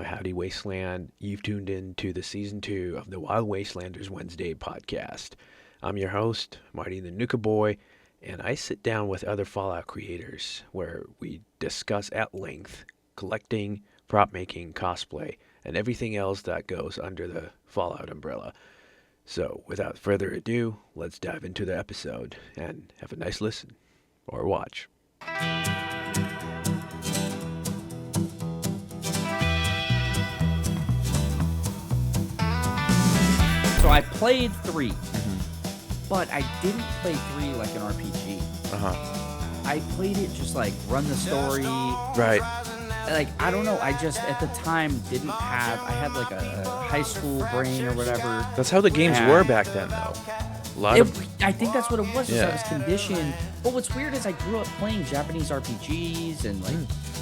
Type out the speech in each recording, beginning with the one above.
Well, howdy, Wasteland. You've tuned in to the season 2 of the Wild Wastelanders Wednesday podcast. I'm your host, Marty the Nuka Boy, and I sit down with other Fallout creators where we discuss at length collecting, prop making, cosplay, and everything else that goes under the Fallout umbrella. So, without further ado, let's dive into the episode and have a nice listen or watch. So I played 3, but I didn't play 3 like an RPG. I played it just like run the story. Right. Like, I don't know. I just at the time didn't have. I had like a high school brain or whatever. That's how the games were back then, though. I think that's what it was. Yeah. I was conditioned. But what's weird is I grew up playing Japanese RPGs and like.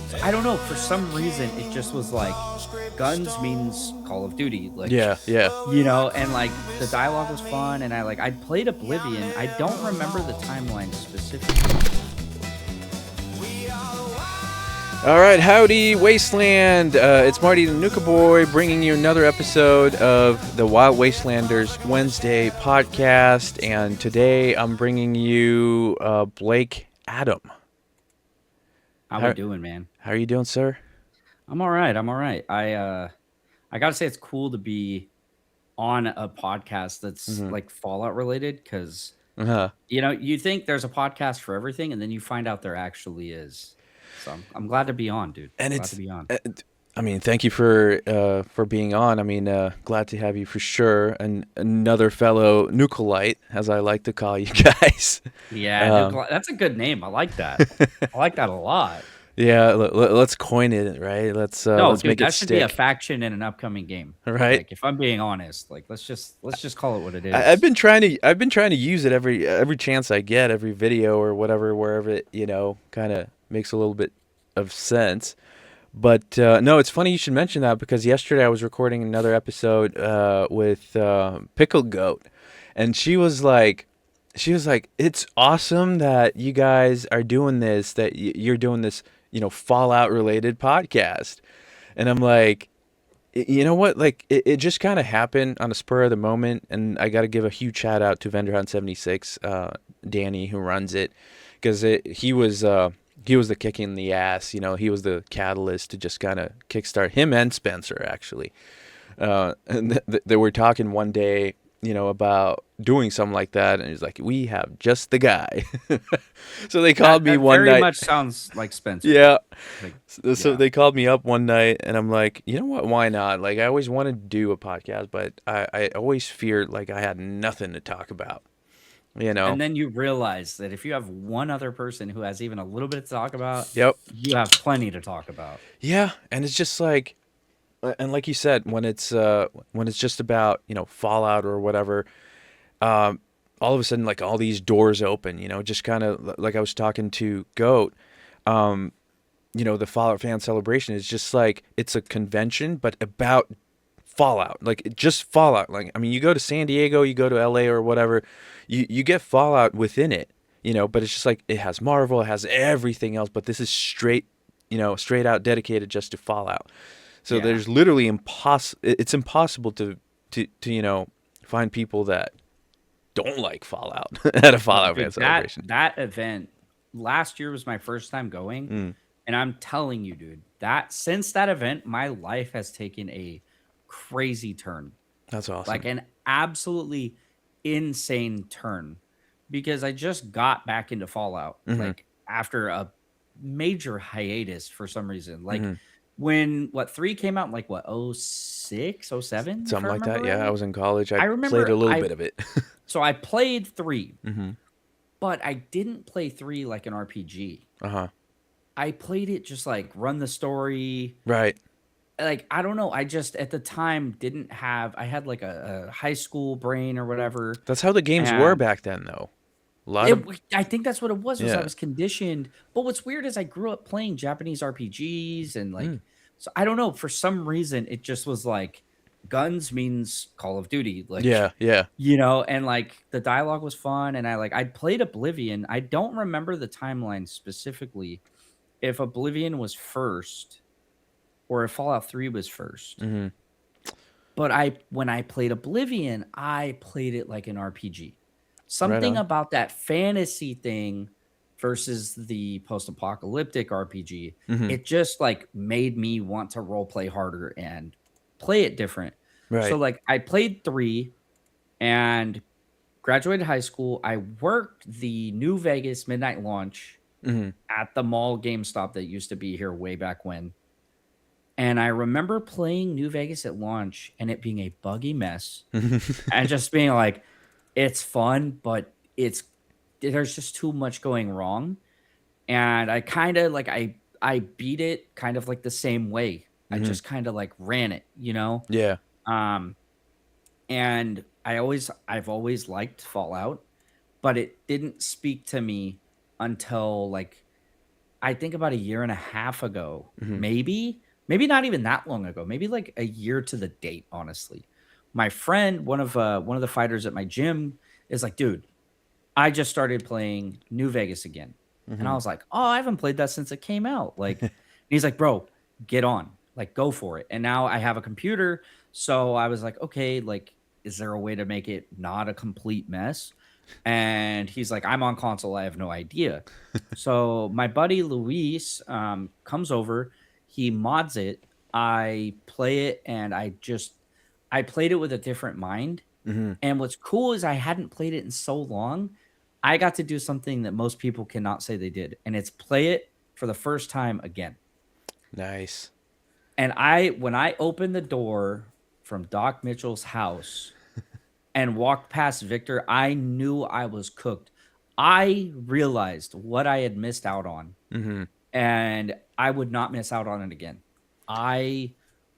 So I don't know. For some reason, it just was like guns means Call of Duty. Like, Yeah. you know, and like the dialogue was fun, and I played Oblivion. I don't remember the timeline specifically. All right, howdy, Wasteland. It's Marty the Nuka Boy bringing you another episode of the Wild Wastelanders Wednesday podcast, and today I'm bringing you Blake Adam. How we doing, man? How are you doing, sir? I'm all right. I gotta say it's cool to be on a podcast that's like Fallout related, because you know, you think there's a podcast for everything, and then you find out there actually is. So I'm glad to be on, dude. And glad to be on. I mean, thank you for being on. I mean, glad to have you for sure. And another fellow Nucleite, as I like to call you guys. Yeah, that's a good name. I like that. I like that a lot. Yeah, let's coin it, right? Let's Dude, make it that should stick. be a faction in an upcoming game, right? Like, if I'm being honest, like let's just call it what it is. I've been trying to use it every chance I get, every video or whatever, wherever it kind of makes a little bit of sense. But no, it's funny you should mention that, because yesterday I was recording another episode with Pickled Goat, and she was like, it's awesome that you guys are doing this, that you're doing this, Fallout related podcast. And I'm like, you know what? Like, it just kind of happened on a spur of the moment, and I got to give a huge shout out to Vendor Hunt 76, Danny, who runs it, because he was the kick in the ass. He was the catalyst to just kind of kickstart him and Spencer, actually. And they were talking one day, about doing something like that, and he's like, "We have just the guy." So they called me one night. Very much sounds like Spencer. Yeah. Like, So they called me up one night, and I'm like, you know what? Why not? Like, I always wanted to do a podcast, but I always feared like I had nothing to talk about. And then you realize that if you have one other person who has even a little bit to talk about, Yep, you have plenty to talk about. Yeah, and it's just like, and like you said, when it's just about Fallout or whatever, all of a sudden, like, all these doors open. Just kind of like I was talking to Goat. The Fallout fan celebration is just like, it's a convention, but about Fallout, like just Fallout. Like, I mean, you go to San Diego, you go to LA or whatever, you get Fallout within it, but it's just like, it has Marvel, it has everything else, but this is straight out dedicated just to Fallout. So there's literally it's impossible to find people that don't like Fallout at a Fallout fan celebration. That event last year was my first time going, and I'm telling you, dude, that since that event, my life has taken a crazy turn. That's awesome. Like an absolutely insane turn, because I just got back into Fallout like after a major hiatus for some reason. Like when 3 came out, like 06, 07? Something like that. Right? Yeah, I was in college. I remember played a little bit of it. So I played 3, but I didn't play 3 like an RPG. I played it just like run the story. Right. Like, I don't know. I just at the time didn't have. I had like a high school brain or whatever. That's how the games were back then, though. I think that's what it was. I was conditioned. But what's weird is I grew up playing Japanese RPGs, and like, so I don't know. For some reason, it just was like guns means Call of Duty. Like, yeah. And like the dialogue was fun, and I played Oblivion. I don't remember the timeline specifically. If Oblivion was first, or if Fallout 3 was first. Mhm. But when I played Oblivion, I played it like an RPG. Right Something on. about that fantasy thing versus the post-apocalyptic RPG, Mhm. it just like made me want to role play harder and play it different. So Right. like I played 3 and graduated high school. I worked the New Vegas midnight launch Mhm. at the mall GameStop that used to be here way back when. And I remember playing New Vegas at launch and it being a buggy mess and just being like, it's fun, but there's just too much going wrong. And I kind of like I beat it kind of like the same way. I Mhm. just kind of like ran it, you know? Yeah. Um and I've always liked Fallout, but it didn't speak to me until like I think about a year and a half ago, Mhm. maybe not even that long ago, maybe like a year to the date, honestly. My friend, one of the fighters at my gym is like, "Dude, I just started playing New Vegas again." And I Mhm. was like, "Oh, I haven't played that since it came out." Like, and he's like, "Bro, get on. Like, go for it." And now I have a computer, so I was like, "Okay, like, is there a way to make it not a complete mess?" And he's like, "I'm on console. I have no idea." So my buddy Luis comes over. He mods it. I play it, and I played it with a different mind. Mhm. And what's cool is I hadn't played it in so long. I got to do something that most people cannot say they did, and it's play it for the first time again. Nice. And when I opened the door from Doc Mitchell's house and walked past Victor, I knew I was cooked. I realized what I had missed out on, Mhm. and I would not miss out on it again. I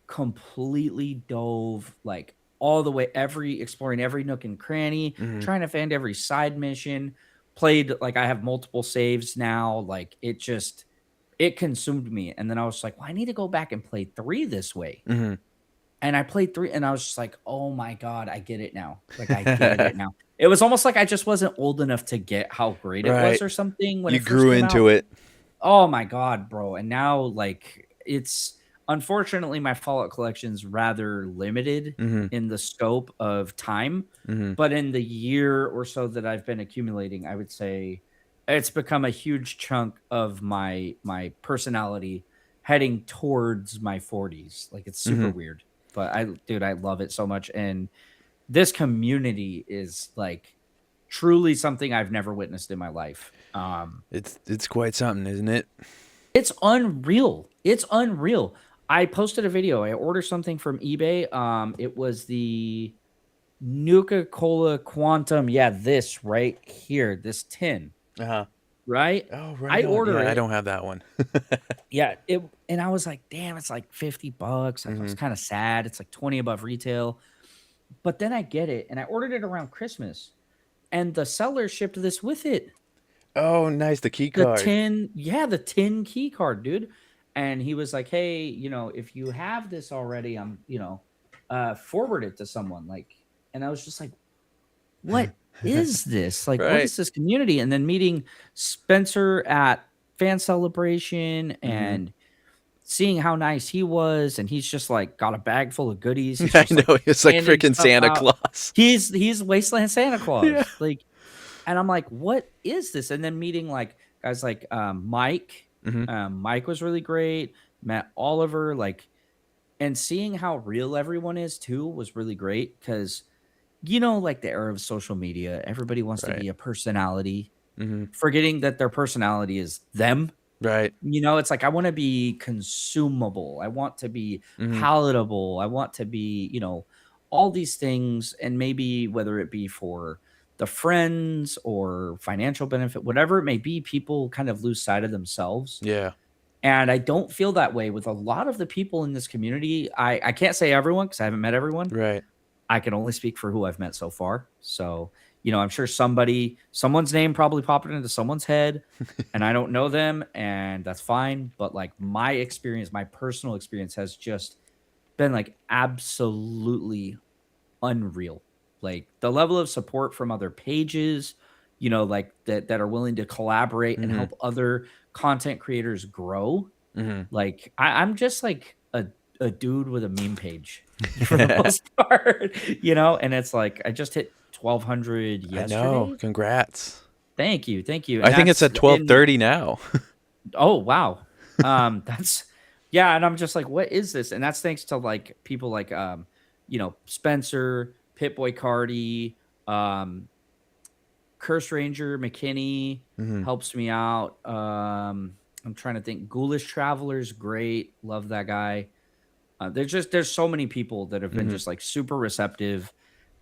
completely dove like all the way, exploring every nook and cranny, Mhm. trying to find every side mission. Played like I have multiple saves now. Like it consumed me. And then I was like, well, I need to go back and play 3 this way. Mhm. And I played 3 and I was just like, "Oh my god, I get it now." Like, I get it now. It was almost like I just wasn't old enough to get how great it was Right. or something when You it first grew came out. into it. Oh my god, bro, and now, like, it's unfortunately, my Fallout collection's rather limited Mhm. in the scope of time, Mhm. but in the year or so that I've been accumulating, I would say it's become a huge chunk of my personality heading towards my 40s. Like, it's super Mhm. weird, but I love it so much, and this community is, like, truly something I've never witnessed in my life. It's quite something, isn't it? It's unreal. It's unreal. I posted a video. I ordered something from eBay. It was the Nuka-Cola Quantum. Yeah, this right here, this tin, Uh-huh. right? Oh, right I on. order Yeah, I it. don't have that one. Yeah, and I was like, damn, it's like $50. I was Mhm. kind of sad. It's like 20 above retail. But then I get it, and I ordered it around Christmas, and the seller shipped this with it. Oh, nice, the key card. The tin key card, dude. And he was like, "Hey, if you have this already, forward it to someone." Like, and I was just like, "What is this? Like, what Right. is this community?" And then meeting Spencer at fan celebration Mhm. and seeing how nice he was, and he's just like got a bag full of goodies. He's I just like know, it's like handing freaking stuff Santa out. Claus. He's Wasteland Santa Yeah. Claus. Like, and I'm like, "What is this?" And then meeting, like, guys like, Mike. Mhm. Mike was really great, Matt Oliver, like, and seeing how real everyone is too was really great because, like, the era of social media, everybody wants to Right. be a personality, Mhm. forgetting that their personality is them. Right. It's like I wanna be consumable, I want to be Mhm. palatable, I want to be, all these things, and maybe whether it be for the friends or financial benefit, whatever it may be, people kind of lose sight of themselves, Yeah. and I don't feel that way with a lot of the people in this community. I can't say everyone because I haven't met everyone. Right. I can only speak for who I've met so far. So, I'm sure someone's name probably popped into someone's head and I don't know them, and that's fine. But like my experience, my personal experience has just been like absolutely unreal. Like the level of support from other pages, like that are willing to collaborate and Mhm. help other content creators grow. Mhm. Like I'm just like a dude with a meme page for the most part, and it's like I just hit 1,200 I know. yesterday. Congrats. Thank you, and I think it's that's at in 12:30 now. oh wow, that's yeah, and I'm just like, what is this? And that's thanks to like people like Spencer, Pitboy Cardi, um, Curse Ranger, McKinney Hmm. helps me out. I'm trying to think. Ghoulish Traveler's great. Love that guy. There's so many people that have been Hmm. just like super receptive,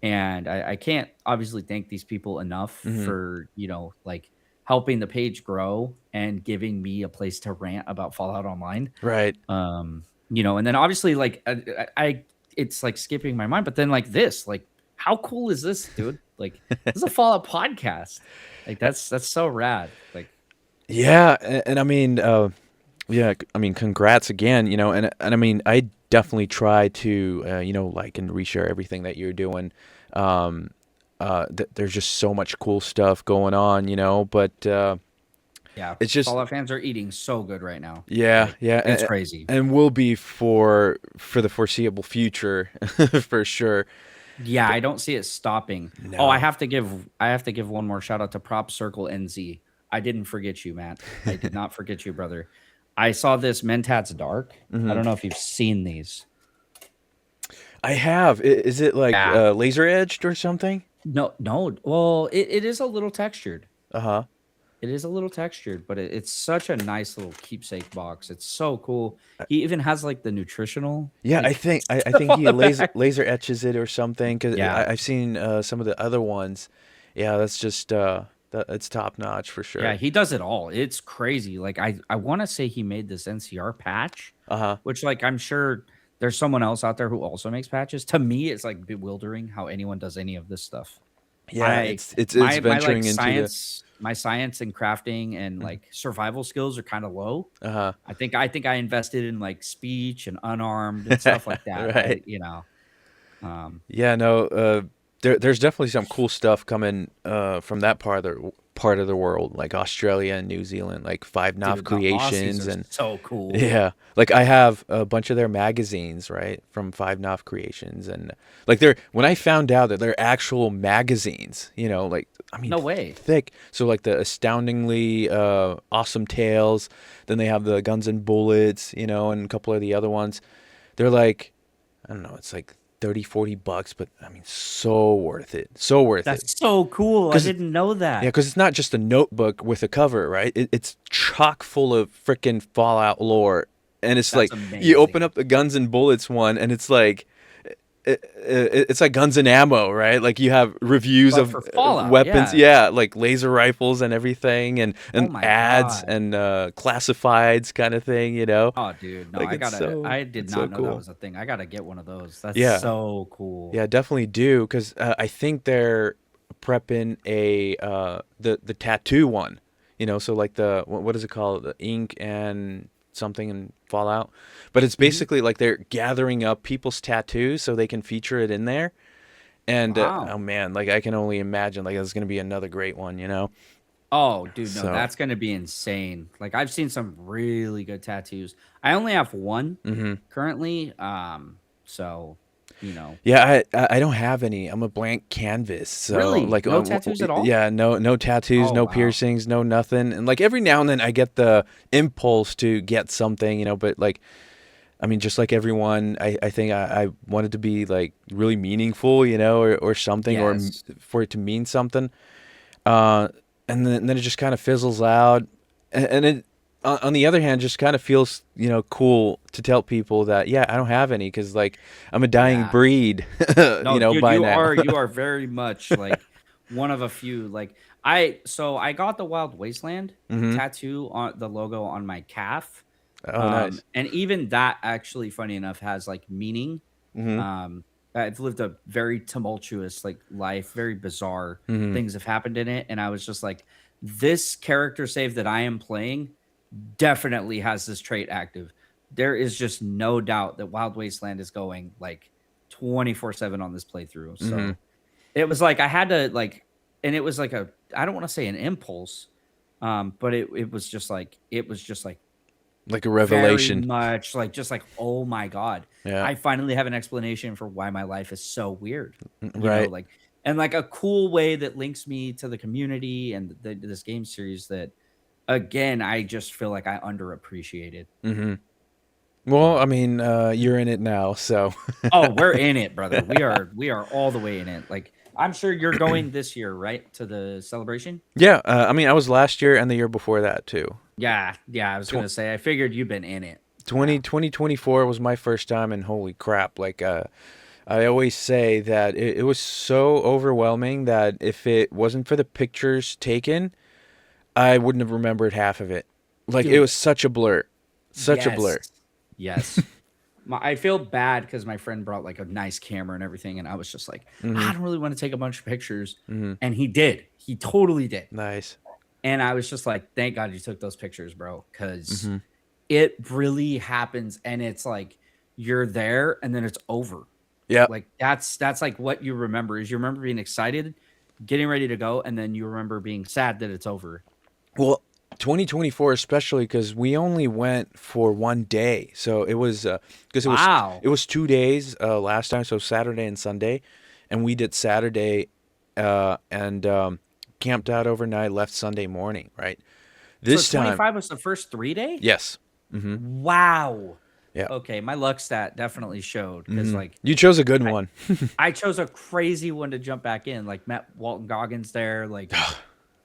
and I can't obviously thank these people enough Hmm. for like helping the page grow and giving me a place to rant about Fallout Online. Right. And then obviously like it's like skipping my mind, but then like this, like how cool is this, dude? Like this is a Fallout podcast. Like that's so rad. Like Yeah, and I mean, yeah, I mean, congrats again, and I mean, I definitely try to, like and reshare everything that you're doing. Um, there's just so much cool stuff going on, but yeah, it's just, Fallout fans are eating so good right now. yeah, Like yeah, it's crazy. and will be for the foreseeable future, for sure. Yeah, But I don't see it stopping. Oh, no. I have to give one more shout out to Prop Circle NZ. I didn't forget you, Matt. I did not forget you, brother. I saw this Mentats Dark. I Hmm. don't know if you've seen these. I have. Is it like Yeah. laser edged or something? No, no. Well, it is a little textured. Uh huh. It is a little textured, but it's such a nice little keepsake box. It's so cool. He even has like the nutritional Yeah, I like think I stuff think on he the back. laser etches it or something because Yeah. I've seen some of the other ones. Yeah, that's just it's top notch for Yeah, sure. he does it all. It's crazy. Like I want to say he made this NCR patch, Uh huh. which like I'm sure there's someone else out there who also makes patches. To me, it's like bewildering how anyone does any of this stuff. Yeah, My it's my like venturing into the. science and crafting and Mhm. like survival skills are kind of low. Uh I think I invested in like speech and unarmed and huh. stuff like that. Right. Um, Yeah. No. There's definitely some cool stuff coming from that part of the world, like Australia and New Zealand, like Five Knopf dude, the Aussies Creations are and so cool. yeah, like I have a bunch of their magazines, right, from Five Knopf Creations, and like they're when I found out that they're actual magazines, like I mean, No way. thick. So like the astoundingly awesome tales, then they have the Guns and Bullets, and a couple of the other ones. They're like, I don't know, it's like 30, $40, but I mean, so worth it, so worth it. That's so cool. I Because didn't know yeah, that. because it's not just a notebook with a cover, right? It's chock full of freaking Fallout lore, and it's That's like you open amazing. up the Guns and Bullets one, and it's like it's like guns and ammo, right? Like you have reviews But of for Fallout, weapons, yeah. yeah, like laser rifles and everything, and Oh and my ads god. and classifieds kind of thing, you know. Oh, dude, no, Like I did it's so not know that cool. was a thing. I gotta get one of those. That's Yeah, so cool. yeah, definitely do because I think they're prepping a the tattoo one, so like the what is it called, the ink and something and Fallout, but it's Mhm. basically like they're gathering up people's tattoos so they can feature it in there. And oh Wow. man, like I can only imagine like that's gonna be another great one, Oh, dude, no, So, that's gonna be insane. Like I've seen some really good tattoos. I only have one hmm, currently. So you know, yeah, I don't have any. I'm a blank canvas. So really, like, no tattoos at all. yeah, no tattoos, Oh no wow. piercings, no nothing. And like every now and then I get the impulse to get something, but like I mean, just like everyone, I think I wanted to be like really meaningful, or something, or Yes. for it to mean something. Uh, and then it just kind of fizzles out, and it on the other hand just kind of feels cool to tell people that yeah I don't have any because like I'm a dying Yeah. breed, No, dude, by now. you are very much like one of a few. Like I got the Wild Wasteland Hmm. tattoo on the logo on my calf. Oh, nice. And even that actually, funny enough, has like meaning. Hmm. Um, I've lived a very tumultuous like life, very bizarre Hmm. things have happened in it, and I was just like, this character save that I am playing definitely has this trait active. There is just no doubt that Wild Wasteland is going like 24/7 on this playthrough. Hmm. So it was like I had to like, and it was like I don't want to say an impulse, but it was just like Like a very revelation. much like just like, oh my God, Yeah. I finally have an explanation for why my life is so weird. Right. Like, and like a cool way that links me to the community and this game series that again, I just feel like I underappreciated. Mm-hmm. Well, I But mean, you're in it now, so. oh, we're in it, brother. We are all the way in it. Like I'm sure you're going this year, right? To the celebration? Yeah, I mean, I was last year and the year before that too. Yeah, yeah. I was Tw- gonna say, I figured you've been in it. Yeah. 2024 was my first time, and holy crap! Like, I always say that it was so overwhelming that if it wasn't for the pictures taken, I wouldn't have remembered half of it. Like, it Dude, was such a blur, such a yes. blur. Yes. I feel bad because my friend brought like a nice camera and everything, and I was just like, Mm-hmm. I don't really want to take a bunch of pictures. Mm-hmm. And he did. He totally did. Nice. And I was just like, thank God you took those pictures, bro. Because Mm-hmm. it really happens. And it's like you're there and then it's over. Yep. Like that's like what you remember is you remember being excited, getting ready to go, and then you remember being sad that it's over. Well, 2024 especially because we only went for one day, so it was because Wow. it was 2 days last time, so Saturday and Sunday, and we did Saturday and camped out overnight, left Sunday morning. Right, So this time, 25 was the first 3 day? yes, mm-hmm, Wow. yeah, Okay, my luck stat definitely showed because mm-hmm. like You chose a good I, one. I chose a crazy one to jump back in. Like met Walton Goggins there, like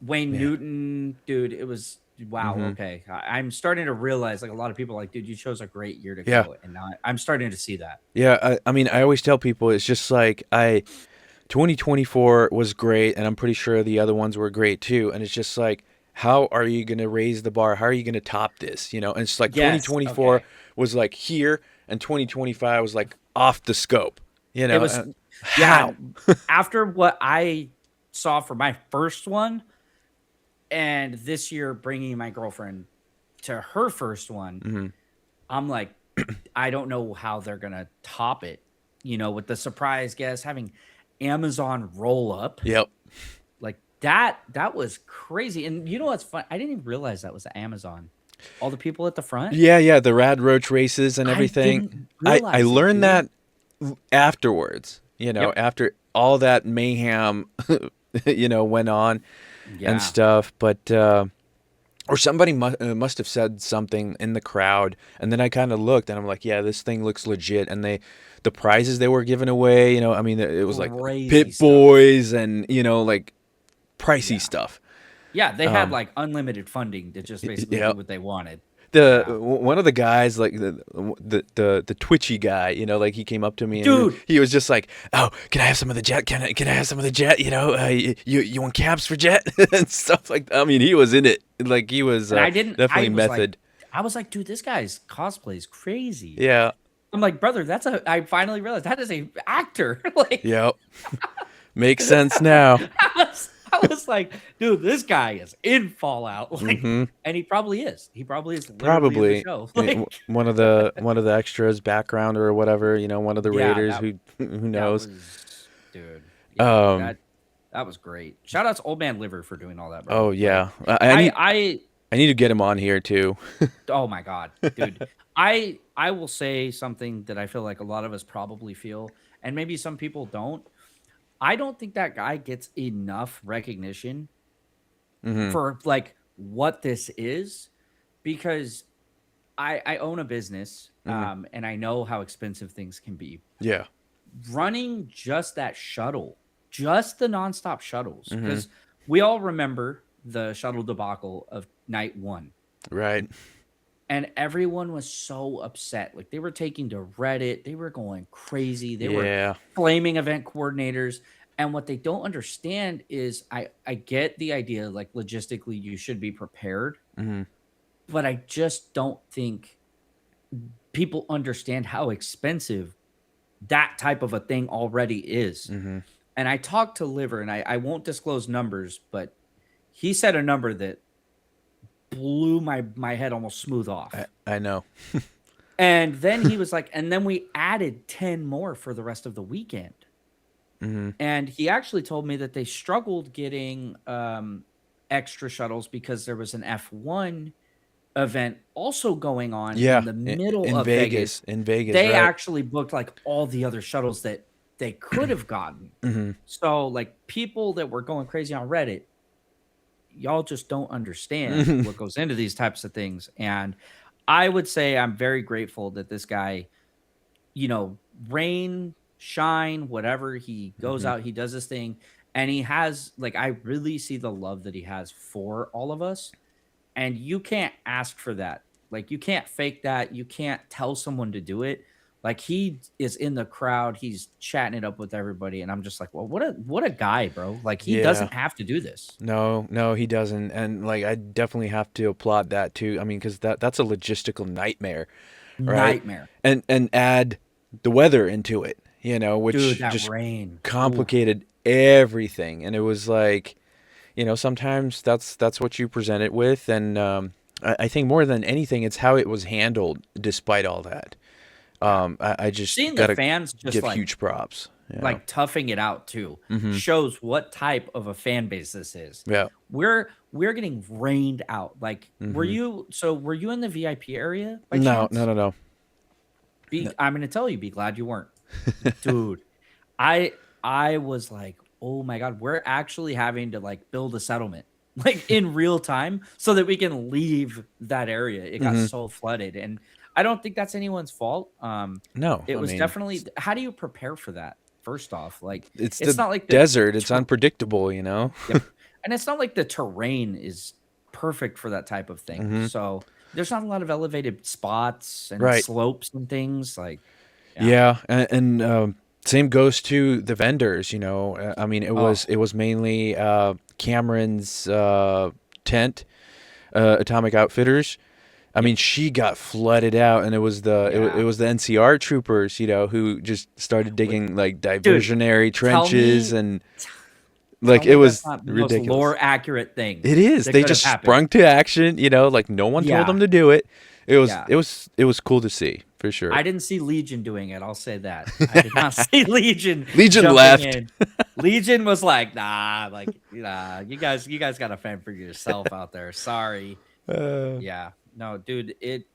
Wayne Man, Newton, dude. It was wow. mm-hmm. Okay, I'm starting to realize like a lot of people are like, dude, you chose a great year to Yeah, go, and now I'm starting to see that. yeah. I mean, I always tell people it's just like 2024 was great, and I'm pretty sure the other ones were great too. And it's just like, how are you going to raise the bar? How are you going to top this? And it's like Yes. 2024 Okay. was like here, and 2025 was like off the scope. It was yeah. How? After what I saw for my first one, and this year bringing my girlfriend to her first one, Hmm. I'm like, I don't know how they're gonna top it. With the surprise guest having Amazon roll up Yep. like that. That was crazy. And you know what's fun? I didn't even realize that was Amazon. All the people at the front. Yeah, yeah. The rad roach races and I everything. didn't I realize it, learned dude. that afterwards. Yep. After all that mayhem, went on and Yeah. stuff. But or somebody must have said something in the crowd, and then I kind of looked, and I'm like, yeah, this thing looks legit. And the prizes they were giving away, I mean, it was like Crazy Pit stuff. Boys and like pricey Yeah. stuff. Yeah. They had Um, like unlimited funding to just basically yeah, do what they wanted. the Yeah. one of the guys, like the twitchy guy, like he came up to me and Dude. he was just like, oh, can I have some of the jet? Can I have some of the jet? You want caps for jet and stuff like that. I mean, he was in it, like he was And I didn't, definitely method. I was like, dude, this guy's cosplay is crazy. Yeah. I'm like, brother, I finally realized that is a actor. Like, Yep. Makes sense now. I was like, dude, this guy is in Fallout. Like, Hmm. and he probably is. He probably is literally in the Probably show. Like, one of the extras background or whatever, one of the yeah, raiders who that knows. was, dude. Yeah, Um. that was great. Shout out to Old Man Liver for doing all that, bro. Oh Like, yeah. I need I I need to get him on here too. oh my God, dude. I will say something that I feel like a lot of us probably feel, and maybe some people don't. I don't think that guy gets enough recognition Hmm. for like what this is because I own a business, Hmm. and I know how expensive things can be. Yeah. Running just that shuttle, just the nonstop shuttles, Hmm. because we all remember the shuttle debacle of night one. Right. And everyone was so upset. Like they were taking to Reddit, they were going crazy. They were Yeah. flaming event coordinators. And what they don't understand is I get the idea, like logistically, you should be prepared, Hmm. but I just don't think people understand how expensive that type of a thing already is. Hmm. And I talked to Liver, and I won't disclose numbers, but he said a number that blew my head almost smooth I off. I know. And then he was like, and then we added 10 more for the rest of the weekend. Hmm. And he actually told me that they struggled getting extra shuttles because there was an F1 event also going on in Yeah, the middle of Vegas, Vegas. in Vegas, They right? actually booked like all the other shuttles that they could have gotten. Mhm. So like people that were going crazy on Reddit, y'all just don't understand Mhm. what goes into these types of things. And I would say I'm very grateful that this guy, rain, shine, whatever, he goes Mhm. out, he does this thing, and he has like I really see the love that he has for all of us. And you can't ask for that. Like, you can't fake that. You can't tell someone to do it. Like, he is in the crowd, he's chatting it up with everybody, and I'm just like, "Well, what a guy, bro." Like, he Yeah. doesn't have to do this. No, no, he doesn't, and like I definitely have to applaud that too. I mean, because that's a logistical nightmare, right? Nightmare. And add the weather into it, Dude, which that just rain. Ooh. complicated everything. And it was like, sometimes that's what you present it with, and I think more than anything, it's how it was handled despite all that. Yeah. I just Seeing the gotta fans just, give huge props. Yeah. toughing it out too Mm-hmm. shows what type of a fan base this is. Yeah. We're getting rained out. Like, Mm-hmm. were you in the VIP area by No, no, chance? no, no. No. I'm gonna tell you, be glad you weren't. Dude, I I was like, "Oh my god, we're actually having to, like, build a settlement, like, in real time so that we can leave that area." It got Mm-hmm. so flooded, and I don't think that's anyone's fault. No, It I was mean, definitely how do you prepare for that? First off, like, it's it's the not like the desert. It's ter unpredictable. Yep, and it's not like the terrain is perfect for that type of thing, Mm-hmm. so there's not a lot of elevated spots and Right. slopes and things, like yeah. Yeah, and same goes to the vendors. I mean, Oh, it was mainly Cameron's tent, Atomic Outfitters. I mean, yep. she got flooded out, and it Yeah. was the NCR troopers, who just started Wait, digging like dude, diversionary tell trenches, me and t like tell it me that's was not the most ridiculous. lore accurate thing It is. that They could have just happened. sprung to action, like no one told Yeah, them to do it. yeah. It was cool to see for sure. I didn't see Legion doing it, I'll say that. I did not see Legion Legion jumping left. in. Legion was like, "Nah, like, nah, you guys gotta fend for yourself out there, sorry." Uh, Yeah. No, dude, it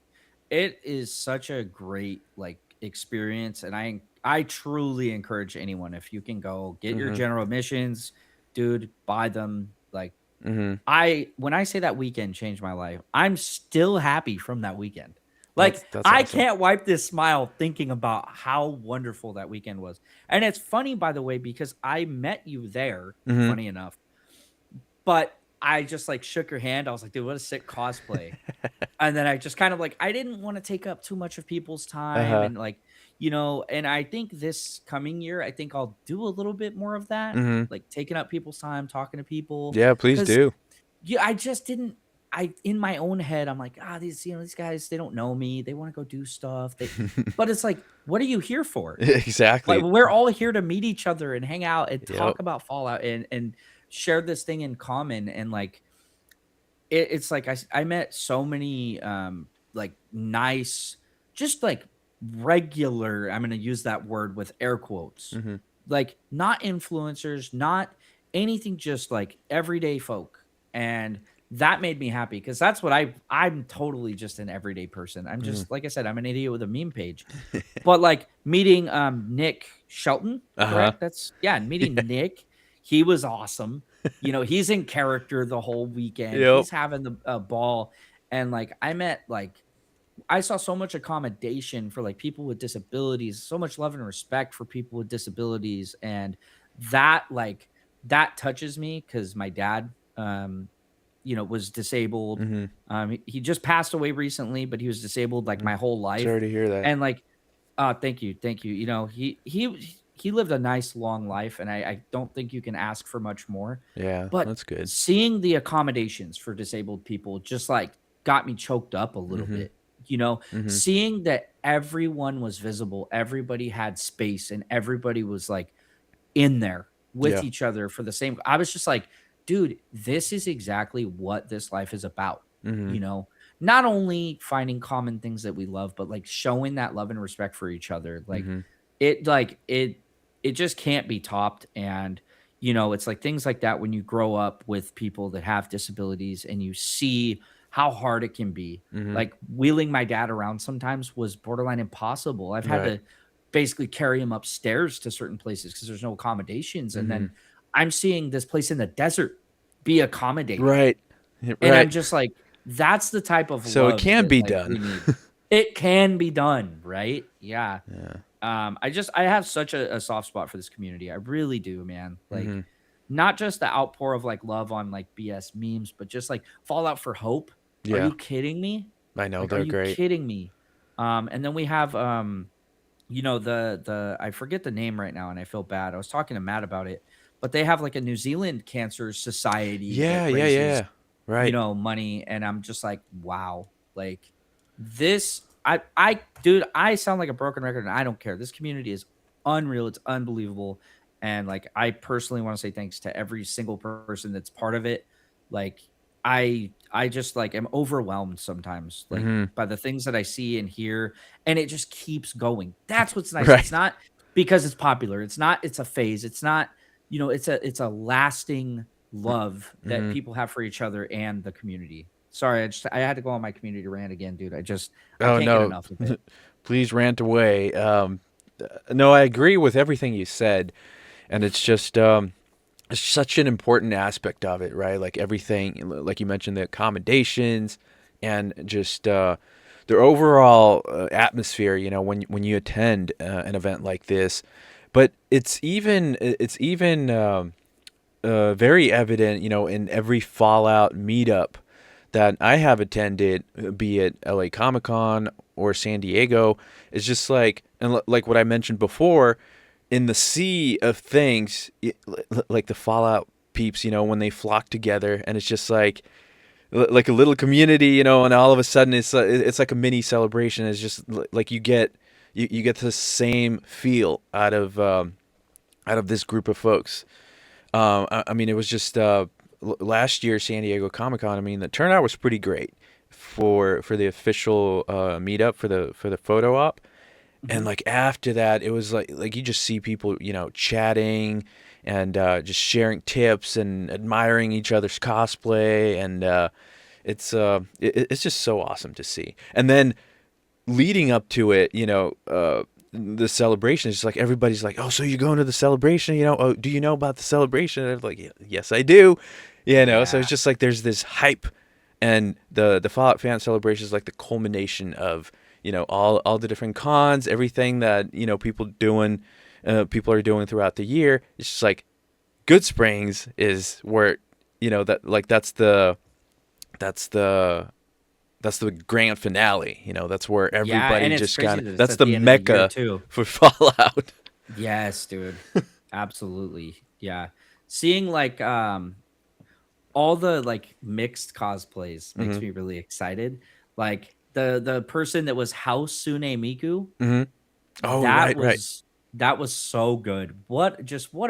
is such a great, like, experience, and I truly encourage anyone, if you can go, get your mhm, general admissions, dude, buy them, like, mhm. when I say that weekend changed my life, I'm still happy from that weekend. Like, That's I awesome. can't wipe this smile thinking about how wonderful that weekend was. And it's funny, by the way, because I met you there, Mhm. funny enough, but I just like shook your hand. I was like, dude, what a sick cosplay. And then I just kind of like, I didn't want to take up too much of people's time. Uh-huh. And like, and I think this coming year, I think I'll do a little bit more of that, Mhm. like taking up people's time, talking to people. Yeah, please Cause do. yeah, I just didn't. In my own head, I'm like, these guys, they don't know me. They want to go do stuff. But it's like, what are you here for? Like, Exactly. we're all here to meet each other and hang out and Yep. talk about Fallout and share this thing in common. And like, it's like I met so many like nice, just like regular. I'm gonna use that word with air quotes, Mhm. like not influencers, not anything, just like everyday folk. And that made me happy because that's what I'm totally just an everyday person. I'm Mhm. just like I said, I'm an idiot with a meme page. But like meeting Nick Shelton, Uh-huh. correct? That's yeah, meeting Nick, he was awesome. He's in character the whole weekend. Yep. He's having the ball. And like I saw so much accommodation for like people with disabilities, so much love and respect for people with disabilities. And that like that touches me because my dad was disabled. Mhm. He just passed away recently, but he was disabled like Mm. my whole life. Sorry to hear that. And like thank you, thank you. He lived a nice long life, and I don't think you can ask for much more. Yeah, But that's good. seeing the accommodations for disabled people just like got me choked up a little Mhm. bit. Mhm. Seeing that everyone was visible, everybody had space, and everybody was like in there with Yeah. each other for the same. I was just like, dude, this is exactly what this life is about. Mhm. You know, not only finding common things that we love, but like showing that love and respect for each other. Mhm. It just can't be topped. And it's like things like that when you grow up with people that have disabilities and you see how hard it can be. Mhm. Like wheeling my dad around sometimes was borderline impossible. I've had Right. to basically carry him upstairs to certain places because there's no accommodations. And then Mhm. I'm seeing this place in the desert be accommodating. Right. And I'm Right. just like, that's the type of So it love can that be like done. we need. It can be done, right? Yeah. Yeah. I have such a soft spot for this community. I really do, man. Like, Mhm. not just the outpour of like love on like BS memes, but just like Fallout for Hope. Are Yeah. you kidding me? I know Like, are they're you great. kidding me? And then we have the I forget the name right now, and I feel bad. I was talking to Matt about it, but they have like a New Zealand Cancer Society that Yeah, yeah, raises yeah. Right. money, and I'm just like, wow, like this. Dude, I sound like a broken record, and I don't care. This community is unreal. It's unbelievable, and like I personally want to say thanks to every single person that's part of it. Like I just like am overwhelmed sometimes, like Mhm. by the things that I see and hear, and it just keeps going. That's what's nice. It's Right. not because it's popular. It's not. It's a phase. It's not. It's a lasting love that Mhm. people have for each other and the community. Sorry, I had to go on my community rant again, dude. I Oh can't get no. enough of it. Please rant away. No, I agree with everything you said, and it's just it's such an important aspect of it, right? Like everything, like you mentioned, the accommodations and just the overall atmosphere. You know, when you attend an event like this, but it's even very evident, you know, in every Fallout meetup that I have attended, be it LA Comic Con or San Diego. It's just like, and like what I mentioned before, in the sea of things, like the Fallout peeps, you know, when they flock together, and it's just like a little community, you know, and all of a sudden it's like a mini celebration. It's just like you get the same feel out of this group of folks. I mean, it was just last year San Diego Comic Con. I mean, the turnout was pretty great for the official meetup for the photo op. And Mhm. like after that, it was like you just see people, you know, chatting and just sharing tips and admiring each other's cosplay, and it's just so awesome to see. And then leading up to it, you know, the celebration is just like everybody's like, "Oh, so you're going to the celebration? You know, oh, do you know about the celebration?" And I'm like, Yes, I do." You know, so it's Yeah. just like there's this hype, and the Fallout fan celebration is like the culmination of, you know, all the different cons, everything that, you know, people are doing throughout the year. It's just like Good Springs is where, you know, that's the that's the grand finale. You know, that's where Yeah, everybody and it's just crazy kind of, that it's that's at the the end of the year mecca too. for Fallout. Yes, dude. Absolutely. Yeah. Seeing like all the like mixed cosplays makes Hmm. me really excited. Like the person that was House Sune Miku, Hmm. Oh, that right. was that was so good. What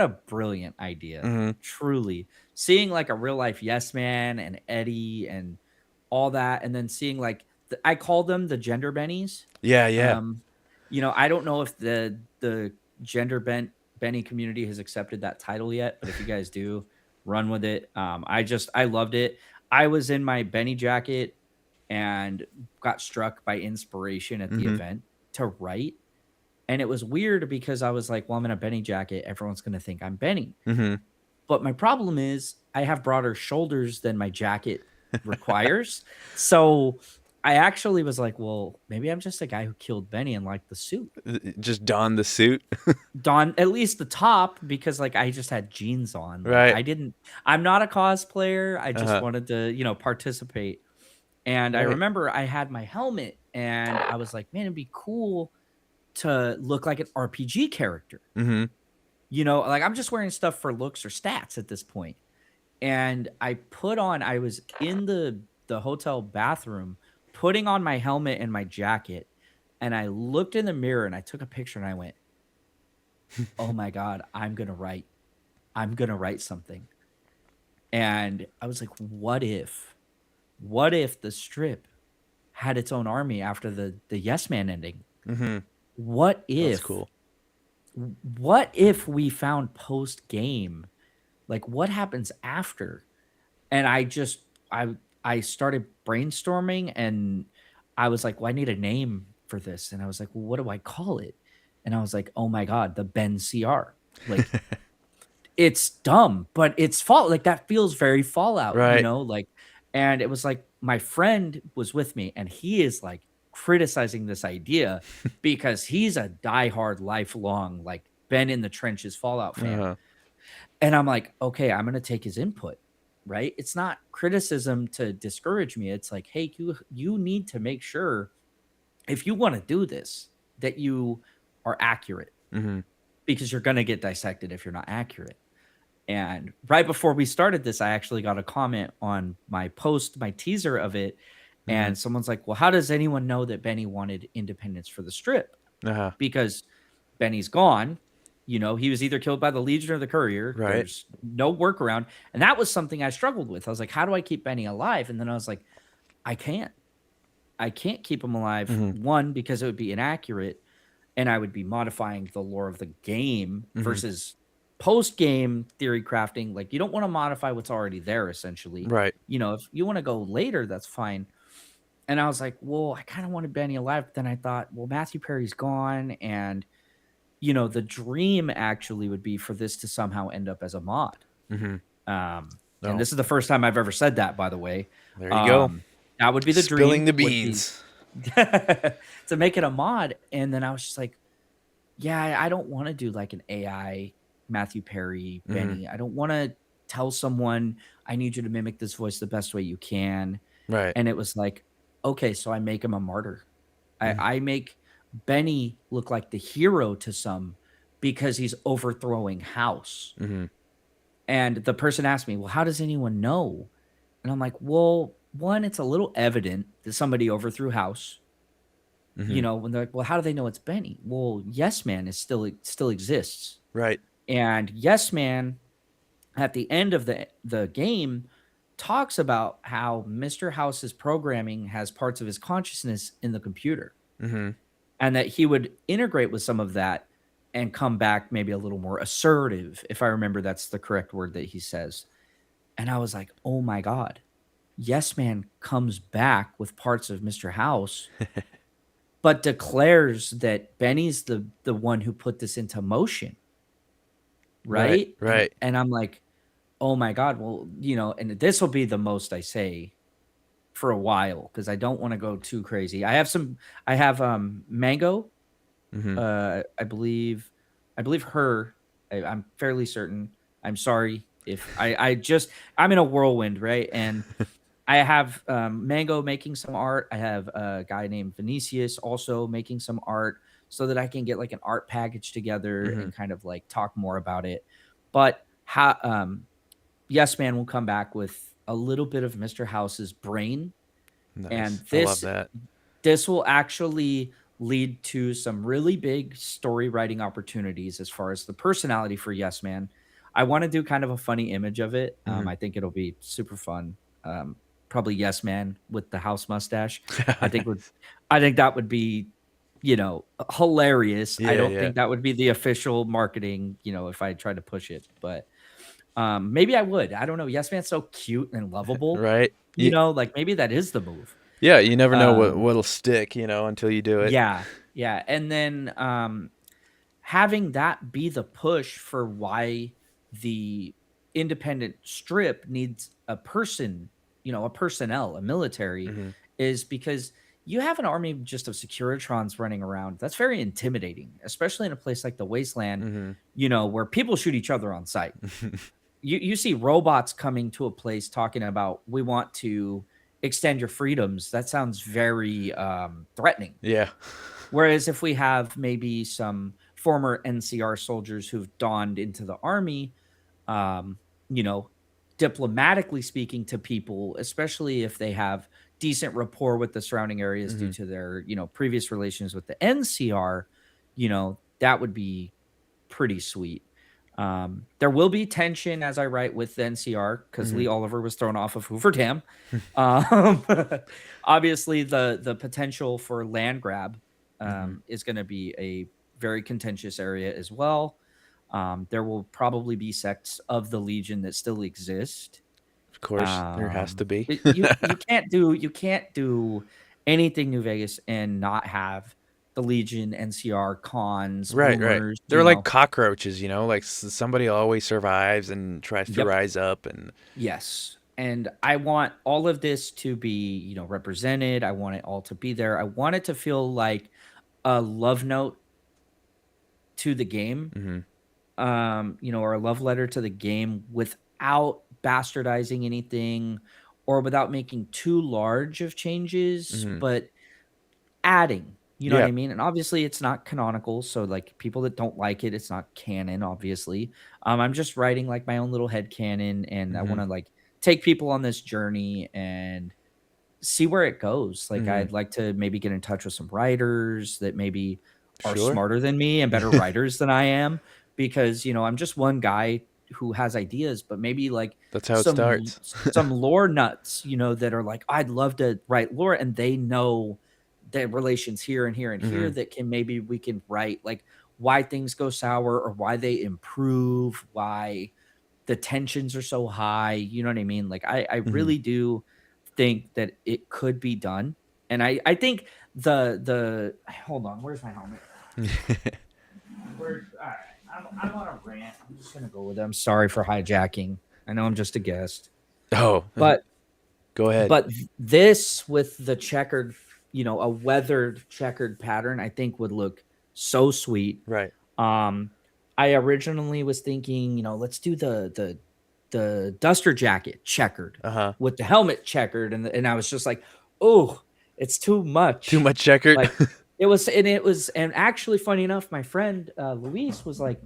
a brilliant idea. Hmm. Truly. Seeing like a real life Yes Man and Eddie and all that, and then seeing like I call them the gender bennies. Yeah, yeah. Um, I don't know if the gender bent Benny community has accepted that title yet, but if you guys do, run with it. I loved it. I was in my Benny jacket and got struck by inspiration at the Hmm. event to write. And it was weird because I was like, well, I'm in a Benny jacket. Everyone's going to think I'm Benny. Hmm. But my problem is I have broader shoulders than my jacket requires. So I actually was like, well, maybe I'm just a guy who killed Benny and liked the suit. Just don the suit. Don at least the top because like I just had jeans on. Like Right. I'm not a cosplayer. I just Uh-huh. wanted to, participate. And I Right. remember I had my helmet and I was like, man, it'd be cool to look like an RPG character. Hmm. Like I'm just wearing stuff for looks or stats at this point. And I was in the hotel bathroom putting on my helmet and my jacket, and I looked in the mirror and I took a picture and I went, "Oh my god, I'm going to write. I'm going to write something." And I was like, what if the strip had its own army after the Yes Man ending? Hmm. What That's if cool. what if we found post game, like what happens after? And I started brainstorming, and I was like, well, I need a name for this. And I was like, well, what do I call it? And I was like, oh my God, the Ben CR. Like, it's dumb, but it's fall like that feels very Fallout, you Right. know, like, and it was like my friend was with me and he is like criticizing this idea because he's a diehard lifelong like been in the trenches Fallout fan. Uh-huh. And I'm like, okay, I'm gonna take his input, right? It's not criticism to discourage me. It's like, hey, you need to make sure if you want to do this that you are accurate Mhm. because you're gonna get dissected if you're not accurate. And right before we started this, I actually got a comment on my post, my teaser of it. Mhm. And someone's like, well, how does anyone know that Benny wanted independence for the strip? Uh-huh. Because Benny's gone. You know, he was either killed by the Legion or the Courier. Right. There's no workaround. And that was something I struggled with. I was like, how do I keep Benny alive? And then I was like, I can't. I can't keep him alive. Mhm. One, because it would be inaccurate and I would be modifying the lore of the game Mhm. versus post game theory crafting. Like, you don't want to modify what's already there, essentially. Right. You know, if you want to go later, that's fine. And I was like, well, I kind of wanted Benny alive. But then I thought, well, Matthew Perry's gone. And, you know, the dream actually would be for this to somehow end up as a mod. Mhm. And Oh, this is the first time I've ever said that, by the way. there you go. Um, that would be the Spilling dream, the would be beans. to make it a mod. And then I was just like, yeah, I don't wanna do, like, an AI Matthew Perry, Mhm. Benny. I don't wanna tell someone, "I need you to mimic this voice the best way you can." Right. And it was like, okay, so I make him a martyr. Mhm. I make Benny look like the hero to some because he's overthrowing House. Mhm. And the person asked me, "Well, how does anyone know?" And I'm like, "Well, one, it's a little evident that somebody overthrew House." You Mhm. know, when they're like, "Well, how do they know it's Benny?" Well, Yes Man is still exists. Right. And Yes Man, at the end of the game, talks about how Mr. House's programming has parts of his consciousness in the computer, Mhm. and that he would integrate with some of that and come back maybe a little more assertive, if I remember that's the correct word that he says. And I was like, "Oh my god. Yes Man comes back with parts of Mr. House, but declares that Benny's the one who put this into motion." Right. Right? Right. And I'm like, "Oh my god, well, you know," and this will be the most I say for a while because I don't wanna go too crazy. I have, Mango, Mhm. I believe her, I'm fairly certain. I'm sorry if I'm in a whirlwind, right? And I have, Mango making some art. I have a guy named Vinicius also making some art so that I can get, like, an art package together Mhm. and kind of, like, talk more about it. But how Yes Man will come back with a little bit of Mr. House's brain, and Nice. I love that. this will actually lead to some really big story writing opportunities as far as the personality for Yes Man. I want to do kind of a funny image of it. Mhm. I think it'll be super fun. Probably Yes Man with the house mustache. I think would Nice. I think that would be, you know, hilarious. I Yeah, don't yeah. think that would be the official marketing, you know, if I tried to push it, but maybe I would. I don't know. Yes Man's so cute and lovable, Right? you know, like maybe that is the move. Yeah, you never know Um, what'll stick, until you do it. yeah, yeah, and then, having that be the push for why the independent strip needs a person, you know, a personnel, a military, Mhm. is because you have an army just of Securitrons running around. That's very intimidating, especially in a place like the Wasteland, Mhm. you know, where people shoot each other on sight. You see robots coming to a place talking about, "We want to extend your freedoms." That sounds very, threatening. Yeah. Whereas if we have maybe some former NCR soldiers who've donned into the army, um, you know, diplomatically speaking to people, especially if they have decent rapport with the surrounding areas due Mhm. to their, you know, previous relations with the NCR, you know, that would be pretty sweet. There will be tension as I write with the NCR because Mhm. Lee Oliver was thrown off of Hoover Dam. Um, obviously, the potential for land grab Mhm. is going to be a very contentious area as well. There will probably be sects of the Legion that still exist Of course, there has to be. You can't do anything New Vegas and not have the Legion, NCR, cons, Right, right. rumors, They're like cockroaches, like somebody always survives and tries to Yep. rise up and Yes. And I want all of this to be, represented. I want it all to be there. I want it to feel like a love note to the game, hmm or a love letter to the game without bastardizing anything or without making too large of changes, hmm but adding, you know what Yeah. I mean? And obviously it's not canonical, so like people that don't like it, it's not canon, obviously. I'm just writing like my own little head canon, and I want hmm to like take people on this journey and see where it goes. Like hmm I'd like to maybe get in touch with some writers that maybe are Sure. smarter than me and better writers than I am, because I'm just one guy who has ideas, but maybe like That's how it some starts. some lore nuts, that are like, I'd love to write lore, and they know the relations here and here and here hmm that can maybe we can write like why things go sour or why they improve, why the tensions are so high. You know what I mean? Like I hmm really do think that it could be done. And I think the hold on, where's my helmet? All right, I'm on a rant. I'm just gonna go with it. I'm sorry for hijacking. I know I'm just a guest, Oh, but go ahead. this with the checkered, a weathered checkered pattern, I think would look so sweet. Right. Um, I originally was thinking, let's do the duster jacket checkered Uh-huh. with the helmet checkered, and I was just like, oh, it's too Too much. much checkered. Like and actually funny enough, my friend Luis was like,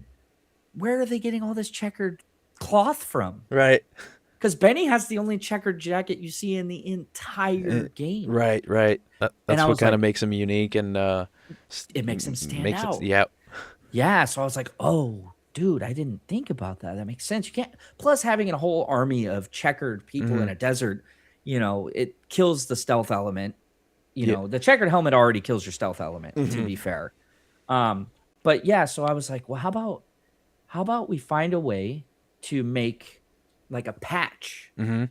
where are they getting all this checkered cloth from? Right. Because Benny has the only checkered jacket you see in the Eh, entire game. Right, right. And That's I what was kind of like, makes him unique and it makes him stand makes it out. yeah. Yeah, so I was like, "Oh, dude, I didn't think about that. That makes sense." You can't plus having a whole army of checkered people in hmm a desert, it kills the stealth element. Yeah. The checkered helmet already kills your stealth element, to hmm be fair. Um, but yeah, so I was like, "Well, how about we find a way to make like a patch, hmm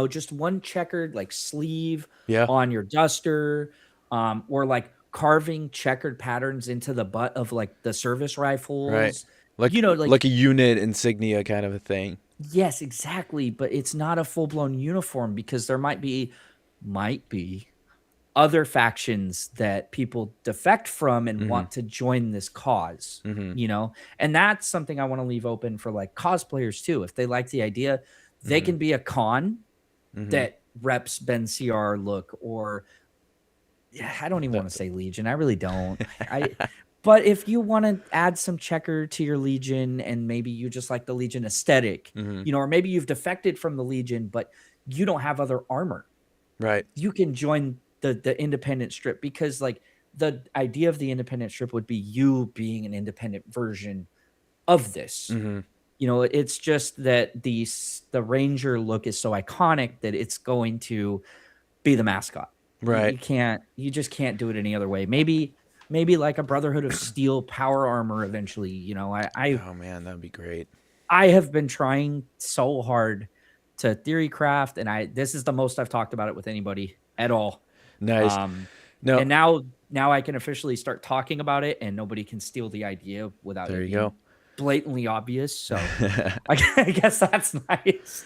just one checkered like sleeve Yeah. on your duster, or like carving checkered patterns into the butt of like the service Right. rifles. Like Like a unit insignia kind of a thing. yes, exactly, but it's not a full blown uniform because there might be other factions that people defect from and hmm want to join this cause, hmm and that's something I want to leave open for like cosplayers too. If they like the idea, they hmm can be a con hmm that reps Ben CR look, or yeah, I don't even want to say Legion. I really don't. But if you want to add some checker to your Legion and maybe you just like the Legion aesthetic, hmm or maybe you've defected from the Legion, but you don't have other armor, Right. you can join the independent strip, because like the idea of the independent strip would be you being an independent version of this. hmm It's just that the Ranger look is so iconic that it's going to be the mascot. Right. You just can't do it any other way. Maybe like a Brotherhood of Steel power armor eventually. Oh man, that'd be great. I have been trying so hard to theory craft, and this is the most I've talked about it with anybody at all. Nice. Um, No, and now I can officially start talking about it, and nobody can steal the idea without there it you being go. blatantly obvious. So I guess that's nice.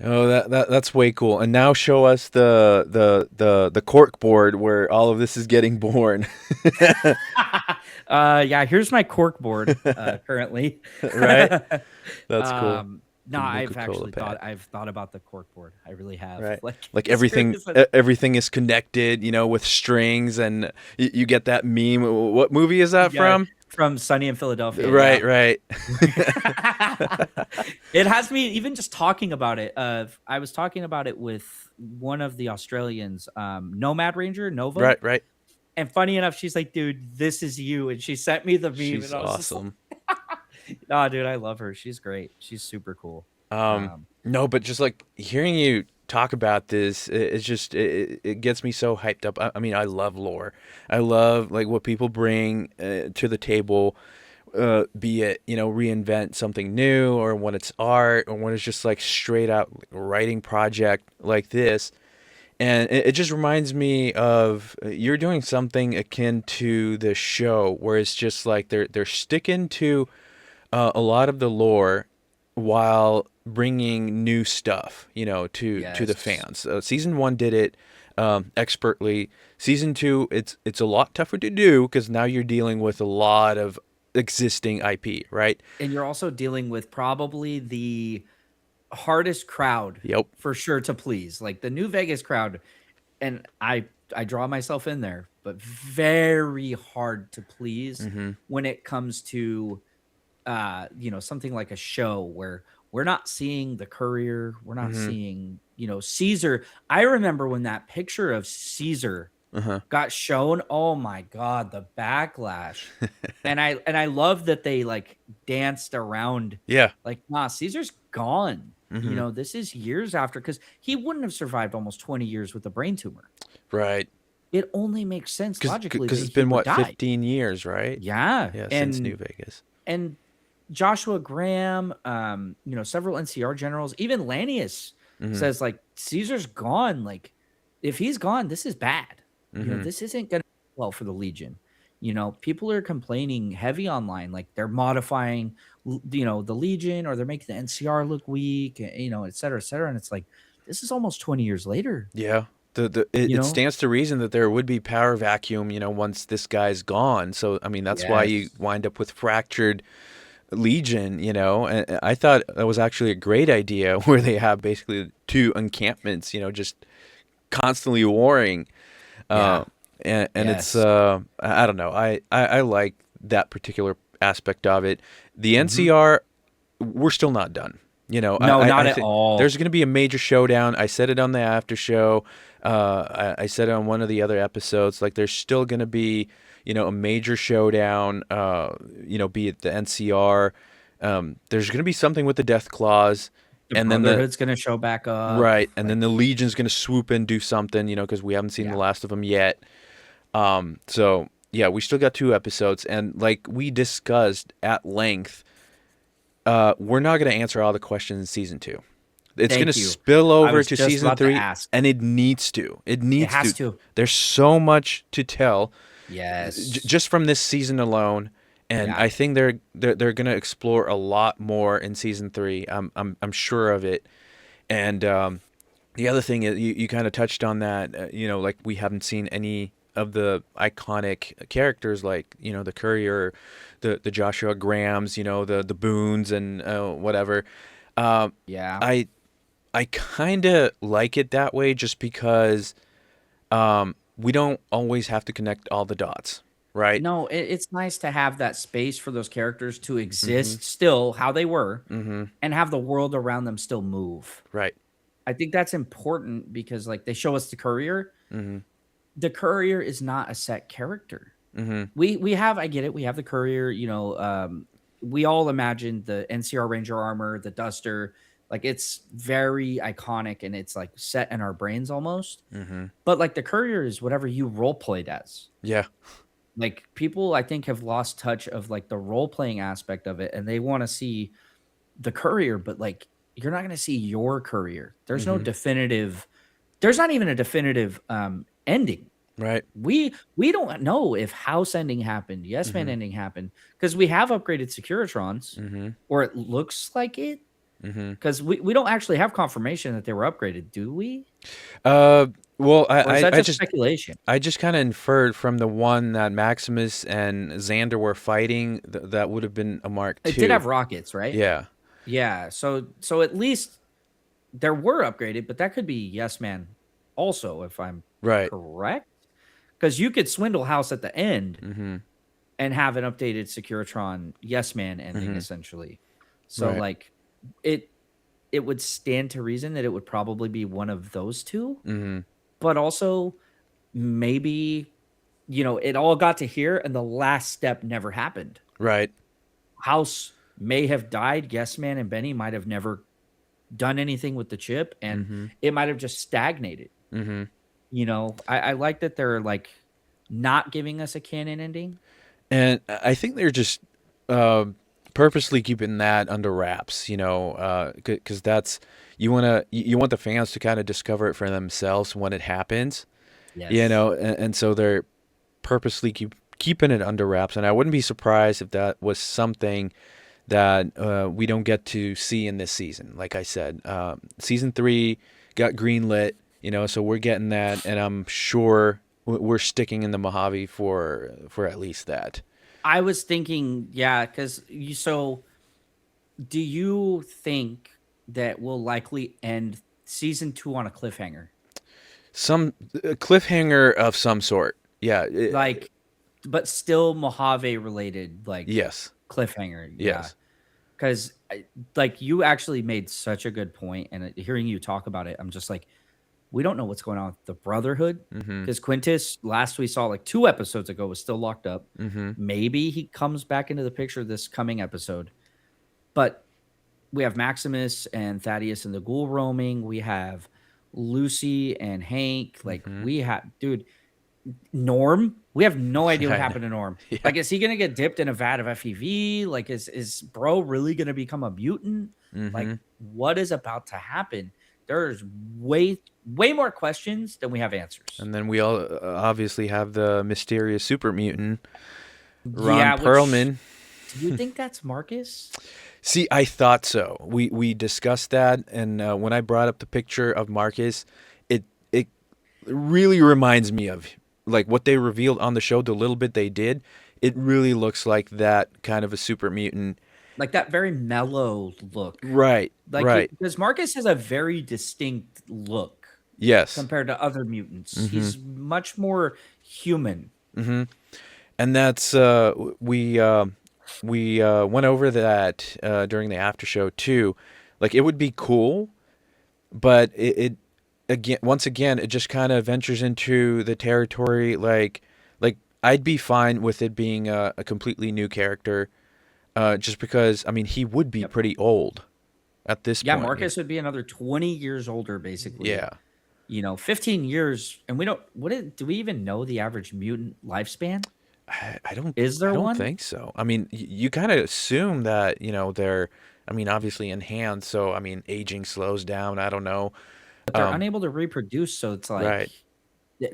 Oh, that's way cool. And now show us the cork board where all of this is getting born. Yeah, here's my cork board currently. Right? That's cool. No, The Nuka-Cola pad. I've thought about the cork board. I really have. Right. Like Like as great everything as it, everything is connected, with strings and you get that meme. What movie is that yeah, from? from Sunny in Philadelphia. Yeah. Right, right. It has me even just talking about it. I was talking about it with one of the Australians, Nomad Ranger Nova. Right, right. And funny enough, she's like, dude, this is you. And she sent me the meme. She's And I was just like, awesome. oh, dude, I love her. She's great. She's super cool. No, but just like hearing you talk about this, it's just it gets me so hyped up. I mean, I love lore. I love like what people bring to the table be it, reinvent something new, or when it's art, or when it's just like straight out writing project like this. And it just reminds me of you're doing something akin to the show where it's just like they're sticking to a lot of the lore while bringing new stuff, to the Yes. fans. Season one did it expertly. Season two, it's a lot tougher to do because now you're dealing with a lot of existing IP, right? And you're also dealing with probably the hardest crowd Yep. for sure to please. Like the New Vegas crowd, and I draw myself in there, but very hard to please Mm-hmm. when it comes to something like a show where we're not seeing the courier, we're not Mm-hmm. seeing, Caesar. I remember when that picture of Caesar Uh-huh. got shown. Oh my god, the backlash. And I love that they like danced around Yeah. like, nah, Caesar's gone. Mm-hmm. This is years after, because he wouldn't have survived almost 20 years with a brain tumor. Right. It only makes sense logically Because that it's he been would what, die. 15 years, right? Yeah. Yeah, since New And Vegas. and Joshua Graham, several NCR generals, even Lanius Mm-hmm. says like Caesar's gone. Like, if he's gone, this is bad. Mm-hmm. This isn't gonna go well for the Legion. People are complaining heavy online, like they're modifying, the Legion, or they're making the NCR look weak, et cetera, et cetera. And it's like, this is almost 20 years later. Yeah. It You stands to reason that there would be power vacuum, once this guy's gone. So, I mean, that's why you Yes. wind up with fractured Legion, And I thought that was actually a great idea where they have basically two encampments, just constantly warring. Uh, Yeah. and it's, Yes. I don't know. I like that particular aspect of it. The Hmm. NCR, we're still not done. No, not I at think there's all. going to be a major showdown. I said it on the after show. I said it on one of the other episodes. Like, there's still going to be, a major showdown. Be it the NCR. There's going to be something with the Death Claws, The and then the Brotherhood's gonna show back up. right, and then Like, the Legion's going to swoop in, do something. Because we haven't seen the yeah. last of them yet. So yeah, we still got two episodes, and like we discussed at length, we're not going to answer all the questions in season two. It's going to Thank you. spill I over was to just season about to three, ask. and it needs to. It It needs has to. to. There's so much to tell, Yes. just from this season alone, and Yeah. I think they're going to explore a lot more in season three. I'm sure of it. And the other thing is, you kind of touched on that. Like we haven't seen any of the iconic characters, like the Courier, the Joshua Grahams, the Boons, and whatever. Um, Yeah. I I kind of like it that way, just because we don't always have to connect all the dots, right? No, it's nice to have that space for those characters to Mm-hmm. exist still how they were, Mm-hmm. and have the world around them still move. Right. I think that's important because, like, they show us the Courier. Mm-hmm. The Courier is not a set character. Mm-hmm. We have, I get it. We have the Courier. We all imagine the NCR Ranger armor, the Duster. Like, it's very iconic and it's like set in our brains almost. Mm-hmm. But like the Courier is whatever you role played as. Yeah. Like, people, I think, have lost touch of like the role playing aspect of it, and they want to see the Courier, but like, you're not going to see your Courier. There's no Mm-hmm. definitive. There's not even a definitive ending. Right. We don't know if House ending happened, Yes Man Mm-hmm. ending happened, because we have upgraded Securitrons, Mm-hmm. or it looks like it. Mm-hmm. Because we don't actually have confirmation that they were upgraded, do we? Uh, well, Or is that just speculation? I just kind of inferred from the one that Maximus and Xander were fighting, that would have been a Mark It did II. have rockets, right? Yeah. Yeah. So at least there were upgraded, but that could be Yes Man also, if I'm Right. correct. Because you could swindle House at the end Mm-hmm. and have an updated Securitron Yes Man ending, Mm-hmm. essentially. So Right. like, it it would stand to reason that it would probably be one of those two, Mm-hmm. but also maybe, it all got to here and the last step never happened. Right. House may have died. Yes Man and Benny might have never done anything with the chip, and Mm-hmm. it might have just stagnated. Mm-hmm. I like that they're like not giving us a canon ending. And I think they're just um, purposely keeping that under wraps, you know, because that's you want the fans to kind of discover it for themselves when it happens, you Yes. know, and so they're purposely keeping it under wraps. And I wouldn't be surprised if that was something that we don't get to see in this season. Like I said, season 3 got greenlit, you know, so we're getting that, and I'm sure we're sticking in the Mojave for at least that. I was thinking, yeah, because do you think that we'll likely end season 2 on a cliffhanger? Some cliffhanger of some sort. Yeah. Like, but still Mojave related, like Yes. cliffhanger. Yeah. Yes. Because, like, you actually made such a good point, and hearing you talk about it, I'm just like, we don't know what's going on with the Brotherhood Mhm. because Quintus, last we saw like 2 episodes ago, was still locked up. Mhm. Maybe he comes back into the picture this coming episode, but we have Maximus and Thaddeus and the Ghoul roaming. We have Lucy and Hank. Like, Mhm. we have, dude, Norm. We have no idea what I know. happened to Norm. Yeah. Like, is he gonna get dipped in a vat of FEV? Like, is bro really gonna become a mutant? Like, Mhm. what is about to happen? There's way more questions than we have answers. And then we all obviously have the mysterious super mutant, Ron Yeah, which Perlman. do you think that's Marcus? See, I thought so. We discussed that, and when I brought up the picture of Marcus, it really reminds me of like what they revealed on the show. The little bit they did, it really looks like that kind of a super mutant. Like that very mellow look. Right. Like Right. because Marcus has a very distinct look Yes. compared to other mutants. Mm-hmm. He's much more human. Mm-hmm. And that's we went over that during the after show too. Like it would be cool, but it again once again it just kind of ventures into the territory like I'd be fine with it being a completely new character, just because I mean he would be Yep. pretty old at this Yeah, point. Marcus would be another 20 years older, basically. Yeah. 15 years. And we don't, do we even know the average mutant lifespan? I don't Is there I don't one? think so. I mean, you kind of assume that, you know, they're I mean, obviously enhanced, so I mean, aging slows down. I don't know. But they're Um, unable to reproduce. So it's like, right.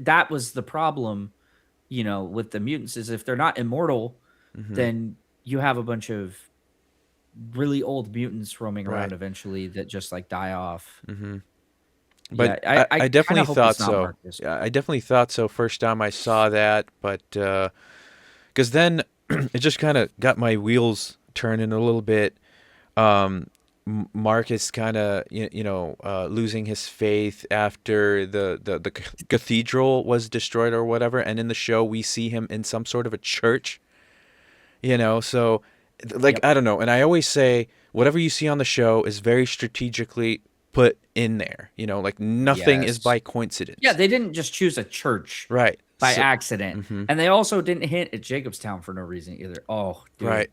that was the problem, with the mutants is if they're not immortal, Hmm. then you have a bunch of really old mutants roaming around Right. ever that just like die off. Hmm. But Yeah, I I kind definitely of hope thought it's not so. Marcus. Yeah, I definitely thought so first time I saw that, but because then it just kind of got my wheels turning a little bit. Um, Marcus kind of losing his faith after the cathedral was destroyed or whatever, and in the show we see him in some sort of a church, you know. So like Yep. I don't know, and I always say whatever you see on the show is very strategically put in there, you know, like nothing is Yes. by Yeah, coincidence. they didn't just choose a church Right. by So, accident, mhm. and they also didn't hint at Jacobstown for no reason either. Oh, dude. Right.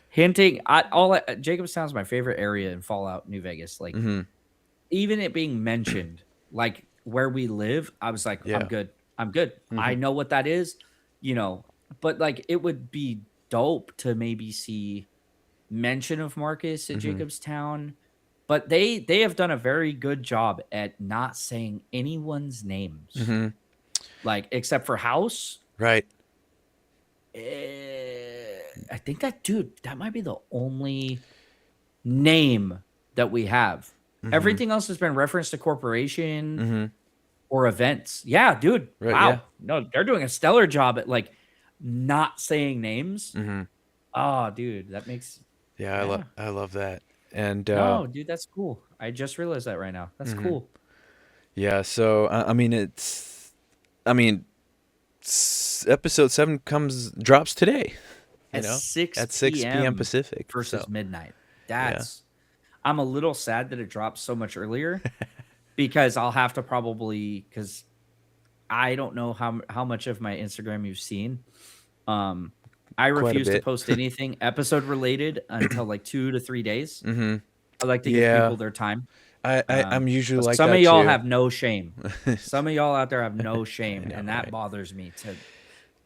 Hinting Jacobstown's my favorite area in Fallout New Vegas. Like, Mhm. even it being mentioned, like where we live, I was like, I'm Yeah. good. I'm good. I Mhm. know what that is, you know. But like it would be dope to maybe see mention of Marcus at Mhm. Jacobstown. But they have done a very good job at not saying anyone's names. Mhm. Like except for House. Right. I think that might be the only name that we have. Mhm. Everything else has been referenced to corporation Mhm. or events. Yeah, dude. Right. Yeah. Wow. No, they're doing a stellar job at like not saying names. Mhm. Oh, dude, that makes Yeah. yeah. I love that. And No, dude, that's cool. I just realized that right now. That's mhm. cool. Yeah. So I mean, I mean, episode 7 comes drops today. You At know, 6 at 6 p.m. p.m. Pacific. versus So midnight. yeah. I'm a little sad that it drops so much earlier because I'll have to probably because I don't know how much of my Instagram you've seen. Um, I Quite a refuse to bit. post anything episode related until like 2 to 3 days. Hmm. I like to give Yeah. people their time. I'm usually But like some of that y'all too. have no shame. Some of y'all out there have no shame, I know, and that right? bothers me to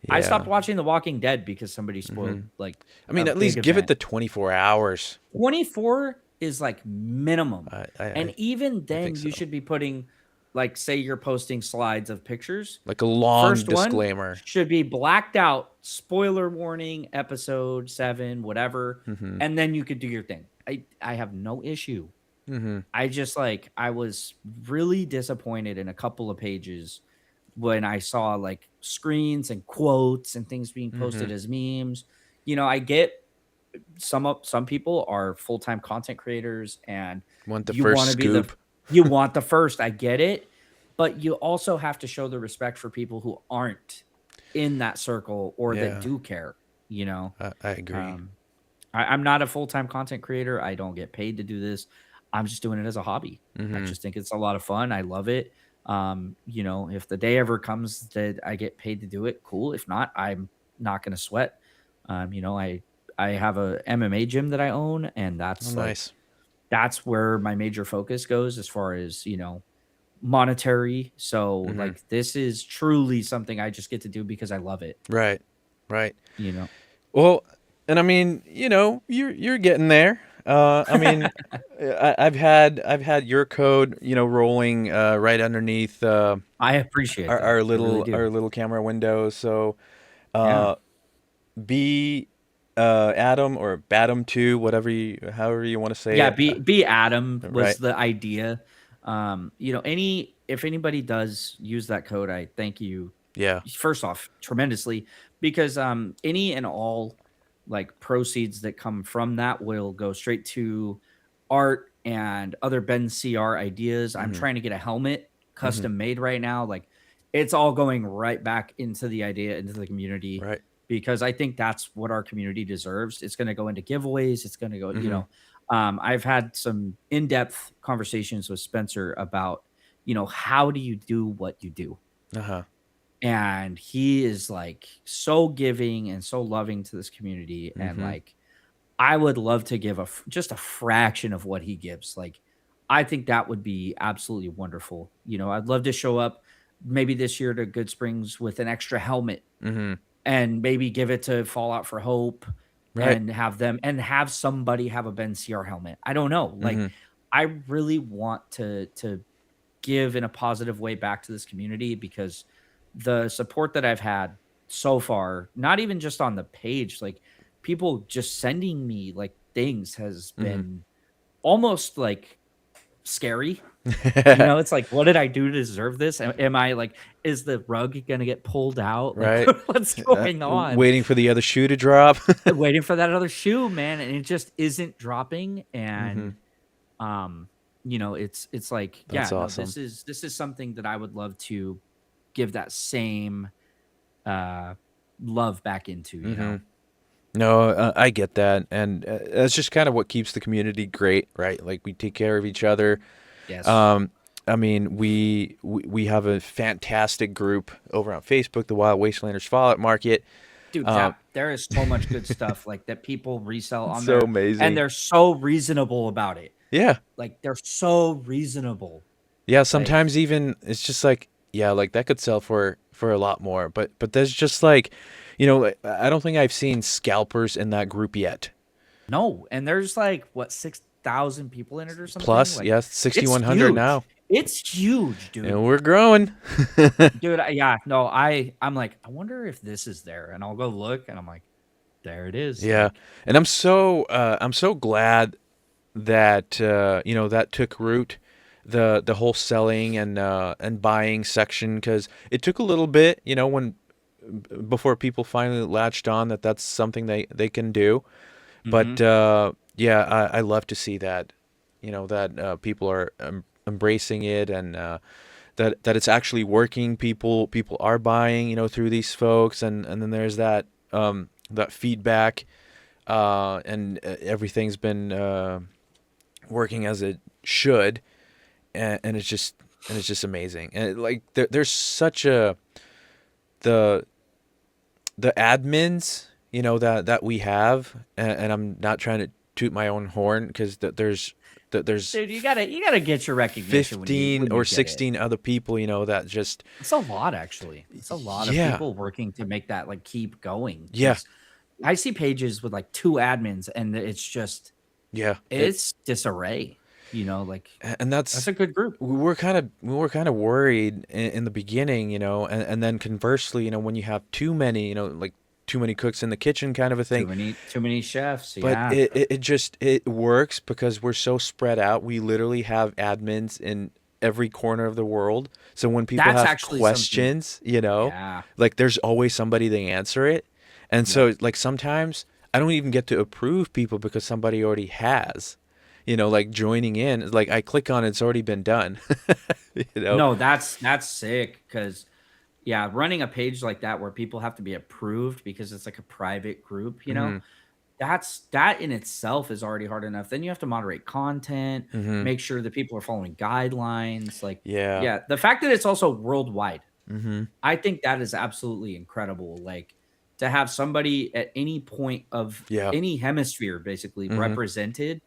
I stopped Yeah. watching The Walking Dead because somebody spoiled like I a mean, at big least give it event. the 24 hours. 24 is like minimum. And I even I think then you so. should be putting, like, say you're posting slides of pictures. Like a long First one disclaimer. should be blacked out, spoiler warning, episode 7, whatever, Mhm. and then you could do your thing. I have no issue. Mhm. I just, like, I was really disappointed in a couple of pages when I saw, like, screens and quotes and things being posted Mhm. as memes. I get some people are full-time content creators and Want the you first want to be the scoop. you want the first. I get it, but you also have to show the respect for people who aren't in that circle or that Yeah. do care, you know. I agree. Um I'm not a full-time content creator. I don't get paid to do this. I'm just doing it as a hobby. I Mhm. just think it's a lot of fun. I love it. If the day ever comes that I get paid to do it, cool. If not, I'm not going to sweat. I have a MMA gym that I own, and Oh, that's like nice. that's where my major focus goes as far as, monetary. So Mhm. like this is truly something I just get to do because I love it, Right. Right. you know. Well, and I mean, you're getting there. I mean, I've had your code, rolling right underneath I appreciate our, that. our I really little do. our little camera window. So, Yeah. uh, B Adam or Badam 2, however you want to say Yeah, it. be Adam was Right. the idea. Any if anybody does use that code, I thank you Yeah. first off tremendously because any and all like proceeds that come from that will go straight to art and other Ben CR ideas. I'm Mhm. trying to get a helmet Mhm. custom made right now. Like it's all going right back into the idea, into the community, Right. because I think that's what our community deserves. It's going to go into giveaways. It's going to go, Mhm. I've had some in-depth conversations with Spencer about, how do you do what you do? Uh-huh. And he is like so giving and so loving to this community. And Mhm. like, I would love to give just a fraction of what he gives. Like, I think that would be absolutely wonderful. I'd love to show up maybe this year to Good Springs with an extra helmet Mhm. and maybe give it to Fallout for Hope Right. and have somebody have a Ben CR helmet. I don't know. Like, Mhm. I really want to give in a positive way back to this community because the support that I've had so far, not even just on the page, like people just sending me like things has Mhm. been almost like scary. It's like, what did I do to deserve this? Am I like, is the rug gonna get pulled out? Like, Right. what's going on? Waiting for the other shoe to drop. Waiting for that other shoe, man, and it just isn't dropping. Mhm. And it's like, That's yeah, no, awesome. this is something that I would love to give that same uh love back into. Mhm. No, I get that, and that's just kind of what keeps the community great, right? Like we take care of each other. Yes. Um, I mean, we have a fantastic group over on Facebook, the Wild Wastelanders Fallout Market. Dude, Um, that there is so much good stuff like that people resell it's on so there, and amazing. they're so reasonable about it. Yeah, Like they're so reasonable. yeah. Like, Sometimes even it's just like, yeah, like that could sell for a lot more. But there's just like, I don't think I've seen scalpers in that group yet. no, and there's like what 6,000 people in it or something. Plus, Like yes, it's 6,100 huge. now, It's huge, and dude. we're growing. Dude, yeah, no, I'm like, I wonder if this is there, and I'll go look, and I'm like, there it is. Yeah, Like, and I'm so glad that that took root, the whole selling and buying section, because it took a little bit, when before people finally latched on that that's something they can do. But hmm yeah, I love to see that, that people are embracing it, and that it's actually working. People are buying, through these folks, and then there's that feedback, and everything's been working as it should, and it's just amazing. And like there's such a the the admins, that we have, and I'm not trying toot my own horn because there's Dude, you gotta get your recognition when you 15 or get it. 16 other people, that just, It's a lot, actually. It's a lot of yeah, people working to make that like keep going. yeah, Because I see pages with like 2 admins, and it's just yeah. it's disarray. Like And that's that's, a good group. we were kind of worried in the beginning, and then conversely, when you have too many, like too many cooks in the kitchen kind of a thing. Too many chefs. But Yeah, it works because we're so spread out. We literally have admins in every corner of the world. So when people that's have actually something. questions, Yeah. like there's always somebody to answer it. And Yep. so like sometimes I don't even get to approve people because somebody already has, like joining in. Like I click on it, it's already been done. you know? No, that's sick. Because yeah, running a page like that where people have to be approved because it's like a private group. Hmm. That in itself is already hard enough. Then you have to moderate content, Hmm. make sure that people are following guidelines. Like, Yeah. yeah, the fact that it's also worldwide, Hmm. I think that is absolutely incredible. Like, to have somebody at any point of Yeah. any hemisphere basically Hmm. represented,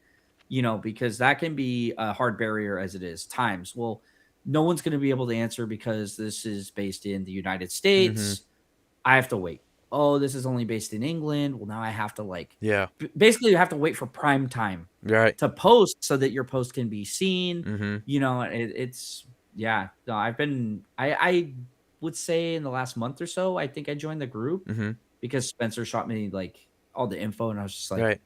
because that can be a hard barrier as it is times. Well, no one's going to be able to answer because this is based in the United Hmm. States. I have to wait. Oh, this is only based in England. Well, now I have to like Yeah. basically you have to wait for prime time Right. to post so that your post can be seen. Hmm. It's yeah. No, I would say in the last month or so, I think I joined the group Hmm. because Spencer shot me like all the info, and I was just like, Right.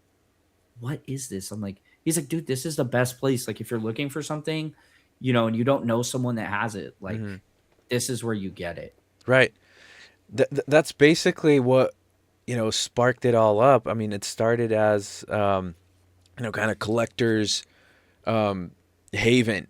what is this? I'm like, he's like, dude, this is the best place. Like, if you're looking for something, and you don't know someone that has it, like, Hmm. this is where you get it. Right. That's basically what sparked it all up. I mean, it started as kind of collectors haven,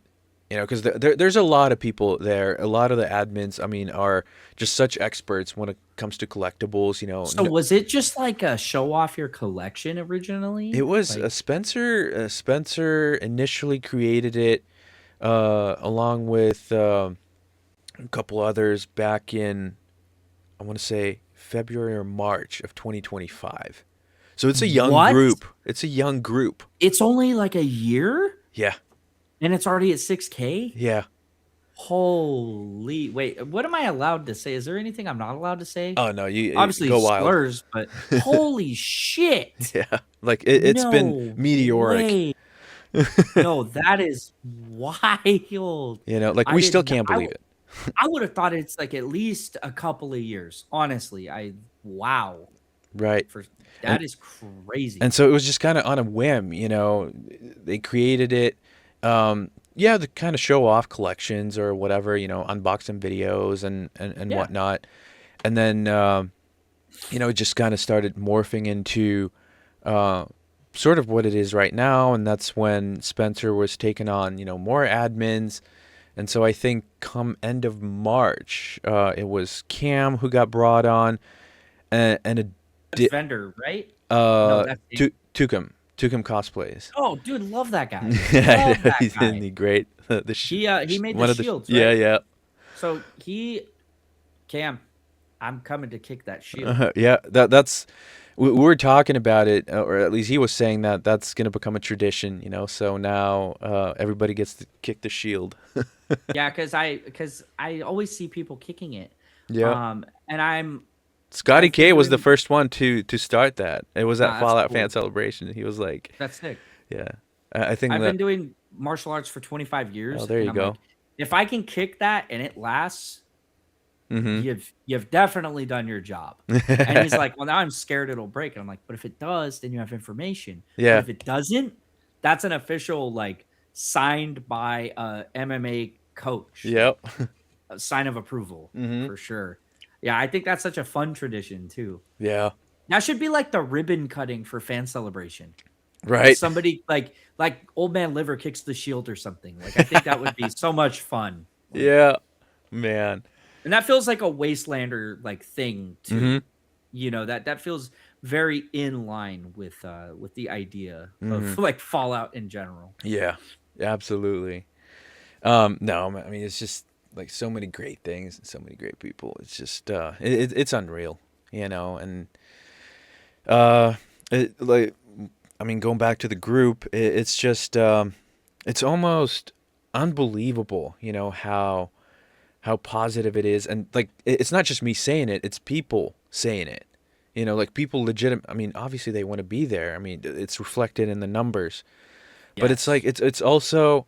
because there's a lot of people there. A lot of the admins, I mean, are just such experts when it comes to collectibles. So was it just like a show off your collection originally? It was Like, Spencer. Spencer initially created it along with a couple others back in, I want to say, February or March of 2025. So it's a young what? group. It's a young group. It's only like a year Yeah. and it's already at 6K? Yeah. Holy, wait, what am I allowed to say? Is there anything I'm not allowed to say? Oh no, you Obviously go wild. slurs, but holy shit. Yeah. Like it's been No meteoric. way. No, that is wild. Like I we still didn't can't believe it. I would have thought it's like at least a couple of years. Honestly, wow. Right. For And that is crazy. and so it was just kind of on a whim, they created it yeah, to kind of show off collections or whatever, unboxing videos and Yeah. whatnot. And then it just kind of started morphing into uh, sort of what it is right now. And that's when Spencer was taking on, more admins. And so I think come end of March, it was Cam who got brought on, and a That's di- vendor, right? No, that's Tukum cosplays. Oh, dude, love that guy. Love that Isn't guy. he great? He made the One of the shields, yeah, right? yeah. So Cam, I'm coming to kick that shield. Yeah, that's we were talking about it, or at least he was saying that that's going to become a tradition, so now everybody gets to kick the shield. Yeah, because I always see people kicking it. Yeah. And Scotty I've been K was the doing first one to start that. It was at nah, that's Fallout Fan cool. Celebration. He was like, That's sick. yeah. I think I've that. been doing martial arts for 25 Oh, years, there and you I'm like, go. if I can kick that and it lasts, Mm-hmm. you've definitely done your job. And he's like, well, now I'm scared it'll break. And I'm like, but if it does, then you have information. But Yeah. if it doesn't, that's an official like signed by a MMA coach, like Yep. a sign of approval Mm-hmm. for sure. Yeah, I think that's such a fun tradition too. Yeah. That should be like the ribbon cutting for fan celebration. Right. Somebody like Old Man Liver kicks the shield or something. Like I think that would be so much fun. Like, Yeah. Man. and that feels like a Wastelander like thing Mm-hmm. too. That feels very in line with the idea Mm-hmm. of like Fallout in general. Yeah. Absolutely. No, I mean it's just like so many great things and so many great people. It's just it's unreal, and uh, like I mean, going back to the group, it's just it's almost unbelievable, you know, how positive it is, and like it's not just me saying it; it's people saying it. You know, like people legitimate. I mean, obviously they want to be there. I mean, it's reflected in the numbers, but it's like Yes. it's also,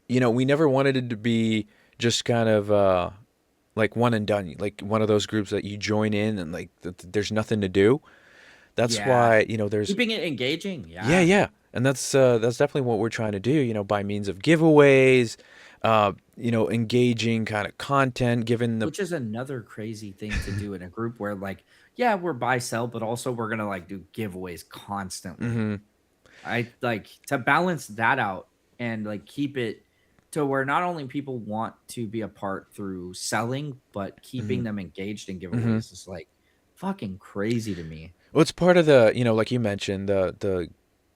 you know, we never wanted it to be just kind of like one and done, like one of those groups that you join in and like there's nothing to do. That's Yeah. why, you know, there's Keeping it engaging. yeah, Yeah. yeah, and that's definitely what we're trying to do. You know, by means of giveaways, you know, engaging kind of content, given the Which is another crazy thing to do in a group where like, yeah, we're buy sell, but also we're gonna like do giveaways constantly. hmm I like to balance that out and like keep it to where not only people want to be a part through selling, but hmm keeping them engaged in hmm giveaways is like fucking crazy to me. well, it's part of the, you know, like you mentioned, the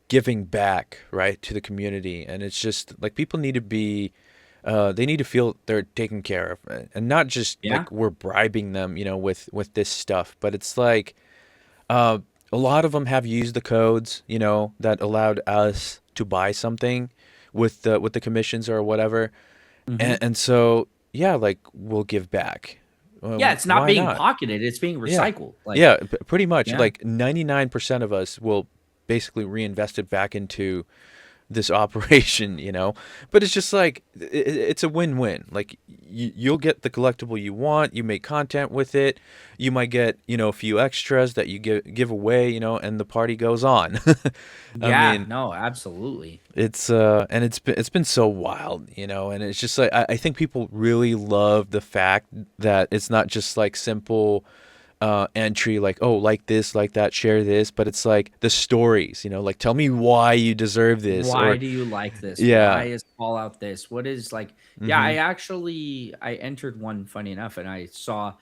giving back, right, to the community, and it's just like people need to be they need to feel they're taken care of, and not just Yeah. like we're bribing them, you know, with this stuff, but it's like uh, a lot of them have used the codes, you know, that allowed us to buy something with the commissions or whatever, Hmm. and so yeah, like we'll give back. Yeah, it's not Why being not? pocketed, it's being Yeah. recycled. Like, Yeah, pretty much. yeah. Like 99% of us will basically reinvest it back into this operation, you know. But it's just like it's a win-win. Like you'll get the collectible you want, you make content with it, you might get, you know, a few extras that you give away, you know, and the party goes on. I Yeah, mean, no, absolutely. it's and it's been so wild, you know, and it's just like I think people really love the fact that it's not just like simple entry like, oh, like this, like that, share this, but it's like the stories, you know, like tell me why you deserve this, Why or do you like this? Why yeah. is Fallout this? What is like yeah, Mm-hmm. I entered one funny enough and I saw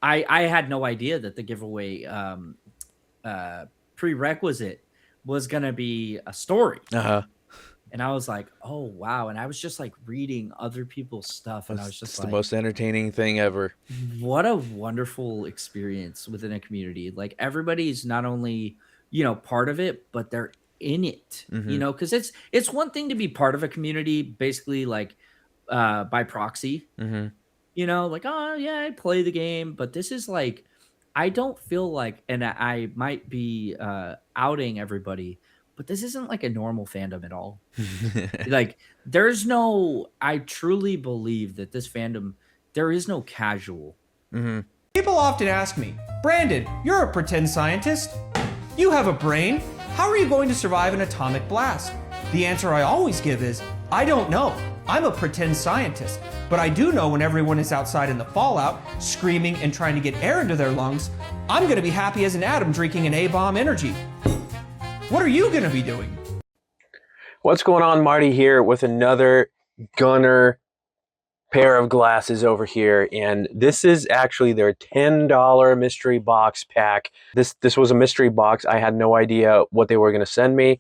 I had no idea that the giveaway uh prerequisite was gonna be a story. Uh-huh. And I was like, "Oh, wow." And I was just like reading other people's stuff and I was just It's the like, most entertaining thing ever. what a wonderful experience within a community. Like everybody's not only, part of it, but they're in it, Mm-hmm. because it's one thing to be part of a community basically like by proxy, Mm-hmm. like, oh yeah, I play the game, but this is like I don't feel like and I might be outing everybody, but this isn't like a normal fandom at all. Like, there's no I truly believe that this fandom there is no casual. mm-hmm. People often ask me, Brandon, you're a pretend scientist. You have a brain. How are you going to survive an atomic blast? The answer I always give is, I don't know. I'm a pretend scientist. But I do know when everyone is outside in the fallout, screaming and trying to get air into their lungs, I'm going to be happy as an atom drinking an A-bomb energy. What are you going to be doing? What's going on? Marty here with another Gunner pair of glasses over here, and this is actually their $10 mystery box pack. This was a mystery box. I had no idea what they were going to send me,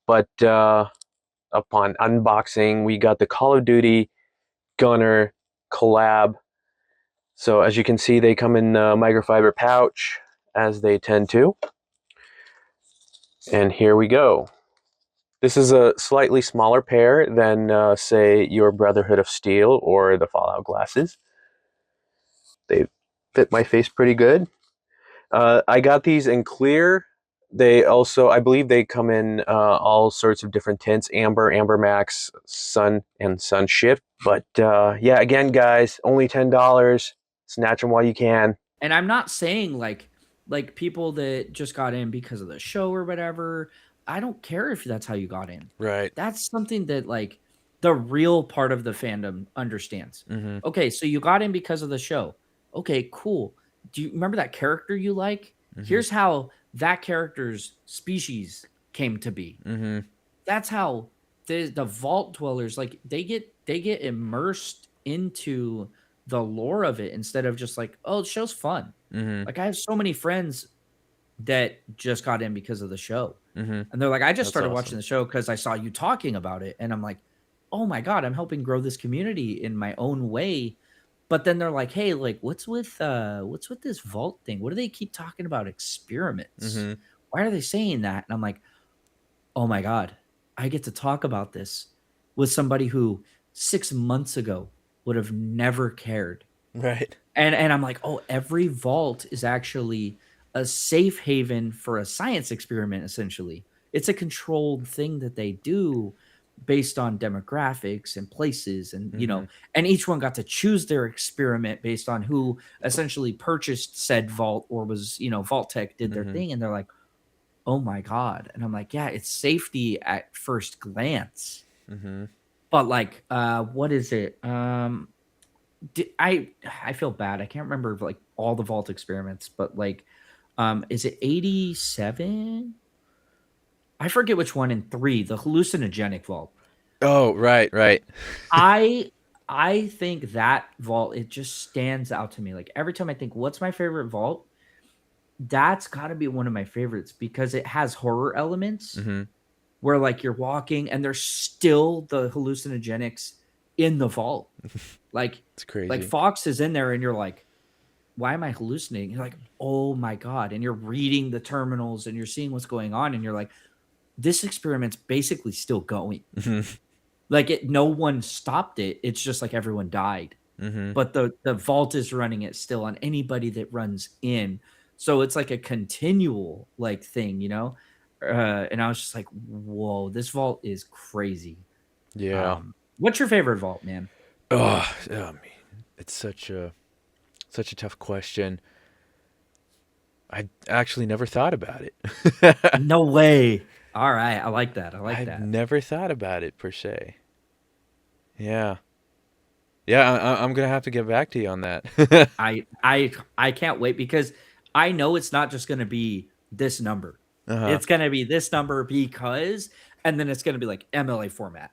but upon unboxing, we got the Call of Duty Gunner collab. So as you can see, they come in a microfiber pouch, as they tend to. And here we go. This is a slightly smaller pair than, say, your Brotherhood of Steel or the Fallout glasses. They fit my face pretty good. I got these in clear. They also, I believe they come in all sorts of different tints: amber, amber max, sun, and sun shift. But yeah, again, guys, only $10. Snatch them while you can. And I'm not saying like people that just got in because of the show or whatever. I don't care if that's how you got in. Right. That's something that like the real part of the fandom understands. Mm-hmm. Okay, so you got in because of the show. Okay, cool. Do you remember that character you like? Mm-hmm. Here's how that character's species came to be. Mm-hmm. That's how the vault dwellers like they get immersed into the lore of it instead of just like, oh, the show's fun. Mm-hmm. Like I have so many friends that just got in because of the show. Mm-hmm. And they're like, I just That's started watching awesome. the show because I saw you talking about it. And I'm like, oh my God, I'm helping grow this community in my own way. But then they're like, hey, like what's with this vault thing? What do they keep talking about experiments? Mm-hmm. Why are they saying that? And I'm like, oh my God, I get to talk about this with somebody who 6 months ago would have never cared. Right. And I'm like, oh, every vault is actually a safe haven for a science experiment, essentially. It's a controlled thing that they do based on demographics and places and Mm-hmm. and each one got to choose their experiment based on who essentially purchased said vault or was, vault-tec did their Mm-hmm. thing, and they're like, "Oh my God." And I'm like, "Yeah, it's safety at first glance." Mm-hmm. But like what is it? I feel bad. I can't remember like all the vault experiments, but like is it 87? I forget which one in 3, the hallucinogenic vault. Oh, right, right. I I think that vault, it just stands out to me. Like every time I think what's my favorite vault, that's got to be one of my favorites because it has horror elements Mm-hmm. where like you're walking and there's still the hallucinogenics in the vault. Like It's like crazy. Fox is in there and you're like, why am I hallucinating? You're like, oh my God. And you're reading the terminals and you're seeing what's going on. And you're like, this experiment's basically still going. Mm-hmm. Like no one stopped it. It's just like everyone died. Mm-hmm. But the vault is running it still on anybody that runs in. So it's like a continual like thing. And I was just like, whoa, this vault is crazy. Yeah. What's your favorite vault, man? I mean, it's such a tough question. I actually never thought about it. No way. All right. I like that. I like I've that. never thought about it per se. Yeah. Yeah, I'm gonna have to get back to you on that. I can't wait because I know it's not just gonna be this number. Uh-huh. It's gonna be this number because, and then it's gonna be like MLA format.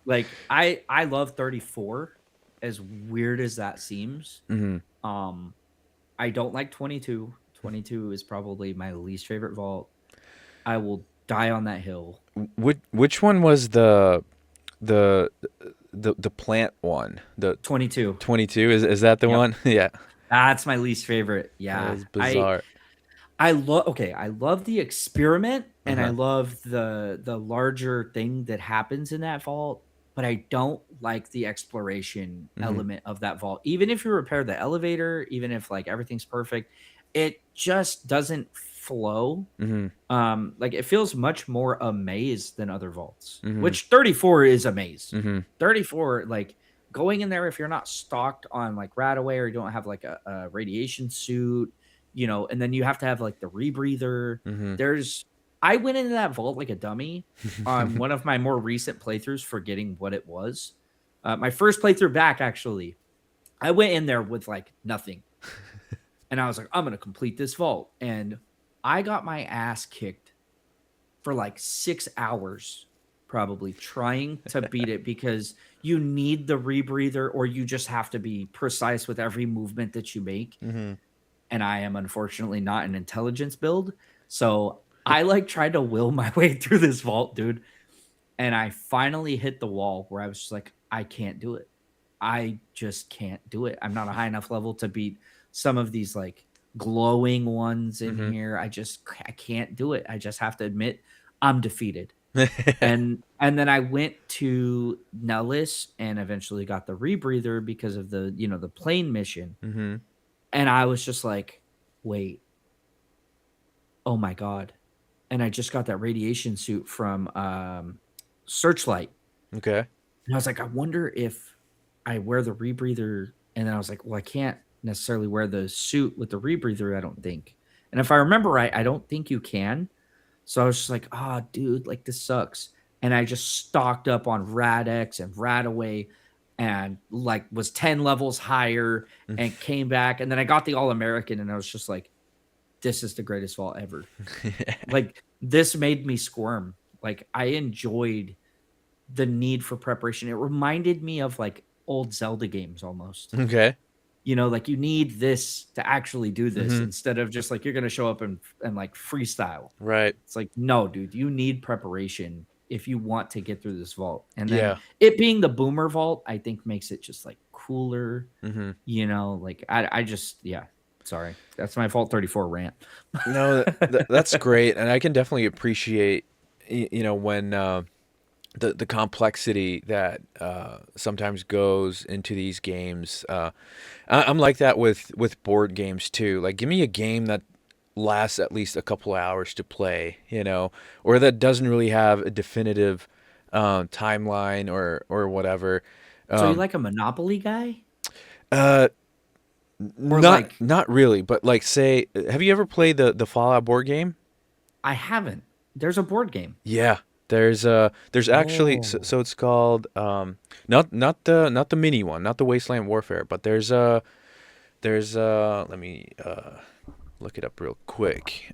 Like, I love 34, as weird as that seems. Hmm. I don't like 22. 22 is probably my least favorite vault. I will die on that hill. Which one was the the plant one? The 22. 22, is that the Yep. one? Yeah. That's my least favorite. That Yeah. was I bizarre. I love I love the experiment and I Uh-huh. love the larger thing that happens in that vault, but I don't like the exploration Hmm. element of that vault. Even if you repair the elevator, even if like everything's perfect, it just doesn't flow. Hmm. Like it feels much more a maze than other vaults, Hmm. which 34 is a maze. Hmm. 34, like going in there if you're not stocked on like Radaway or you don't have like a radiation suit, and then you have to have like the rebreather. Hmm. There's I went into that vault like a dummy on one of my more recent playthroughs, forgetting what it was. My first playthrough back, actually, I went in there with like nothing. And I was like, I'm going to complete this vault. And I got my ass kicked for like 6 hours, probably trying to beat it because you need the rebreather or you just have to be precise with every movement that you make. Hmm. And I am unfortunately not an intelligence build. So I like tried to will my way through this vault, dude. And I finally hit the wall where I was just like, I can't do it. I just can't do it. I'm not a high enough level to beat some of these like glowing ones in Hmm. here. I can't do it. I just have to admit I'm defeated. And then I went to Nellis and eventually got the rebreather because of the plane mission. Hmm. And I was just like, wait, oh my God. And I just got that radiation suit from Searchlight. Okay. And I was like, I wonder if I wear the rebreather. And then I was like, well, I can't necessarily wear the suit with the rebreather, I don't think. And if I remember right, I don't think you can. So I was just like, oh, dude, like this sucks. And I just stocked up on Radex and Radaway and like was 10 levels higher and came back. And then I got the All American and I was just like, this is the greatest vault ever. Like this made me squirm. Like I enjoyed the need for preparation. It reminded me of like old Zelda games almost. Okay. Like you need this to actually do this Hmm. instead of just like you're gonna show up and like freestyle. Right. It's like, no, dude, you need preparation if you want to get through this vault. And then Yeah. it being the boomer vault, I think makes it just like cooler. Hmm. Like I just, yeah, Sorry, that's my Fault 34 rant. No, that's great, and I can definitely appreciate, when the complexity that sometimes goes into these games. I'm like that with board games too. Like, give me a game that lasts at least a couple hours to play, or that doesn't really have a definitive timeline or whatever. So you like a Monopoly guy? Uh, Or not really, but like, say, have you ever played the Fallout board game? I haven't. There's a board game. Yeah, there's actually, so it's called, not the mini one, not the Wasteland Warfare, but there's let me look it up real quick.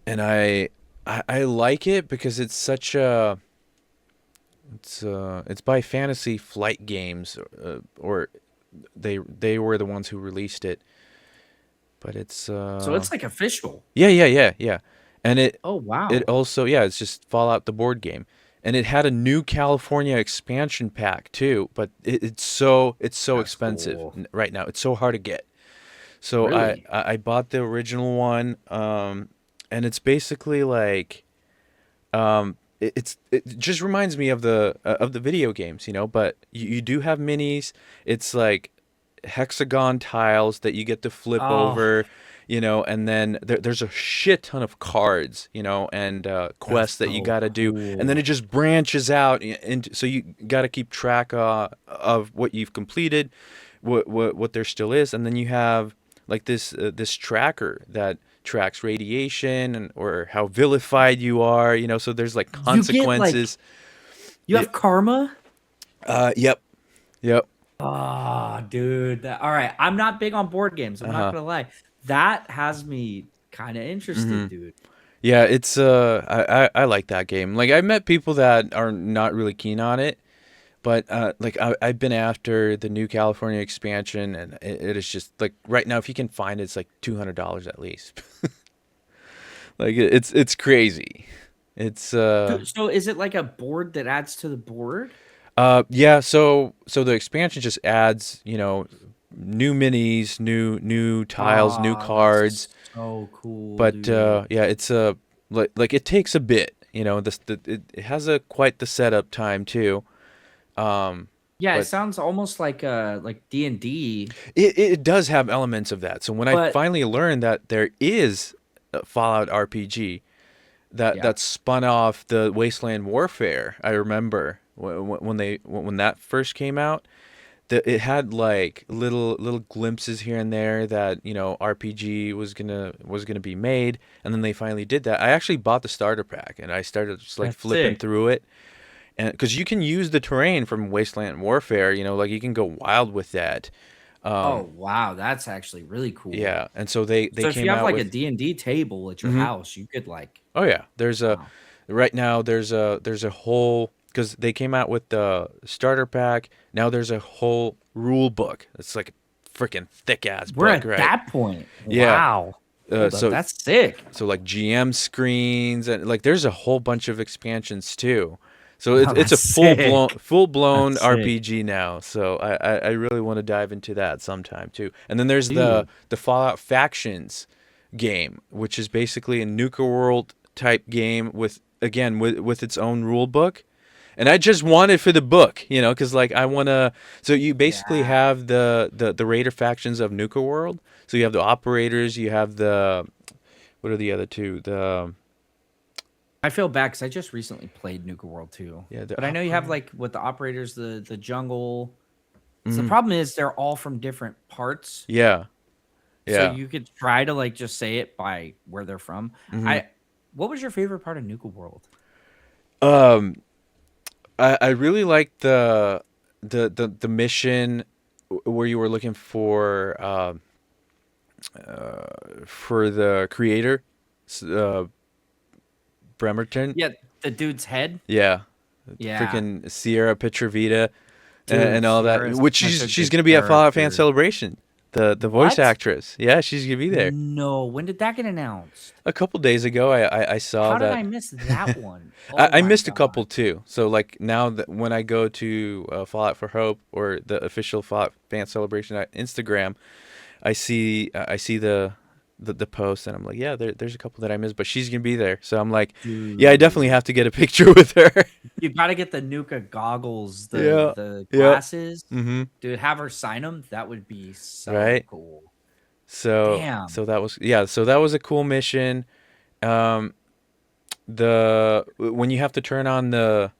And I like it because it's such a it's by Fantasy Flight Games, or they were the ones who released it, but it's So it's like official. yeah. And Oh wow. it also, yeah, it's just Fallout the board game. And it had a new California expansion pack too, but it's so That's expensive cool. right now. It's so hard to get. So Really? I bought the original one, and it's basically like, it just reminds me of the video games, but you do have minis. It's like hexagon tiles that you get to flip Oh, over, and then there's a shit ton of cards, and that's quests that you so got to do, and then it cool. just branches out into, so you got to keep track of what you've completed, what there still is, and then you have like this tracker that tracks radiation or how vilified you are, so there's like You get like consequences. you have karma? Yep, yep. Ah, dude. All right. I'm not big on board games. I'm not Uh-huh. gonna lie. That has me kind of interested, dude. Yeah, it's I like that game. Like, I've met people that are not really keen on it, but like, I've been after the new California expansion, and it is just like, right now, if you can find it, it's like $200 at least. Like, it's crazy. It's So is it like a board that adds to the board? yeah, so the expansion just adds, new minis, new tiles, new Oh, cards. that's so cool, But dude. yeah, it's like it takes a bit, it has a quite the setup time too. Um, Yeah, it but sounds almost like D&D, it does have elements of that. So when I but finally learned that there is a Fallout RPG yeah. that spun off the Wasteland Warfare, I remember when that first came out, that it had like little glimpses here and there that, RPG was gonna be made, and then they finally did that. I actually bought the starter pack, and I started just like That's flipping sick. through it, and because you can use the terrain from Wasteland Warfare, like you can go wild with that. Oh, Um, wow, that's actually really cool. yeah, and so they So if you came have out like a with. D&D table at your Mhm. house, you could like, Oh yeah, there's a wow. right now there's a whole, because they came out with the starter pack. Now there's a whole rule book. It's like a freaking thick ass We're book, at right? that point. Yeah. Wow. Uh, Hold up, so that's sick. so like GM screens, and like there's a whole bunch of expansions too. So Oh, it's that's a sick. full blown That's sick. RPG now. So I really want to dive into that sometime too. And then there's the Dude. the Fallout Factions game, which is basically a Nuka World type game with, again, with its own rule book. And I just want it for the book, because like I want to. So you basically Yeah. have the Raider factions of Nuka World. So you have the operators, you have the, what are the other two? The I feel bad because I just recently played Nuka World 2. yeah, the But I know you have operator. like with the operators, the jungle. So the Hmm. problem is they're all from different parts. Yeah, So yeah. you could try to like just say it by where they're from. Hmm. I What was your favorite part of Nuka World? Um, I really liked the mission where you were looking for the creator, Bremerton. Yeah, the dude's head. Yeah, Yeah. freaking Sierra Petrovita, and Dude, all that. Sierra is Which such she's a she's good gonna be at Fallout Fan character. Celebration. The voice What? actress. Yeah, she's gonna be there. No. When did that get announced? A couple days ago, I saw How did that. I miss that one? Oh I my missed a god. couple too. So like now that when I go to Fallout for Hope or the official Fallout fan celebration at Instagram, I see the post and I'm like, yeah, there's a couple that I missed, but she's gonna be there. So I'm like, yeah, I definitely Dude. have to get a picture with her. You gotta get the Nuka goggles, Yeah. the Yep. glasses. Mm-hmm. Dude, have her sign them. That would be so Right. cool. So Damn. that was yeah. So that was a cool mission. Um, the when you have to turn on the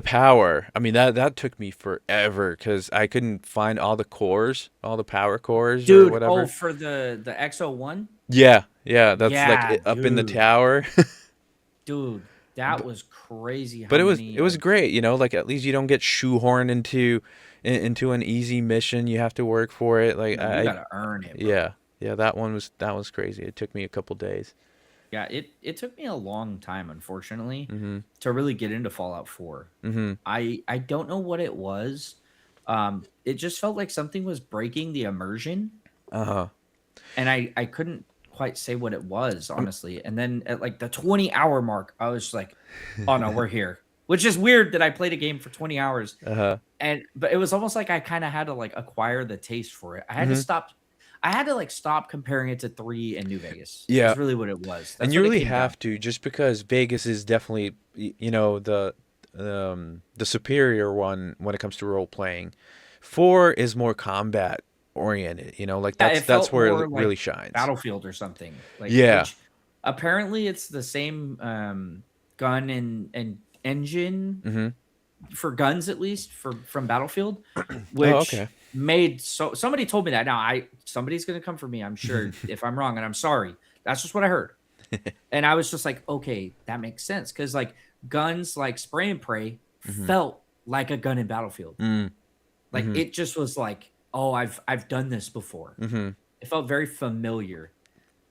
power, I mean that took me forever because I couldn't find all the cores, all the power cores or Dude, oh, whatever. for the XO1? Yeah, yeah, that's like Yeah, up in the dude. tower. Dude, that was crazy But how it many was great, you know, like at least you don't get shoehorned into an easy mission. You have to work for it. Like no, you gotta earn it, yeah. bro. Yeah, that was crazy. It took me a couple days. Yeah, it took me a long time, unfortunately, Mhm. to really get into Fallout 4. Mhm. I don't know what it was. It just felt like something was breaking the immersion, Uh-huh. and I couldn't quite say what it was, honestly. And then at like the 20-hour mark, I was like, "Oh no, we're here." Which is weird that I played a game for 20 hours. Uh-huh. And but it was almost like I kind of had to like acquire the taste for it. Mhm. I had to like stop comparing it to 3 in New Vegas. Yeah. Is really what it was. And That's you what it really came down. have to just because Vegas is definitely you know the superior one when it comes to role playing. 4 is more combat oriented, you know, like Yeah, it that's felt where more it like really shines. Battlefield or something. Like Yeah. which apparently it's the same gun and engine Mhm. for guns at least for from Battlefield, Oh, okay. which made so somebody told me that. Now I somebody's gonna come for me, I'm sure, if I'm wrong, and I'm sorry. That's just what I heard. And I was just like, okay, that makes sense. Cause like guns like spray and pray Mhm. felt like a gun in Battlefield. Mm. Like Mhm. it just was like, oh, I've done this before. Mhm. It felt very familiar.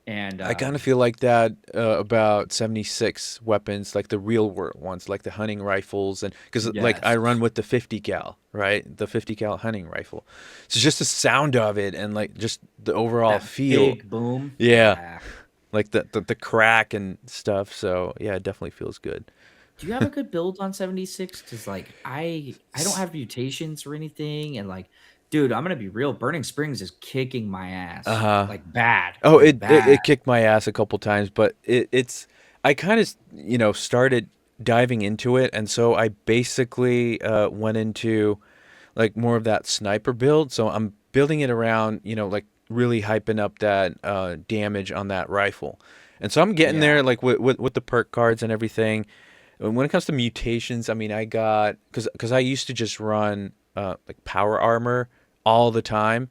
And I kind of feel like that about 76 weapons, like the real world ones, like the hunting rifles, and because like I run yes. with the 50 cal, right? The 50 cal hunting rifle. So just the sound of it and like just the overall That feel, big boom. yeah, Yeah. like the crack and stuff. So yeah, it definitely feels good. Do you have a good build on 76? Because like I don't have mutations or anything, and like, dude, I'm gonna be real. Burning Springs is kicking my ass, Uh-huh. like bad, Oh, like bad. it kicked my ass a couple times, but it's I kind of you know started diving into it, and so I basically went into like more of that sniper build. So I'm building it around you know like really hyping up that damage on that rifle, and so I'm getting Yeah, there like with the perk cards and everything. And when it comes to mutations, I mean I got because I used to just run like power armor all the time,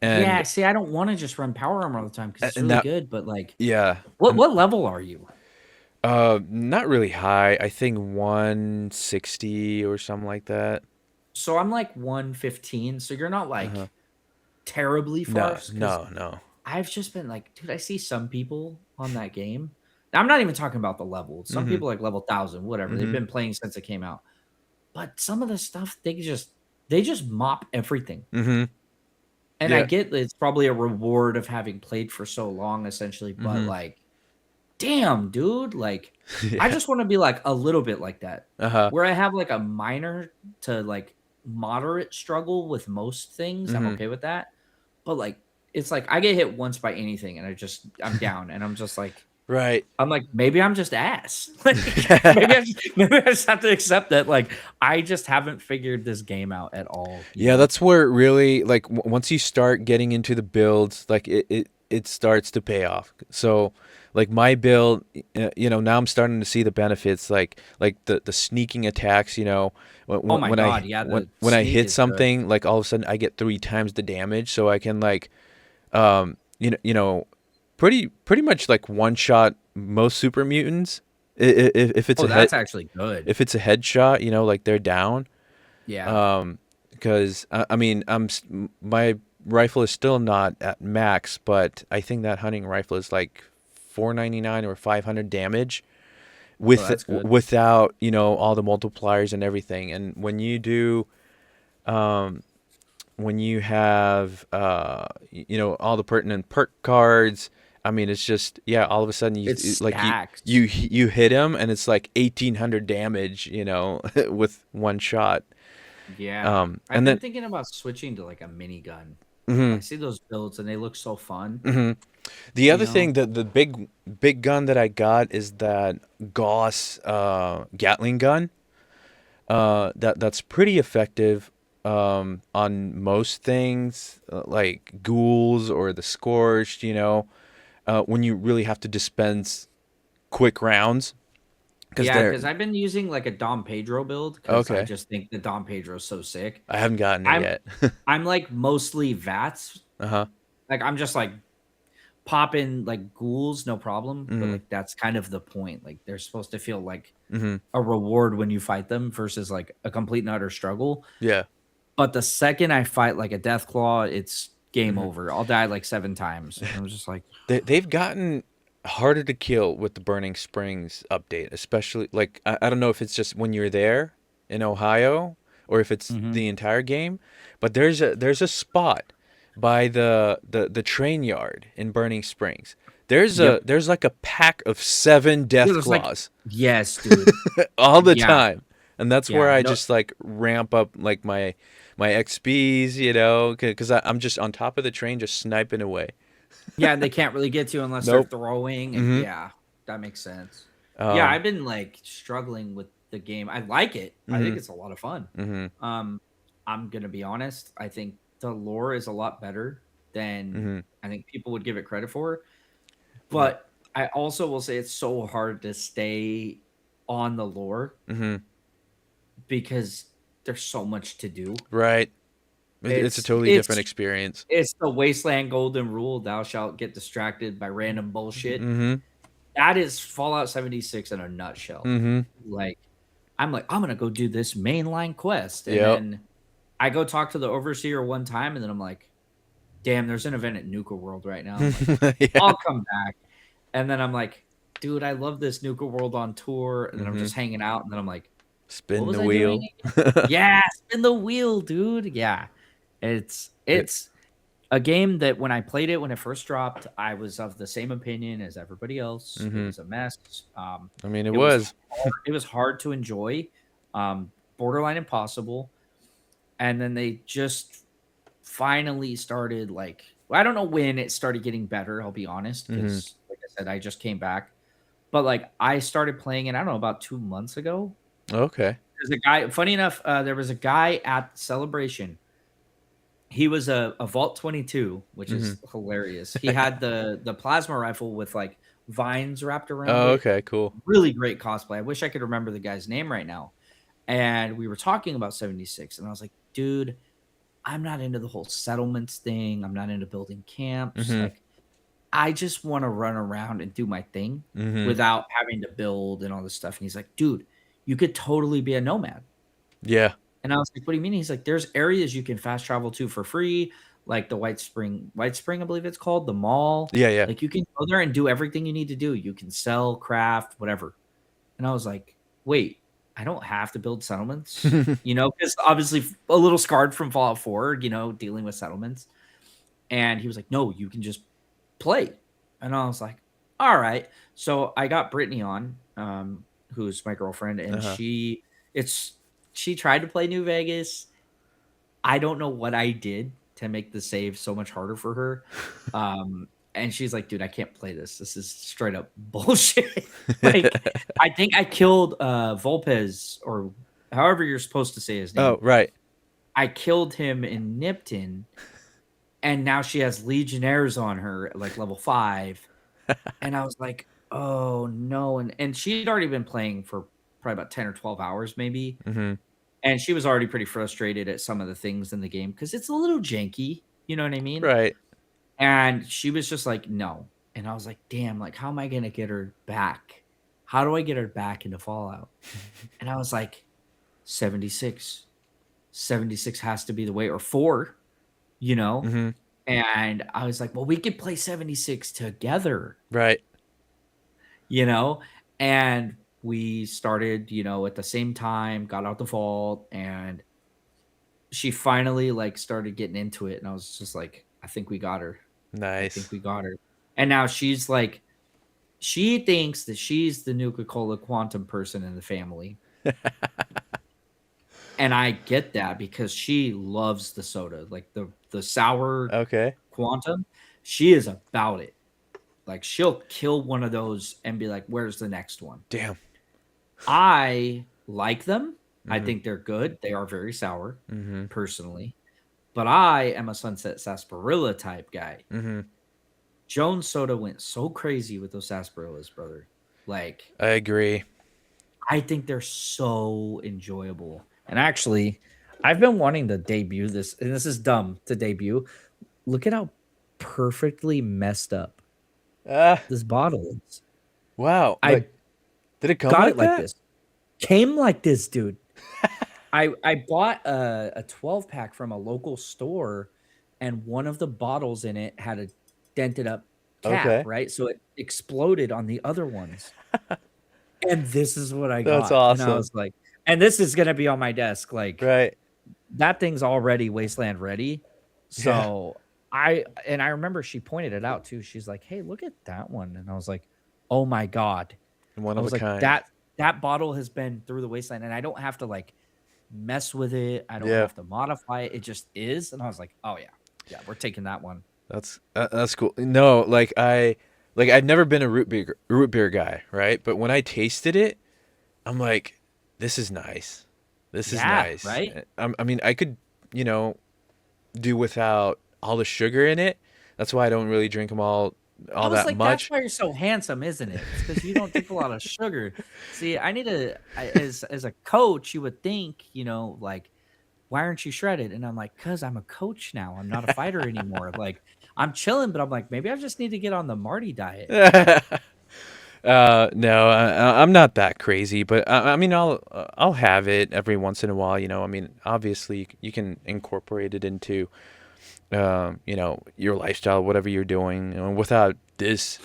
yeah. and See, I don't want to just run power armor all the time because it's and really that good. But like, yeah. what level are you? Not really high. I think 160 or something like that. So I'm like 115. So you're not Uh-huh. like terribly far No, because no, no. I've just been like, dude, I see some people on that game. Now, I'm not even talking about the level. Some Mhm. people like level 1,000, whatever. They've Mhm. been playing since it came out. But some of the stuff they just mop everything. Mhm. And I Yeah. get that it's probably a reward of having played for so long essentially, but Mhm. like damn, dude, like I Yeah. just want to be like a little bit like that. Uh-huh. Where I have like a minor to like moderate struggle with most things. I'm Mhm. okay with that. But like it's like I get hit once by anything and I'm down and Right. I'm like, maybe I'm just ass. Like, maybe I just have to accept that. Like, I just haven't figured this game out at all. You Yeah, know? that's where it really like once you start getting into the builds, like it starts to pay off. So, like my build, you know, now I'm starting to see the benefits, like the sneaking attacks. You know, Oh my god, yeah, the when I sneak hit is good. something, like all of a sudden I get 3 times the damage, so I can like you know, pretty much like one shot most super mutants. If it's Oh, a head that's actually good. if it's a headshot, you know, like they're down. Yeah. Because I mean, my rifle is still not at max, but I think that hunting rifle is like 499 or 500 damage Oh, with that's good. without you know all the multipliers and everything. And when you do when you have all the pertinent perk cards. I mean, it's just yeah. All of a sudden, It's like stacks. you hit him, and it's like 1,800 damage. With one shot. Yeah. I've And been then thinking about switching to like a minigun. I mhm, see those builds and they look so fun, mhm. The you other know? thing, the big gun that I got is that Gauss Gatling gun. That's pretty effective on most things, like ghouls or the scorched. When you really have to dispense quick rounds, because Yeah, they're because I've been using like a Dom Pedro build because I okay. just think the Dom Pedro is so sick. I haven't gotten it I'm yet. I'm like mostly VATS. Uh-huh. Like I'm just like popping like ghouls, no problem. But Mm-hmm. like that's kind of the point. Like they're supposed to feel like Mm-hmm. a reward when you fight them versus like a complete and utter struggle. Yeah. But the second I fight like a death claw, it's game Mm-hmm. over. I'll die like 7 times. And I'm just like, They've gotten harder to kill with the Burning Springs update, especially like I don't know if it's just when you're there in Ohio or if it's mhm. the entire game, but there's a spot by the train yard in Burning Springs. Yep. There's like a pack of 7 Yeah, death there's like, claws yes, dude. all the Yeah. time. And that's where Yeah. I No, just like ramp up like my XPs, because I'm just on top of the train just sniping away. yeah, and they can't really get to you unless they're Nope. throwing, and Mm-hmm. yeah, that makes sense. Yeah, Um, I've been like struggling with the game. I like it. I think mm-hmm. it's a lot of fun. Mm-hmm. Um, I'm gonna be honest. I think the lore is a lot better than Mm-hmm. I think people would give it credit for. Right. But I also will say it's so hard to stay on the lore Mm-hmm. because there's so much to do. Right. It's a It's totally different it's experience. it's the wasteland golden rule: thou shalt get distracted by random bullshit. Mm-hmm. That is Fallout 76 in a nutshell. Mm-hmm. Like, I'm like, I'm gonna go do this mainline quest, and Yep. then I go talk to the overseer one time, and then I'm like, damn, there's an event at Nuka World right now. I'm like, Yeah. I'll come back, and then I'm like, dude, I love this Nuka World on tour, and then I'm Mm-hmm. just hanging out, and then I'm like, what Spin was the I doing wheel. again? Yeah, spin the wheel, dude. Yeah, It, it's a game that when I played it when it first dropped, I was of the same opinion as everybody else. It mm-hmm. was a mess. I mean, it It was was. it was hard to enjoy, borderline impossible. And then they just finally started like I don't know when it started getting better. I'll be honest, Mm-hmm. because like I said, I just came back. But like I started playing it, I don't know, about 2 months ago. Okay. There's a guy. Funny enough, there was a guy at Celebration. He was a Vault 22, which Mm-hmm. is hilarious. He had the plasma rifle with like vines wrapped around Oh, it. okay. Cool. Really great cosplay. I wish I could remember the guy's name right now. And we were talking about 76, and I was like, dude, I'm not into the whole settlements thing. I'm not into building camps. Mm-hmm. Like, I just want to run around and do my thing Mm-hmm. without having to build and all this stuff. And he's like, dude, you could totally be a nomad. Yeah. And I was like, what do you mean? He's like, there's areas you can fast travel to for free, like the White Spring, I believe it's called, the mall. Yeah. Yeah. Like you can go there and do everything you need to do. You can sell, craft, whatever. And I was like, wait, I don't have to build settlements, because obviously a little scarred from Fallout 4, dealing with settlements. And he was like, no, you can just play. And I was like, all right. So I got Brittany on, who's my girlfriend, and Uh-huh. she tried to play New Vegas. I don't know what I did to make the save so much harder for her. And she's like, dude, I can't play this. This is straight up bullshit. Like, I think I killed Volpez, or however you're supposed to say his name. Oh, right. I killed him in Nipton, and now she has Legionnaires on her at like level 5. And I was like, oh no. And she'd already been playing for probably about 10 or 12 hours, maybe. Mm-hmm. And she was already pretty frustrated at some of the things in the game because it's a little janky. You know what I mean? Right. And she was just like, no. And I was like, damn, like, how am I going to get her back? How do I get her back into Fallout? And I was like, 76. 76 has to be the way, or 4, Mm-hmm. And I was like, well, we could play 76 together, Right. And we started, at the same time, got out the vault, and she finally like started getting into it, and I was just like, I think we got her. I think Nice. we got her. And now she's like, she thinks that she's the Nuka-Cola quantum person in the family. And I get that because she loves the soda, like the sour Okay. quantum. She is about it. Like she'll kill one of those and be like, "Where's the next one?" Damn. I like them. I Mm-hmm. think they're good. They are very sour, Mm-hmm. personally. But I am a Sunset Sarsaparilla type guy. Mm-hmm. Jones Soda went so crazy with those sarsaparillas, brother. Like, I agree. I think they're so enjoyable. And actually, I've been wanting to debut this, and this is dumb to debut. Look at how perfectly messed up Ah, this bottle is. wow. I Like, did it come got like it like that? this. Came like this, dude. I bought a 12 pack from a local store, and one of the bottles in it had a dented up cap, Okay. right? So it exploded on the other ones. And this is what I That's got. And I awesome. was like, and this is gonna be on my desk. Like Right. that thing's already Wasteland ready. Yeah. So I remember she pointed it out too. She's like, "Hey, look at that one." And I was like, "Oh my God." One I of a was like, kind. that bottle has been through the Wasteland, and I don't have to like mess with it. I don't Yeah. have to modify it. It just is. And I was like, "Oh yeah. Yeah, we're taking that one." That's cool. No, I've never been a root beer guy, right? But when I tasted it, I'm like, this is nice. This is Yeah, nice. right? I mean, I could, you know, do without all the sugar in it. That's why I don't really drink them I all was that like, "That's much. why you're so handsome, isn't it? It's because you don't drink a lot of sugar." See, I need to as a coach, you would think, like, "Why aren't you shredded?" And I'm like, "'Cause I'm a coach now. I'm not a fighter anymore." Like, I'm chilling, but I'm like, "Maybe I just need to get on the Marty diet." No, I'm not that crazy, but I mean, I'll have it every once in a while. I mean, obviously you can incorporate it into your lifestyle, whatever you're doing, without this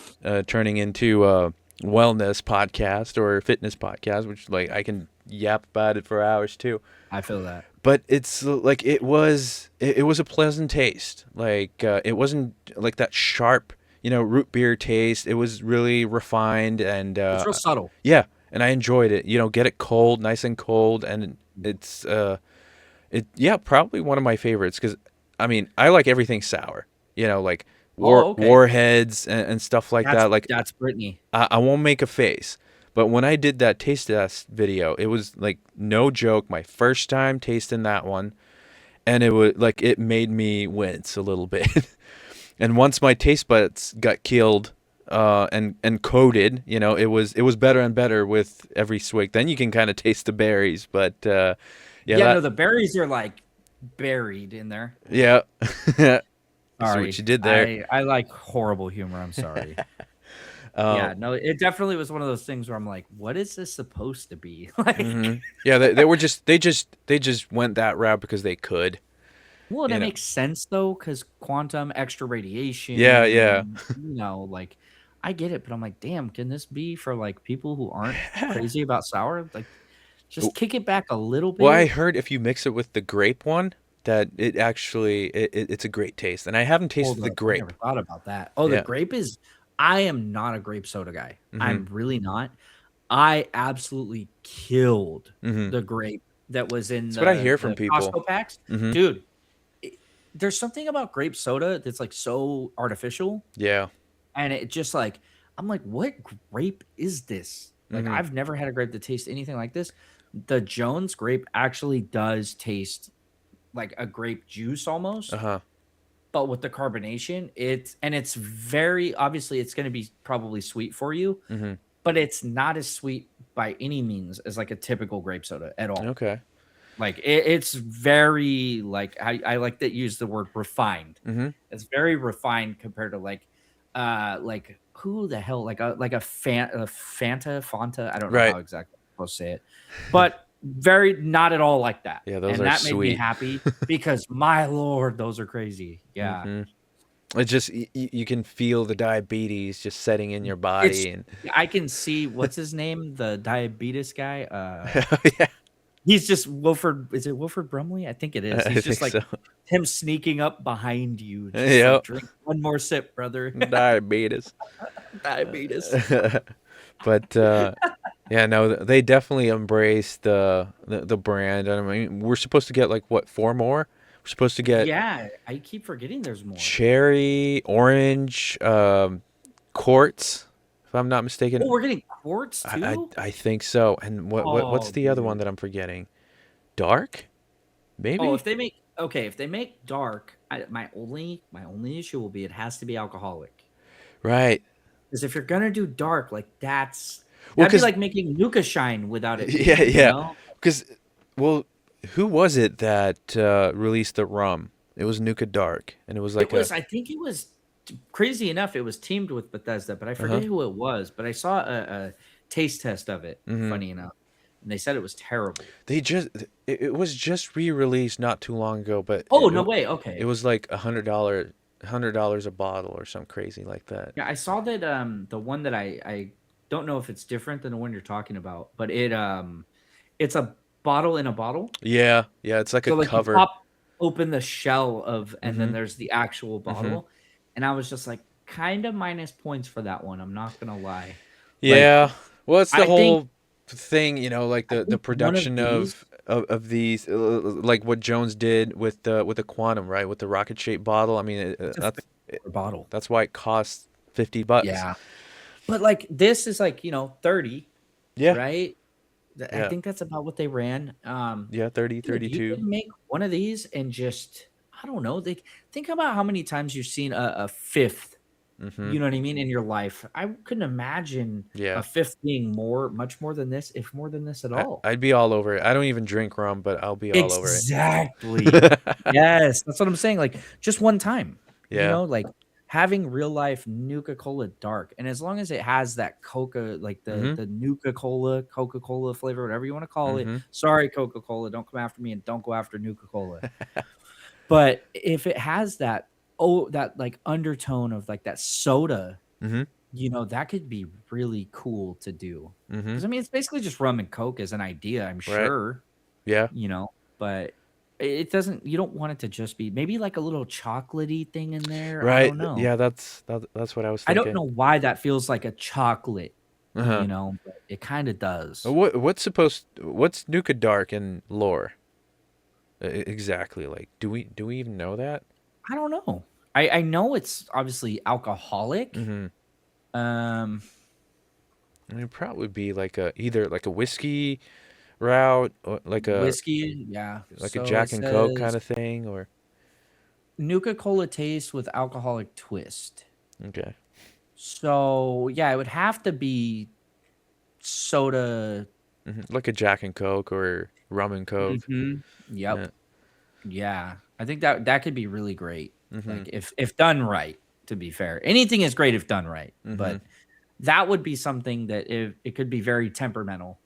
turning into a wellness podcast or a fitness podcast, which like I can yap about it for hours too. I feel that. But it's like it was a pleasant taste. Like it wasn't like that sharp, root beer taste. It was really refined and It's real subtle. yeah, and I enjoyed it. Get it cold, nice and cold, and it's yeah, probably one of my favorites because I mean, I like everything sour. Like Oh, okay. warheads and stuff like That's that. Like that's Brittany. I won't make a face. But when I did that taste test video, it was like no joke, my first time tasting that one, and it was like it made me wince a little bit. And once my taste buds got killed and coated, it was better and better with every swig. Then you can kind of taste the berries, but yeah, Yeah, no, the berries are like buried in there. yeah, see Sorry. what you did there. I like horrible humor. I'm sorry. Yeah, no, it definitely was one of those things where I'm like, what is this supposed to be? Like, Yeah, they just went that route because they could. well, and You it know. makes sense though, because quantum extra Yeah, yeah. radiation, like I get it, but I'm like, damn, can this be for like people who aren't crazy about sour? Like, just kick it back a little Well, I bit. heard if you mix it with the grape one, that it actually it's a great taste. And I haven't tasted Hold the up, I never grape. thought about that. Oh, the Yeah. grape is. I am not a grape soda guy. Mhm. I'm really not. I absolutely killed Mhm. the grape that was in That's what I hear from the people. Costco packs. Mhm. Dude, there's something about grape soda that's like so artificial, Yeah. and it just like I'm like, what grape is this? Like Mhm. I've never had a grape that tastes anything like this. The Jones grape actually does taste like a grape juice almost, Uh-huh. but with the carbonation, it's very obviously it's going to be probably sweet for you, Mhm. but it's not as sweet by any means as like a typical grape soda at all. Okay. Like it's very like I like to use the word refined. Mhm. It's very refined compared to like who the hell a Fanta. I don't know Right. how exactly I'm supposed to say it, but very not at all like that. Yeah, those And are that made me sweet. happy because my lord, those are crazy. Yeah. Mhm. It just you can feel the diabetes just setting in your It's body and I can see what's his name, the diabetes guy. yeah. He's just Wilford. Is it Wilford Brumley? I think it is. I He's just think like so. him sneaking up behind you. Just like Yep. drink one more sip, brother. Diabetes. Diabetes. But yeah, no, they definitely embraced the brand. I mean, we're supposed to get like what, four more? We're supposed to get Yeah, I keep forgetting there's more. cherry, orange, quartz, if I'm not mistaken. Oh, we're getting quartz I, too. I think so. And what's Oh, the other one dude. that I'm forgetting? Dark? Oh, Maybe? if they make dark, my only issue will be it has to be alcoholic. Right. Because if you're gonna do dark, like Well, that'd be because like making Nuka shine without it yeah, being, yeah. Because well, who was it that released the rum? It was Nuka Dark, and it was like I think it was crazy enough, it was teamed with Bethesda, but I uh-huh. forget who it was. But I saw a taste test of it, Hmm. funny enough, and they said it was terrible. They just it was just re-released not too long ago, but Oh, no way. it Okay. was like $100 a bottle or something crazy like that. Yeah, I saw that the one that I don't know if it's different than the one you're talking about, but it's a bottle in a bottle. Yeah, yeah, it's like a So like you cover. pop open the shell of and then Hmm. there's the actual Hmm. bottle. And I was just like kind of minus points for that one. I'm not gonna lie. Like Yeah. Well, it's the I think whole thing, like I the think one of production these of these, like what Jones did with the Quantum, right? With the rocket shaped bottle. I mean, it's a $50 bottle. that's why it costs $50. Yeah. But like this is like, 30, Yeah. right? I Yeah. think that's about what they ran. Yeah, 30, Dude, you 32. could make one of these and just I don't know. They think about how many times you've seen a fifth, Mm-hmm. you know what I mean, in your life. I couldn't imagine a Yeah. fifth being much more than this, if more than this at all. I'd be all over it. I don't even drink rum, but I'll be all over Exactly. it. Yes, that's what I'm saying. Like just one time, Yeah. like having real life Nuka Cola Dark, and as long as it has that like the Mm-hmm. Nuka Coca Cola flavor, whatever you want to call it. Mm-hmm. Sorry, Coca Cola, don't come after me, and don't go after Nuka Cola. But if it has that like undertone of like that soda, Mm-hmm. that could be really cool to do. Mm-hmm. Because I mean, it's basically just rum and Coke as an idea, I'm Right. sure, Yeah. but it doesn't. You don't want it to just be maybe like a little chocolatey thing in there. I Right. don't know. Yeah, that's what I was I don't thinking. know why that feels like a chocolate, Uh-huh. but it kind of does. What's Nuka Dark in lore? Exactly. Like, do we even know that? I don't know. I know it's obviously alcoholic. Mm-hmm. Um, I mean, it'd probably be like either like a whiskey route or whiskey, yeah. like a So it Jack and Coke kind says of thing, or Nuka Cola taste with alcoholic twist. okay. So yeah, it would have to be soda. Like a Jack and Coke or rum and Coke. Yep. Yeah. Yeah. I think that could be really great. Mm-hmm. Like if done right, to be fair. Anything is great if done right. Mm-hmm. But that would be something that it could be very temperamental.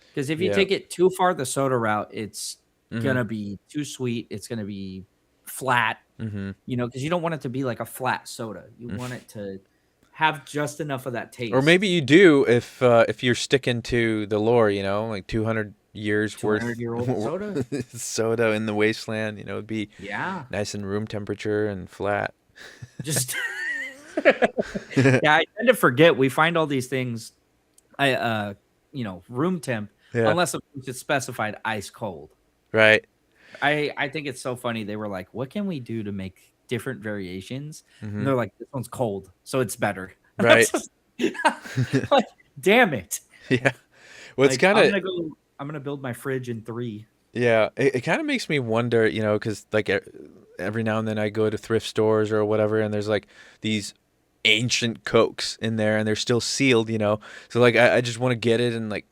Because if you Yeah. take it too far the soda route, it's Mm-hmm. gonna be too sweet. It's gonna be flat, Mm-hmm. because you don't want it to be like a flat soda. You want it to have just enough of that Or maybe taste. you do if you're sticking to the lore, like 200 years worth 200-year-old soda. soda in the wasteland, it'd be Yeah. nice and room temperature and flat. Just yeah, I tend to forget we find all these things room temp Yeah. unless of course it's specified ice cold. Right. I think it's so funny. They were like, "What can we do to make different variations?" And Mm-hmm. they're like, "This one's cold, so it's better." And I'm Right. just like, "Damn it." Yeah. Well, it's Like kind of I'm gonna build my fridge in 3. yeah. It kind of makes me wonder, because like every now and then I go to thrift stores or whatever, and there's like these ancient Cokes in there, and they're still sealed, So like I just want to get it and like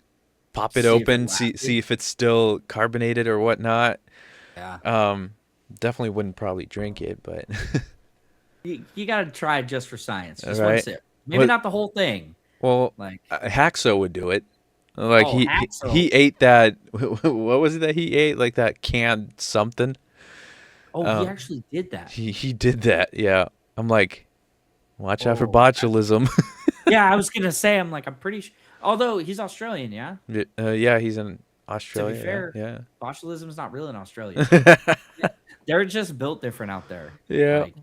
pop it See if it open, see lasted. see if it's still carbonated or whatnot. Yeah. Definitely wouldn't probably drink it, but You got to try just for science. all Just one right. sip. Maybe Well, not the whole thing. well, Like, Hacksaw would do it. Like oh, he Haxo. ate that. What was it that he ate? Like that canned something. Oh, he Um, actually did that. he did that. Yeah. I'm like, watch out for Oh, botulism. yeah. I was gonna say, I'm pretty sure. Although he's Australian, yeah. Yeah, he's in To be Australia, fair, yeah, botulism is not real in Australia. yeah. They're just built different out there. Yeah. Like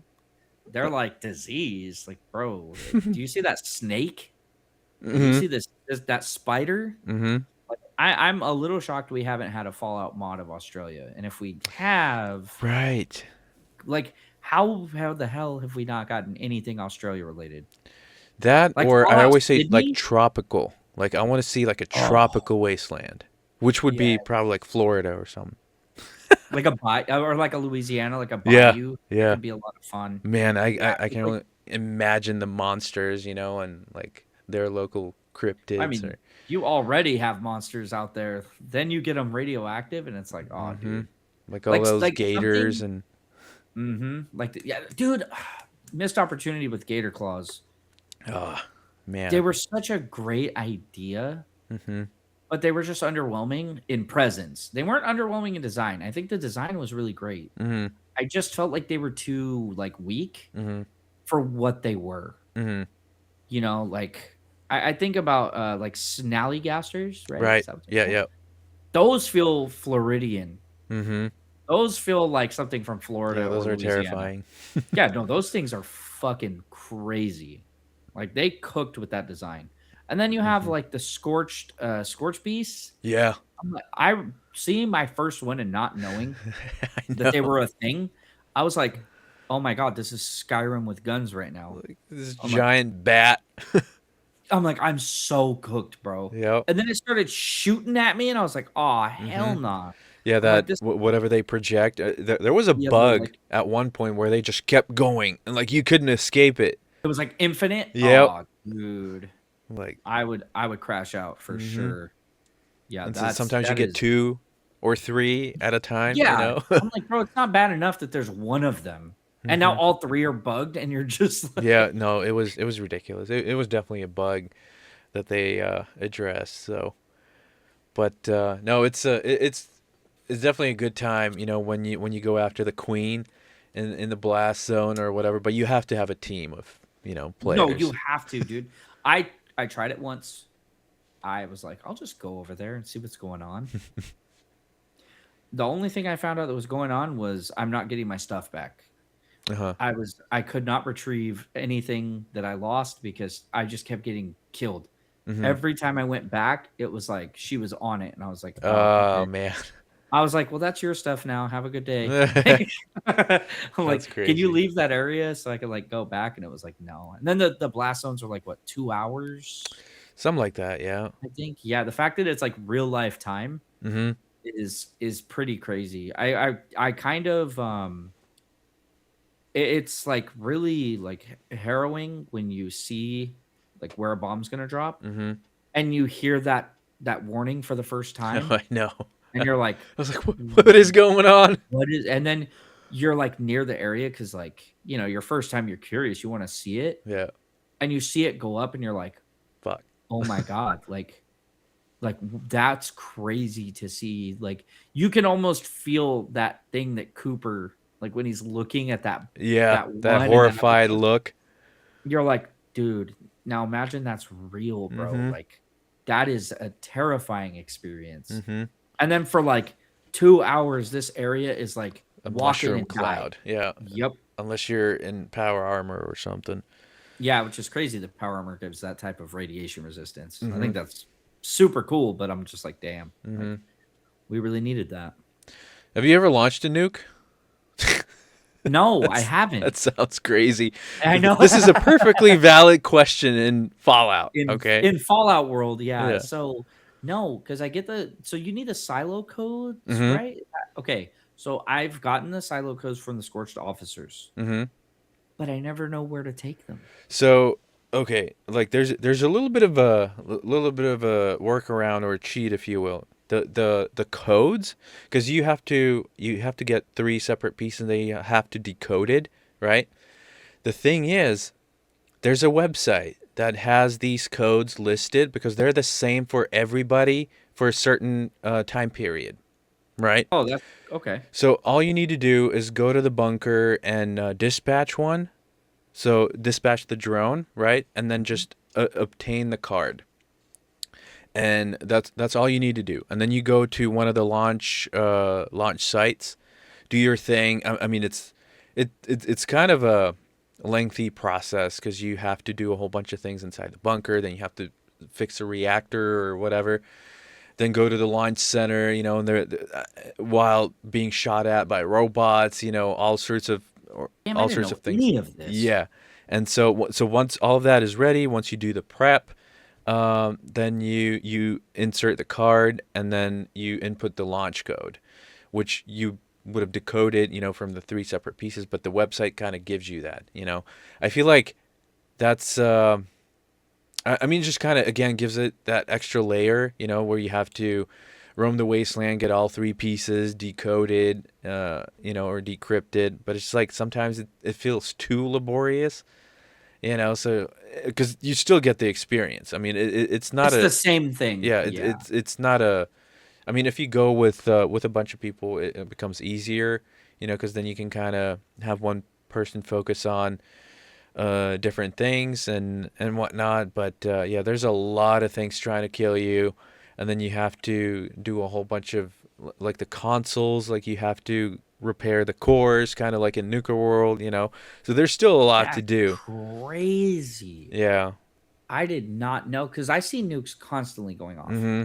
they're like disease. Like, bro, do you see that snake? Do you Mm-hmm. see that spider? Mm-hmm. Like, I'm a little shocked we haven't had a Fallout mod of Australia. And if we have, Right. like, how the hell have we not gotten anything Australia related? That, Like or I Fallout always say like Sydney? tropical. Like I want to see like a Oh, tropical wasteland, which would yeah. be probably like Florida or something. Like a or like a Louisiana, like a Yeah. bayou. That Yeah. could be a lot of fun. Man, Yeah, I it's can like, only imagine the monsters, and like their local I cryptids mean, or. you already have monsters out there. Then you get them radioactive, and it's like, oh, Mm-hmm. dude, Like all those like gators something. and. Like yeah, dude, missed opportunity with gator claws. Oh, They man. were such a great idea, Mm-hmm. but they were just underwhelming in presence. They weren't underwhelming in design. I think the design was really great. Mm-hmm. I just felt like they were too like weak Mm-hmm. for what they were. Mm-hmm. Like I think about like snallygasters, right? Right. Is that what they're Yeah. called? Yeah. Those feel Floridian. Mm-hmm. Those feel like something from Yeah. Florida or Those are Louisiana. terrifying. Yeah, no, those things are fucking crazy. Like they cooked with that design. And then you have Mm-hmm. like the scorched beasts. Yeah. I seeing my first one and not knowing I that they know. were a thing. I was like, "Oh my god, this is Skyrim with guns right now." Like this I'm like giant bat. I'm so cooked, bro. Yep. And then it started shooting at me and I was like, "Oh, Mm-hmm. hell nah." Yeah, I'm like that this whatever they project. There was a yeah, the, bug like at one point where they just kept going and like you couldn't escape it. it was like infinite. Yep. Oh, dude. Like, I would crash out for hmm sure. Yeah, and so sometimes you that get is two or three at a time. yeah. I'm like, bro, it's not bad enough that there's one of them, and now Hmm. all three are bugged, and you're just like, Yeah, no, it was ridiculous. It was definitely a bug that they addressed. So, but no, it's definitely a good time. When you go after the queen in the blast zone or whatever. But you have to have a team of no, you players. have to, dude. I tried it once. I was like, I'll just go over there and see what's going on. The only thing I found out that was going on was I'm not getting my stuff back. Uh-huh. I could not retrieve anything that I lost because I just kept getting killed. Hmm. Every time I went back, it was like she was on it, and I was like, "Oh, Oh okay." man. I was like, "Well, that's your stuff now. Have a good day." I'm That's like, "Can you crazy. leave that area so I can like go back?" And it was like, "No." And then the blast zones are like what 2 hours, Something like that, yeah. I think. Yeah, the fact that it's like real life time Hmm. is pretty crazy. I kind of it's like really like harrowing when you see like where a bomb's gonna drop Hmm. and you hear that warning for the first time I know. and I you're like, was like, what is going on? what is, and then you're like near the area because like your first time you're curious, you want to see it, Yeah. and you see it go up and you're like, Fuck. oh my god, like that's crazy to see. Like you can almost feel that thing that Cooper, like when he's looking at that Yeah, that that one in that horrified episode, look. you're like, dude, now imagine that's real, bro. Hmm. Like that is a terrifying experience. Hmm. And then for like 2 hours, this area is like A walk in mushroom and die. cloud. Yeah. Yep. Unless you're in power armor or something. Yeah, which is crazy that power armor gives that type of radiation resistance. I Hmm. think that's super cool, but I'm just like, damn, like Hmm. we really needed that. Have you ever launched a nuke? No, I That's, haven't. that sounds crazy. I know. This is a perfectly valid question in Fallout. Okay. In Fallout World, yeah. Yeah. So no, because I get so you need the silo codes, Hmm. right? Okay. So I've gotten the silo codes from the Scorched officers, Hmm. but I never know where to take them. So okay, like there's a little bit of a workaround or a cheat, if you will. The codes, because you have to get three separate pieces and they have to decode it, right? The thing is, there's a website that has these codes listed because they're the same for everybody for a certain time period, right? Oh, that's okay. So all you need to do is go to the bunker and dispatch one. So dispatch the drone, right? And then just obtain the card. and that's all you need to do. And then you go to one of the launch sites, do your thing. I mean, it's kind of a lengthy process because you have to do a whole bunch of things inside the bunker. Then you have to fix a reactor or whatever. Then go to the launch center, and while being shot at by robots, Damn, I all didn't sorts know of things. any of this. Yeah, and so once all of that is ready, once you do the prep, then you insert the card and then you input the launch code, which you would have decoded, from the three separate pieces, but the website kind of gives you that. I feel like that's. I mean, it just kind of again gives it that extra layer, where you have to roam the wasteland, get all three pieces decoded, or decrypted. But it's like sometimes it feels too laborious, so because you still get the experience. I mean, it's not It's the a same thing. yeah, Yeah. it's not a. I mean, if you go with a bunch of people, it becomes easier, because then you can kind of have one person focus on different things and whatnot. But yeah, there's a lot of things trying to kill you, and then you have to do a whole bunch of like the consoles, like you have to repair the cores, kind of like in Nuka World, So there's still a lot to That's do. crazy. Yeah. I did not know because I see nukes constantly going off. Mm-hmm.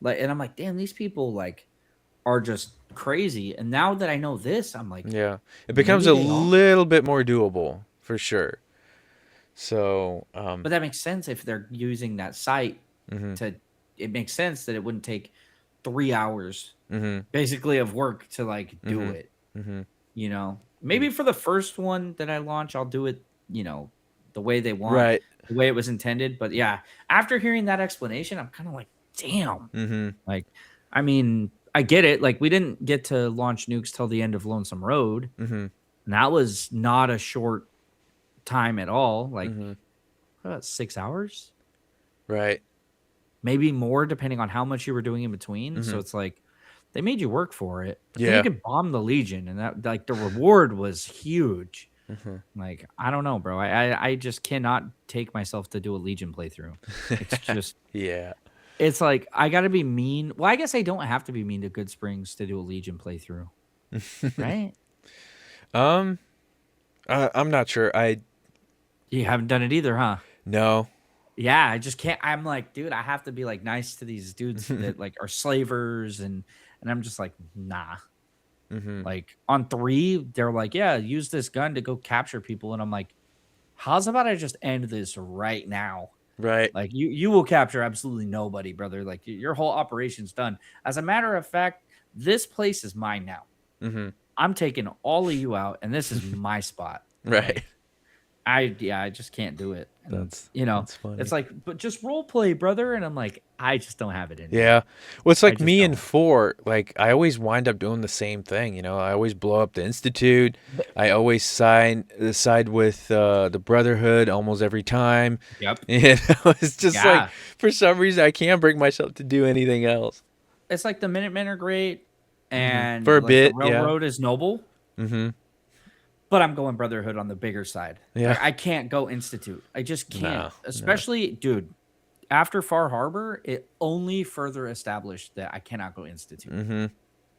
Like, and I'm like, damn, these people like are just crazy. And now that I know this, I'm like, Yeah. It becomes maybe a they are. little bit more doable for sure. So, But that makes sense if they're using that site mm-hmm. to. It makes sense that it wouldn't take 3 hours Mm-hmm. basically of work to like do Mm-hmm. it. Mm-hmm. Maybe for the first one that I launch, I'll do it. The way they want, Right. the way it was intended. But yeah, after hearing that explanation, I'm kind of like, damn. Mm-hmm. Like, I mean, I get it. Like, we didn't get to launch nukes till the end of Lonesome Road. Mm-hmm. And that was not a short time at all. Like, Mm-hmm. about 6 hours, Right. maybe more, depending on how much you were doing in between. Mm-hmm. So it's like they made you work for it. But then Yeah. you could bomb the Legion, and that like the reward was huge. Mm-hmm. Like, I don't know, bro. I just cannot take myself to do a Legion playthrough. It's just Yeah. it's like I gotta be mean. Well, I guess I don't have to be mean to Good Springs to do a Legion playthrough, right? Um, I'm not sure. You haven't done it either, huh? No. Yeah, I just can't. I'm like, dude, I have to be like nice to these dudes that like are slavers, and I'm just like, nah. Mm-hmm. Like on 3, they're like, yeah, use this gun to go capture people, and I'm like, how's about I just end this right now? Right. Like you will capture absolutely nobody, brother. Like your whole operation's done. As a matter of fact, this place is mine now. Mm-hmm. I'm taking all of you out, and this is my spot. Right. Like, I just can't do it. And, That's funny. it's like, but just role play, brother. And I'm like, I just don't have it in me. Yeah. Well, it's I like just me don't. and 4. Like I always wind up doing the same thing. I always blow up the Institute. I always side with the Brotherhood almost every time. Yep. It's just Yeah. like for some reason I can't bring myself to do anything else. It's like the Minutemen are great, and For a like bit, the yeah. Railroad is noble. Mm-hmm. But I'm going Brotherhood on the bigger side. Yeah. Like, I can't go Institute. I just can't. No. Especially, dude, after Far Harbor, it only further established that I cannot go Institute. Mm-hmm.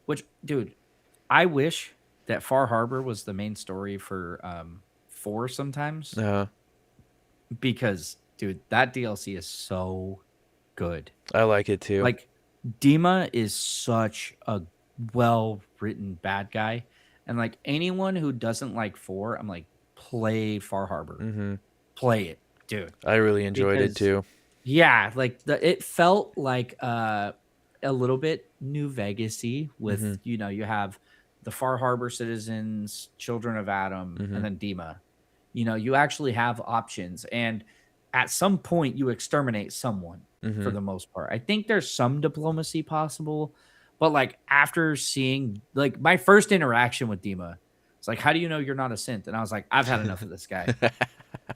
Which, dude, I wish that Far Harbor was the main story for 4 sometimes. Because, dude, that DLC is so good. I like it too. Like, Dima is such a well-written bad guy. And, like, anyone who doesn't like 4, I'm like, play Far Harbor. Mm-hmm. Play it, dude. I really enjoyed it too. Yeah, like, it felt like a little bit New Vegas-y with, you have the Far Harbor citizens, Children of Adam, and then Dima. You actually have options. And at some point, you exterminate someone for the most part. I think there's some diplomacy possible. But, like, after seeing, like, my first interaction with Dima, it's like, how do you know you're not a synth? And I was like, I've had enough of this guy.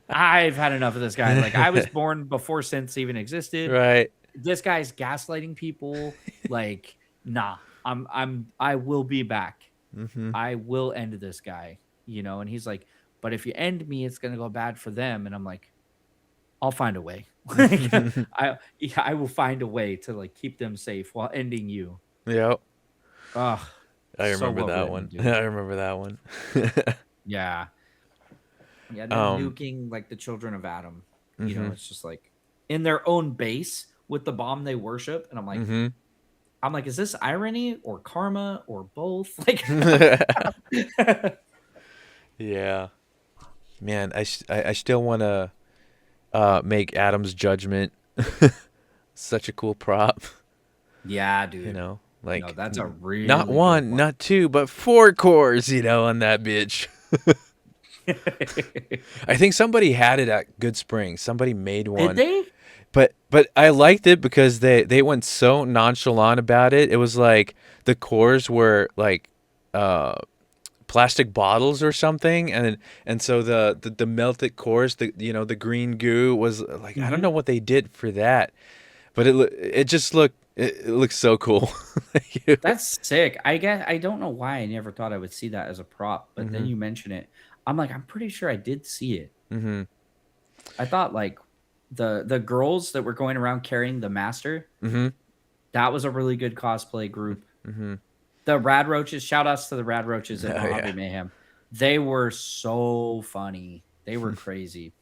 I've had enough of this guy. Like, I was born before synths even existed. Right. This guy's gaslighting people. Like, nah, I will be back. I will end this guy, And he's like, but if you end me, it's going to go bad for them. And I'm like, I'll find a way. I will find a way to like keep them safe while ending you. Yep. Oh, I so remember well that written, one. dude. I remember that one. Yeah. Yeah, and then um. nuking like the children of Adam. Mhm. It's just like in their own base with the bomb they worship. And Mhm. I'm like, is this irony or karma or both? Like, Yeah. Man, I still want to make Adam's judgment such a cool prop. yeah, You dude. know, No, like that's a not really good one, one. not two, but four cores. On that bitch. I think somebody had it at Good Springs. Somebody made Did one, they? but I liked it because they went so nonchalant about it. It was like the cores were like uh plastic bottles or something, and so the melted cores, the green goo was like, I don't know Hmm. what they did for that, but it just looked, it looks so cool. That's sick. I guess I don't know why I never thought I would see that as a prop, but then Mhm. you mention it. I'm like, I'm pretty sure I did see it. Mhm. I thought like the girls that were going around carrying the master, Mhm. that was a really good cosplay group. Mhm. The Rad Roaches, shout outs to the Rad Roaches at Oh Mojave yeah. Mayhem. They were so funny. They were crazy.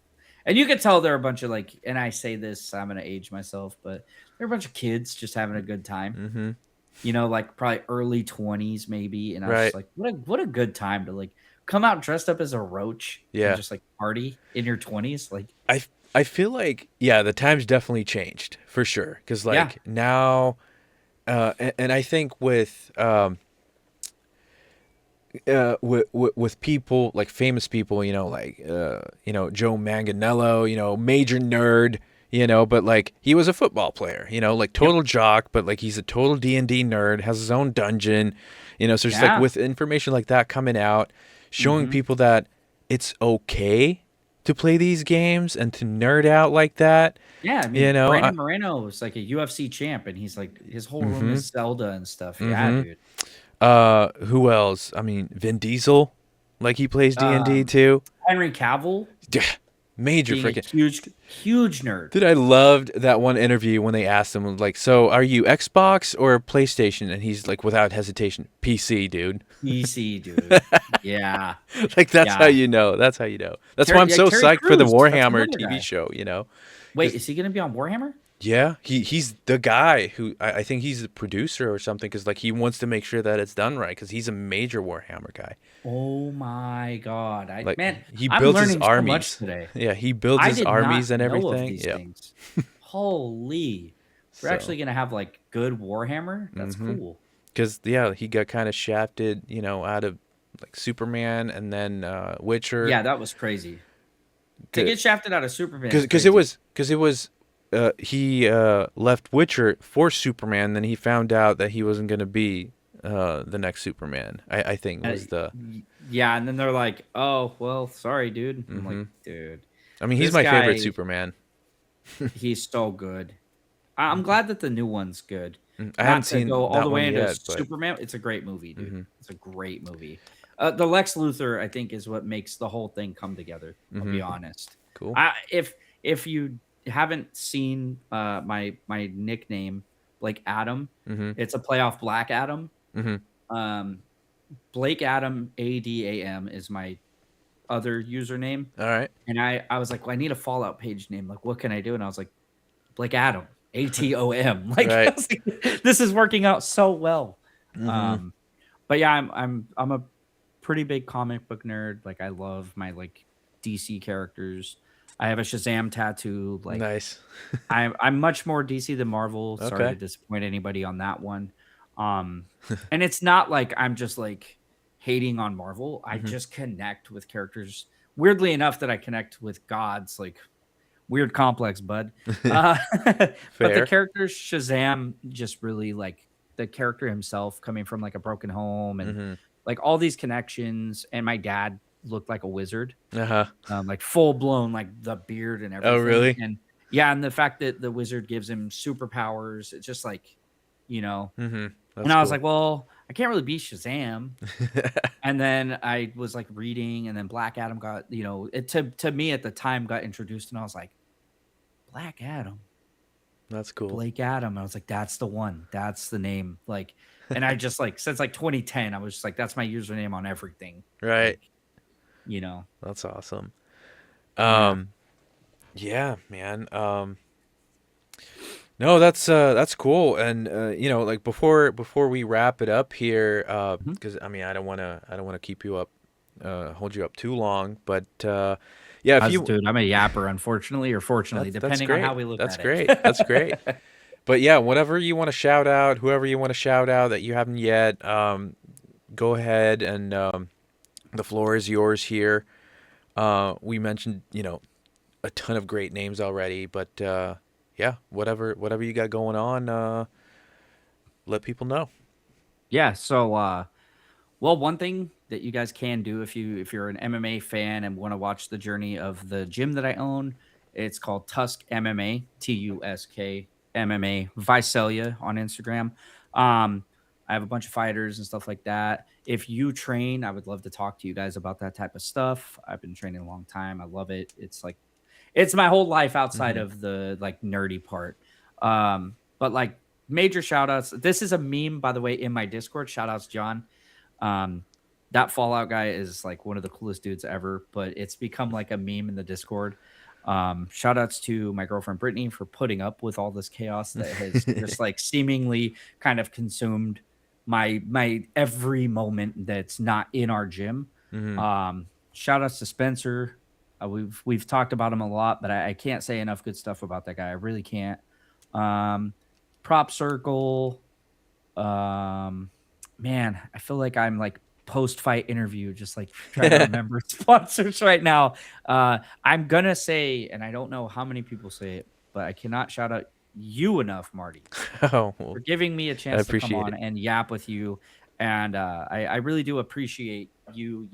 And you could tell they're a bunch of like, and I say this, I'm gonna age myself, but they're a bunch of kids just having a good time. Mhm. Like probably early 20s maybe. And I was just Right. like, what a good time to like come out dressed up as a roach and Yeah. just like party in your 20s. Like, I I feel like, yeah, the times definitely changed for sure, because yeah. like now, and I think with people like famous people, like Joe Manganiello, major nerd, but like he was a football player, like Yep. total jock, but like he's a total D&D nerd, has his own dungeon, so just like Yeah. with information like that coming out, showing Hmm. people that it's okay to play these games and to nerd out like that, Yeah. I you mean, know. I, Brandon Moreno is like a UFC champ and he's like, his whole room mm-hmm, is Zelda and stuff. Yeah, mm-hmm. dude. Who else? I mean, Vin Diesel, like he plays D&D Um, too. Henry Cavill Yeah, major being a freaking. huge nerd. Dude, I loved that one interview when they asked him, like, so are you Xbox or PlayStation? And he's like, without hesitation, PC, dude. PC, dude. Yeah. Like, that's how Yeah. you know. That's how you know. That's why I'm so Terry psyched for the Crews. That's Warhammer another TV guy. show. Wait, Because, is he going to be on Warhammer? yeah, he's the guy who, I think he's the producer or something, because, like, he wants to make sure that it's done right, because he's a major Warhammer guy. Oh my God. Like, Man, he I'm builds his learning so much armies. today. Yeah, he builds I his did not armies and know of everything. these Yeah. things. Holy. We're So. actually going to have like good Warhammer. That's Mm-hmm. cool. Because, yeah, he got kind of shafted, out of like Superman and then Witcher. Yeah, that was crazy. To get shafted out of Superman is Because it crazy. was he left Witcher for Superman, then he found out that he wasn't going to be the next Superman. I think Uh, was the. yeah, and then they're like, "Oh, well, sorry, dude." I'm like, Hmm. "Dude, I mean, he's this my favorite guy, Superman. he's so good." I'm glad that the new one's good. I haven't Not to go seen all that the one way into yet, but. Superman. It's a great movie, dude. Hmm. It's a great movie. The Lex Luthor, I think, is what makes the whole thing come together. I'll Hmm. be honest. Cool. If you haven't seen my nickname, like Adam, Hmm. it's a play off Black Adam. Hmm. Um, Blake Adam ADAM is my other username. All right. And I was like, well, I need a Fallout page name. Like, what can I do? And I was like, Blake Adam, ATOM. Like, I Right. was like, this is working out so well. Hmm. Um, but yeah, I'm a pretty big comic book nerd. Like, I love my like DC characters. I have a Shazam tattoo. Like, Nice. I'm much more DC than Marvel. Sorry to Okay. disappoint anybody on that one. And it's not like I'm just like hating on Marvel. I Hmm. just connect with characters weirdly enough that I connect with gods. Like weird complex, bud. Uh, but the Fair. characters Shazam just really like the character himself coming from like a broken home and Hmm. like all these connections. And my dad looked like a wizard, Uh-huh. like full blown, like the beard and Oh, everything. really? And yeah, and the fact that the wizard gives him superpowers, it's just like, you know. Hmm. And That's I was cool. like, well, I can't really be Shazam. And then I was like reading, and then Black Adam got, it to me at the time got introduced, and I was like, Black Adam. That's cool. Blake Adam. I was like, that's the one. That's the name. Like, and I just like since like 2010, I was just like, that's my username on everything. Right. Like, That's awesome. yeah. Yeah, man. No, that's cool. And like before we wrap it up here, Mhm. because I mean, I don't wanna keep you up, hold you up too long. But yeah, if you Dude, I'm a yapper, unfortunately or fortunately, that's depending on how great. we look That's at great. That's great. it. But yeah, whatever you want to shout out, whoever you want to shout out that you haven't yet, go ahead and the floor is yours here. We mentioned, a ton of great names already, but yeah, whatever you got going on, let people know. Yeah. So, well, one thing that you guys can do if you're an MMA fan and want to watch the journey of the gym that I own, it's called Tusk MMA, Tusk MMA, Visalia on Instagram. Um, I have a bunch of fighters and stuff like that. If you train, I would love to talk to you guys about that type of stuff. I've been training a long time. I love it. It's like it's my whole life outside Hmm. of the like nerdy part. But like major shout outs. This is a meme, by the way, in my Discord. Shout outs, John. Um, that Fallout guy is like one of the coolest dudes ever, but it's become like a meme in the Discord. Shout outs to my girlfriend Brittany for putting up with all this chaos that has just like seemingly kind of consumed my every moment that's not in our gym. Hmm. Shout outs to Spencer. We've talked about him a lot, but I can't say enough good stuff about that guy. I really can't. Um, Prop Circle. Um, Man, I feel like I'm like post fight interview, just like trying to remember sponsors right now. I'm gonna say, and I don't know how many people say it, but I cannot shout out you enough, Marty, Oh, well, for giving me a I chance to come appreciate on it. and yap with you. And I really do appreciate you,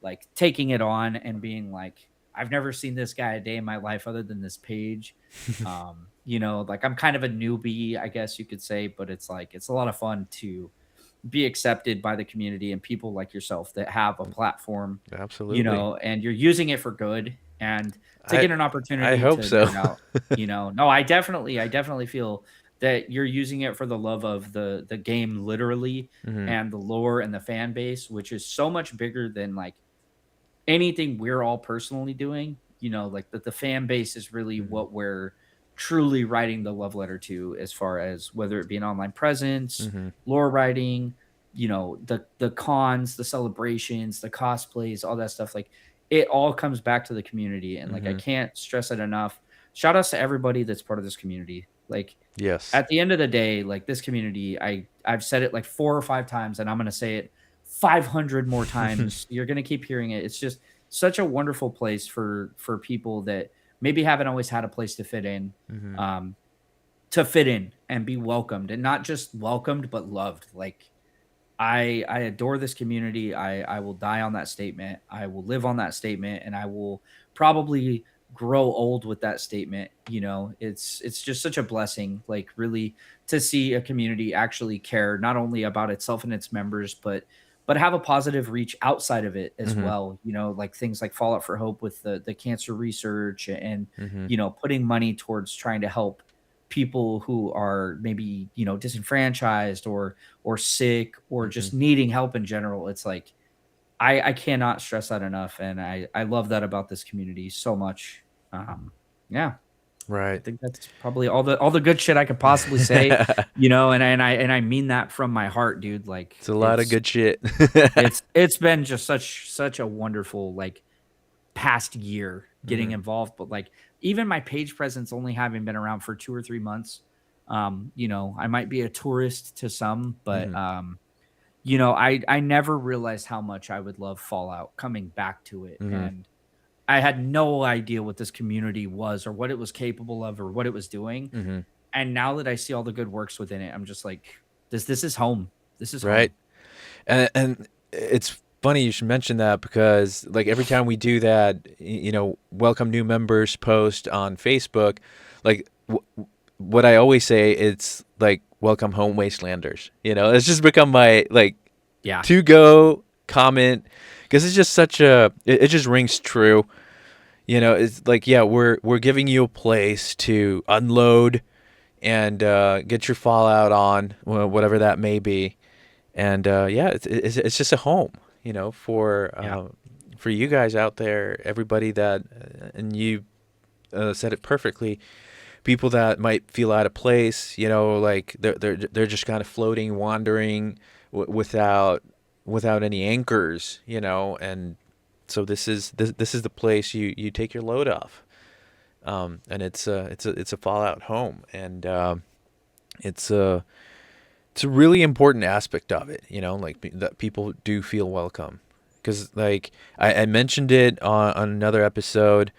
like taking it on and being like, I've never seen this guy a day in my life other than this page. Like I'm kind of a newbie, I guess you could say, but it's like it's a lot of fun to be accepted by the community and people like yourself that have a platform, Absolutely. and you're using it for good and to I get an I opportunity hope to so. nerd out. No, I definitely feel that you're using it for the love of the game literally Hmm. and the lore and the fan base, which is so much bigger than like anything we're all personally doing. Like the fan base is really Hmm. what we're truly writing the love letter to, as far as whether it be an online presence, Hmm. lore writing, the cons, the celebrations, the cosplays, all that stuff. Like it all comes back to the community. And like I Hmm. can't stress it enough. Shout outs to everybody that's part of this community. Like Yes. at the end of the day, like this community, I've said it like 4 or 5 times, and I'm gonna say it 500 more times. You're gonna keep hearing it. It's just such a wonderful place for people that maybe haven't always had a place Hmm. um, to fit in and be welcomed, and not just welcomed but loved. Like I adore this community. I will die on that statement. I will live on that statement, and I will probably grow old with that statement. It's just such a blessing, like really, to see a community actually care not only about itself and its members, but have a positive reach outside of it as Hmm. well. Like things like Fallout for Hope with the cancer research, and Hmm. putting money towards trying to help people who are maybe disenfranchised or sick or Hmm. just needing help in general. It's like I cannot stress that enough, and I love that about this community so much. Yeah, I Right. think that's probably all the good shit I could possibly say. And I mean that from my heart, dude. Like It's a lot of good shit. it's been just such a wonderful like past year getting Hmm. involved, but like even my page presence only having been around for 2 or 3 months. I might be a tourist to some, but Hmm. I never realized how much I would love Fallout coming back to it. Hmm. And I had no idea what this community was or what it was capable of or what it was doing. Hmm. And now that I see all the good works within it, I'm just like, this is home. This is Right. home. And it's funny you should mention that because like every time we do that, welcome new members post on Facebook, like what I always say, it's like welcome home Wastelanders. It's just become my like Yeah. to go comment because it's just such it just rings true. It's like, yeah, we're giving you a place to unload and get your Fallout on, whatever that may be. And yeah, it's just a home, Yeah. for you guys out there, everybody that, and you said it perfectly, people that might feel out of place, like they're just kind of floating, wandering without any anchors, and so this is the place you take your load off, and it's a Fallout home, and it's a really important aspect of it, like that people do feel welcome, because like I mentioned it on another episode.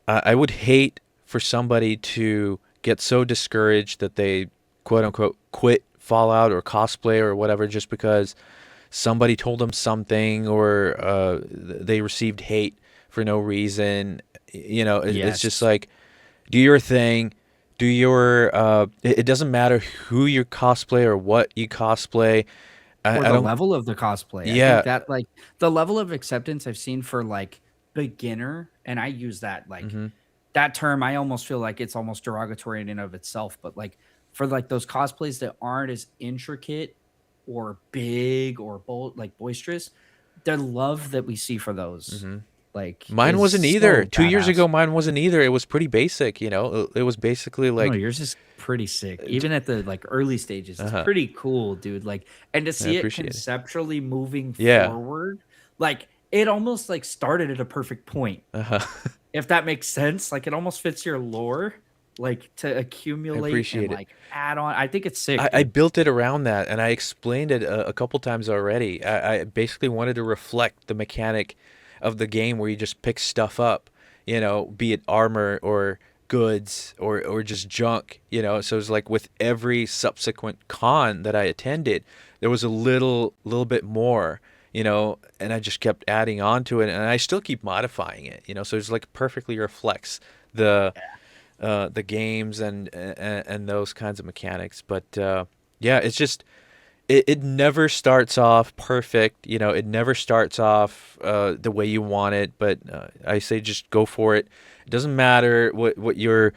I would hate for somebody to get so discouraged that they quote unquote quit Fallout or cosplay or whatever just because somebody told them something, or they received hate for no reason. It's just Yes. like, do your thing. Do your it doesn't matter who you cosplay or what you cosplay. Or I the don't. level of the cosplay. I think Yeah. that like the level of acceptance I've seen for like beginner, and I use that like Hmm. that term, I almost feel like it's almost derogatory in and of itself, but like for like those cosplays that aren't as intricate or big or bold, like boisterous, the love that we see for those Hmm. like Mine is wasn't either. so 2 years badass. ago, mine wasn't either. It was pretty basic. It was basically No, like, yours is pretty sick. d- Even at the like early stages, it's uh-huh. pretty cool, dude. Like, and to I see it appreciate it. conceptually moving Yeah. forward, like it almost like started at a perfect point. Uh-huh. If that makes sense, like it almost fits your lore, like to I accumulate and appreciate it. like add on. I think it's sick, I dude. built it around that, and I explained it a couple times already. I basically wanted to reflect the mechanic of the game where you just pick stuff up, be it armor or goods or just junk, So it's like with every subsequent con that I attended, there was a little bit more, and I just kept adding on to it, and I still keep modifying it, So it's like perfectly reflects the the games and those kinds of mechanics. But yeah, it's just it never starts off perfect. It never starts off the way you want it. But I say just go for it. It doesn't matter what your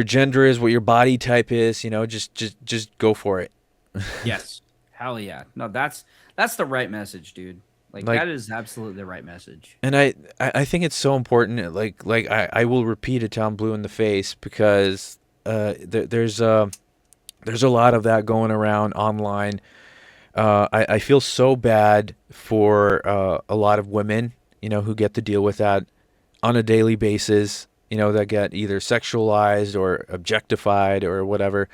gender is, what your body type is. Just go for it. Yes. Hell yeah. No, that's the right message, dude. Like Like, that is absolutely the right message. and I think it's so important. Like I will repeat it till I'm blue in the face, because there's a lot of that going around online. I feel so bad for a lot of women, who get to deal with that on a daily basis, that get either sexualized or objectified or whatever.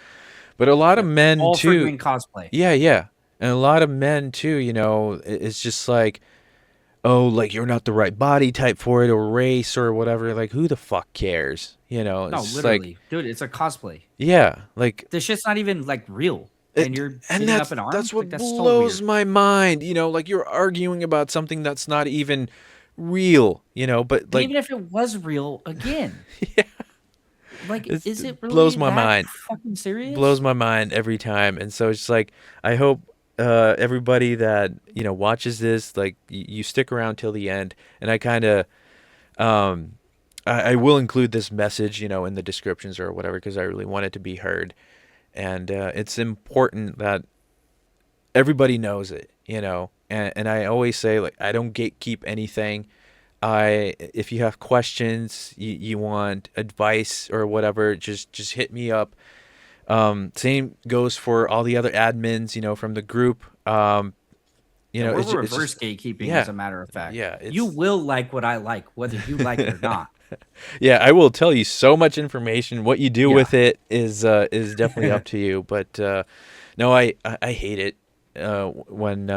But a lot of Yep. men All for too. doing cosplay. Yeah, yeah. And a lot of men too, it's just like, oh, like you're not the right body type for it, or race or whatever. Like, who the fuck cares? No, It's just like, literally. Dude, it's a cosplay. yeah, like, This shit's not even like real. And you're and shooting up that's an arm? that's Like what that's so blows weird. my mind. Like you're arguing about something that's not even real. But And like, even if it was real, again, like, is it it blows really my that mind. fucking Blows serious? my mind every time. And so it's like, I hope everybody that watches this, like, you stick around till the end. And I kind of um, I will include this message, in the descriptions or whatever, because I really want it to be heard. And it's important that everybody knows it, And I always say, like, I don't gatekeep anything. If you have questions, you want advice or whatever, just hit me up. Same goes for all the other admins, from the group. Yeah, we're It's reverse just, gatekeeping, as yeah, a matter of fact. yeah, You it's will like what I like, whether you like it or not. yeah. I will tell you so much information. What you do Yeah. with it is definitely up to you. But no, I hate it when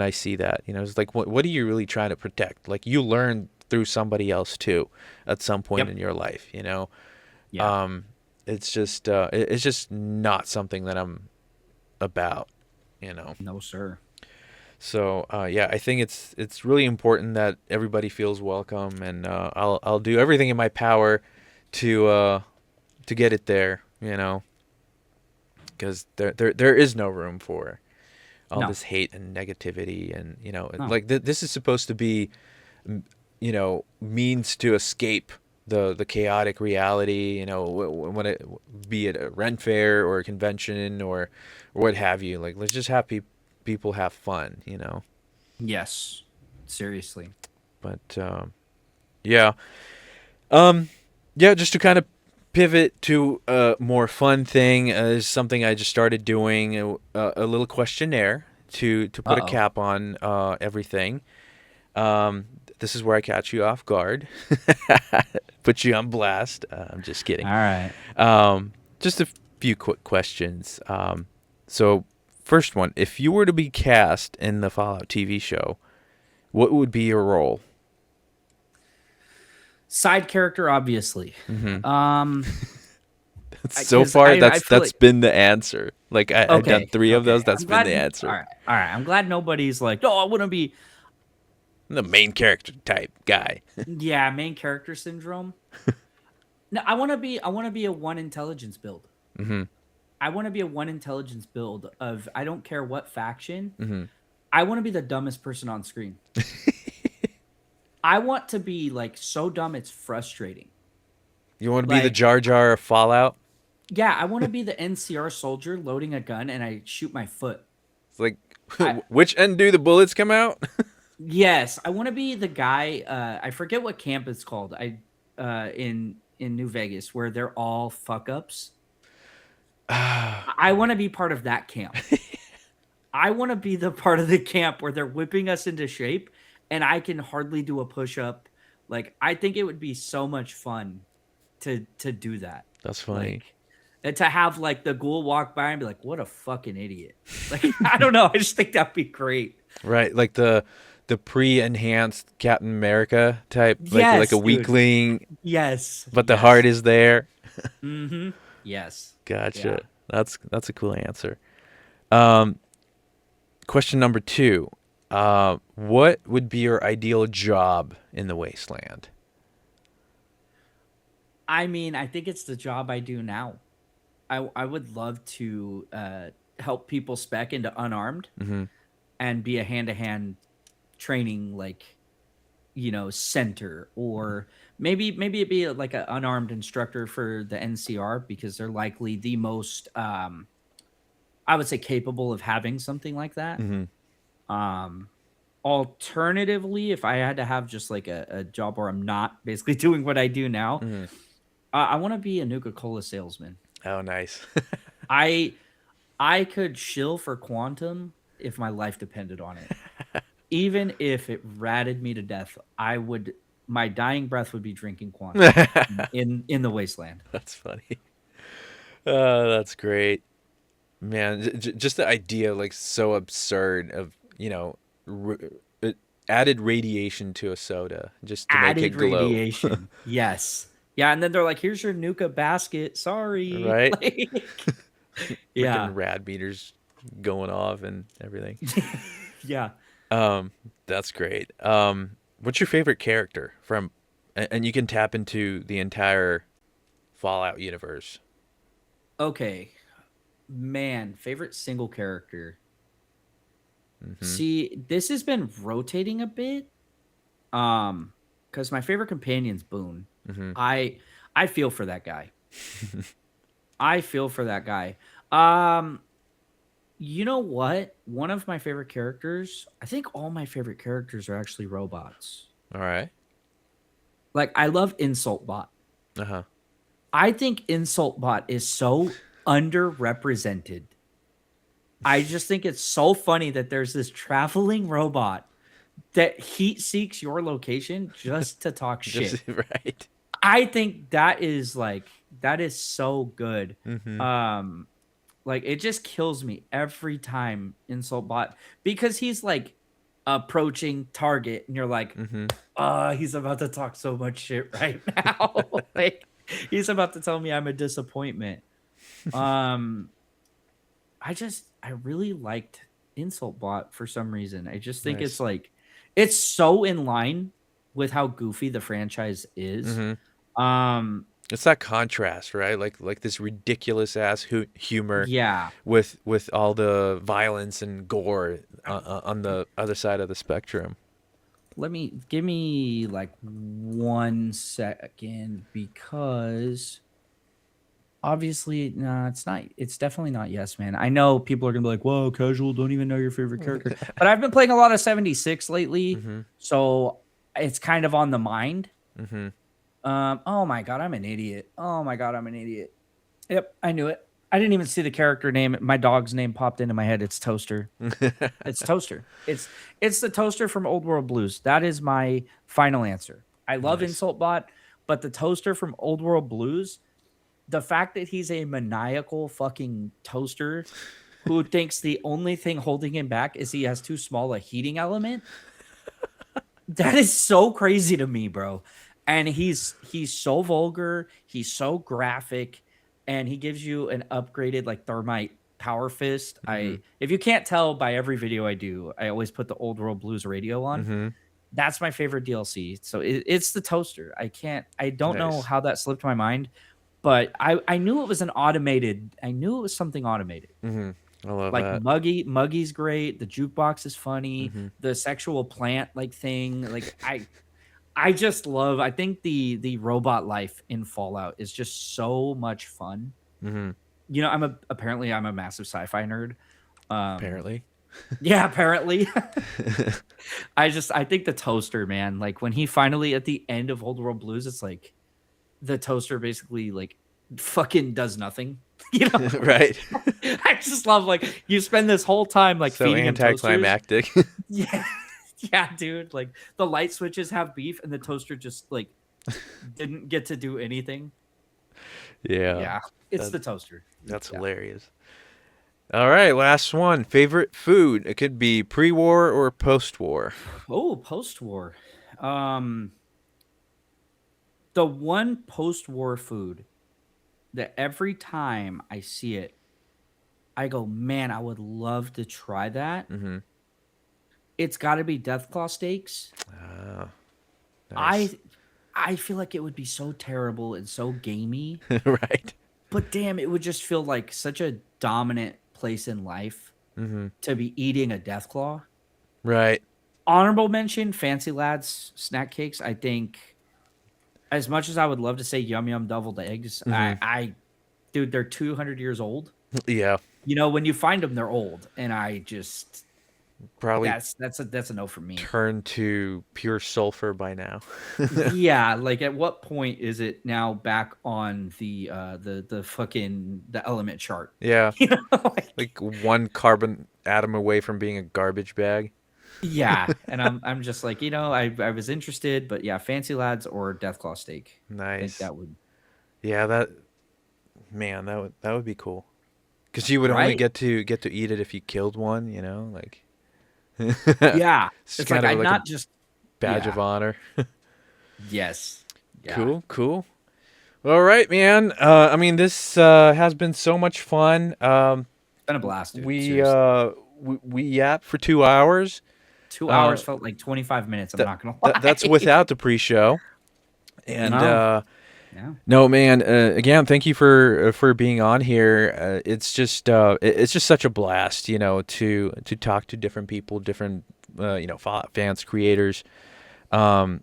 I see that. It's like, what are you really trying to protect? Like, you learn through somebody else too, at some point Yep. in your life. Yeah. Um, it's just not something that I'm about. You know. No, sir. So yeah, I think it's really important that everybody feels welcome, and I'll do everything in my power to get it there. Because there is no room for all No. this hate and negativity, and No. like this is supposed to be means to escape the chaotic reality, when it be it a rent fair or a convention or what have you. Like, let's just have people have fun. Yes. Seriously. But yeah, um, yeah, just to kind of pivot to a more fun thing, is something I just started doing, a little questionnaire to put a Uh-oh. cap on everything. This is where I catch you off guard, put you on blast. I'm just kidding. All right. Just a few quick questions. So, first one: if you were to be cast in the Fallout TV show, what would be your role? Side character, obviously. Mm-hmm. Um, So 'Cause far, I feel that's like been the answer. Like, I've done okay, 3 of those. okay. That's I'm been glad. the All answer. right, all right. I'm glad nobody's like, oh, I wouldn't be. I'm the main character type guy. Yeah, main character syndrome. No, I want to be. I want to be a one intelligence build. Mm-hmm. I want to be a one intelligence build of. I don't care what faction. Mm-hmm. I want to be the dumbest person on screen. I want to be like so dumb it's frustrating. You want to be the Like, Jar Jar of Fallout? yeah, I want to be the NCR soldier loading a gun and I shoot my foot. It's like, I, which end do the bullets come out? yes, I want to be the guy. I forget what camp it's called. In New Vegas where they're all fuck ups. I want to be part of that camp. I want to be the part of the camp where they're whipping us into shape and I can hardly do a push up. Like, I think it would be so much fun to do that. That's funny. Like, and to have like the ghoul walk by and be like, what a fucking idiot. Like, I don't know. I just think that'd be great. Right, like the pre-enhanced Captain America type, like Yes, a dude. weakling, Yes. but the yes. heart is there. Mm-hmm. Yes. Gotcha. Yeah. That's a cool answer. Question number 2. What would be your ideal job in the Wasteland? I mean, I think it's the job I do now. I would love to help people spec into unarmed Mm-hmm. and be a hand-to-hand training, like, center, or maybe it'd be like an unarmed instructor for the NCR because they're likely the most I would say capable of having something like that. Mm-hmm. Alternatively, if I had to have just like a job where I'm not basically doing what I do now, Mm-hmm. I want to be a Nuka-Cola salesman. Oh, nice. I I could shill for Quantum if my life depended on it. Even if it ratted me to death, my dying breath would be drinking Quantum in the wasteland. That's funny. That's great. Man, just the idea, like, so absurd of, added radiation to a soda just to make it Added glow. radiation. Yes. Yeah, and then they're like, here's your Nuka basket. Sorry. Right? Like, yeah. Freaking rad meters going off and everything. Yeah. That's great. What's your favorite character from, and you can tap into the entire Fallout universe. Okay. Man, favorite single character. Mm-hmm. See, this has been rotating a bit. Because my favorite companion's Boone. Mm-hmm. I feel for that guy. I feel for that guy. You know what? One of my favorite characters, I think all my favorite characters are actually robots. All right. Like, I love Insult Bot. Uh-huh. I think Insult Bot is so underrepresented. I just think it's so funny that there's this traveling robot that heat seeks your location just to talk shit. Right. I think that is so good. Mm-hmm. Like, it just kills me every time Insult Bot, because he's like approaching target and you're like, Mm-hmm. he's about to talk so much shit right now. Like, he's about to tell me I'm a disappointment. I really liked Insult Bot for some reason. I just think Nice. it's so in line with how goofy the franchise is. Mm-hmm. It's that contrast, right? Like this ridiculous ass humor, Yeah. with all the violence and gore on the other side of the spectrum. give me like 1 second because obviously, no, it's not. It's definitely not Yes Man. I know people are gonna be like, "Whoa, casual, don't even know your favorite character." But I've been playing a lot of 76 lately, so it's kind of on the mind. Oh my god, I'm an idiot. Oh my god, I'm an idiot. Yep, I knew it. I didn't even see the character name. My dog's name popped into my head. It's Toaster. It's Toaster. It's the Toaster from Old World Blues. That is my final answer. I love Nice. Insult Bot, but the Toaster from Old World Blues, the fact that he's a maniacal fucking toaster who thinks the only thing holding him back is he has too small a heating element, that is so crazy to me, bro. And he's so vulgar, he's so graphic, and he gives you an upgraded like thermite power fist. If you can't tell by every video I do, I always put the Old World Blues radio on. That's my favorite DLC. So it's the toaster. I don't know Nice. how that slipped my mind, but I knew it was an automated. I knew it was something automated. I love Like that. Muggy's great. The jukebox is funny. The sexual plant like thing. Like I just love. I think the robot life in Fallout is just so much fun. You know, apparently I'm a massive sci-fi nerd. Apparently. Yeah, apparently. I think the toaster, man, like when he finally at the end of Old World Blues, it's like the toaster basically like fucking does nothing. You know, Right. I just love like you spend this whole time like So feeding him toasters. anticlimactic. Yeah, yeah, dude. Like the light switches have beef, and the toaster just like didn't get to do anything. Yeah. Yeah, it's That- the toaster. That's Yeah. hilarious. All right, last one. Favorite food? It could be pre-war or post-war. Oh, post-war. The one post-war food that every time I see it, I go, man, I would love to try that. It's got to be Deathclaw steaks. Nice. I feel like it would be so terrible and so gamey, Right. but damn, it would just feel like such a dominant place in life to be eating a Deathclaw. Right. Honorable mention, Fancy Lads snack cakes. I think, as much as I would love to say yum yum deviled eggs, dude, they're 200 years old. Yeah. You know, when you find them, they're old, and I just Probably that's a no for me. turn to pure sulfur by now. Yeah, like at what point is it now back on the fucking the element chart? Yeah. You know, Like one carbon atom away from being a garbage bag. yeah, and I'm just like, you know, I was interested, but yeah, Fancy Lads or Deathclaw steak. I think Nice. that would Yeah, that would be cool. Cuz you would only right. get to eat it if you killed one, you know, like Yeah, it's it's kind like of I'm like a not just badge yeah. of honor. Yes. Yeah. Cool. All right, man. I mean, this has been so much fun. It's been a blast, dude. We Seriously. we yapped for 2 hours. 2 hours felt like 25 minutes. I'm That, not gonna lie. that's without the pre-show. And No. Yeah. no, man. Again, thank you for being on here. It's just such a blast, you know, to talk to different people, different Fallout fans, creators, and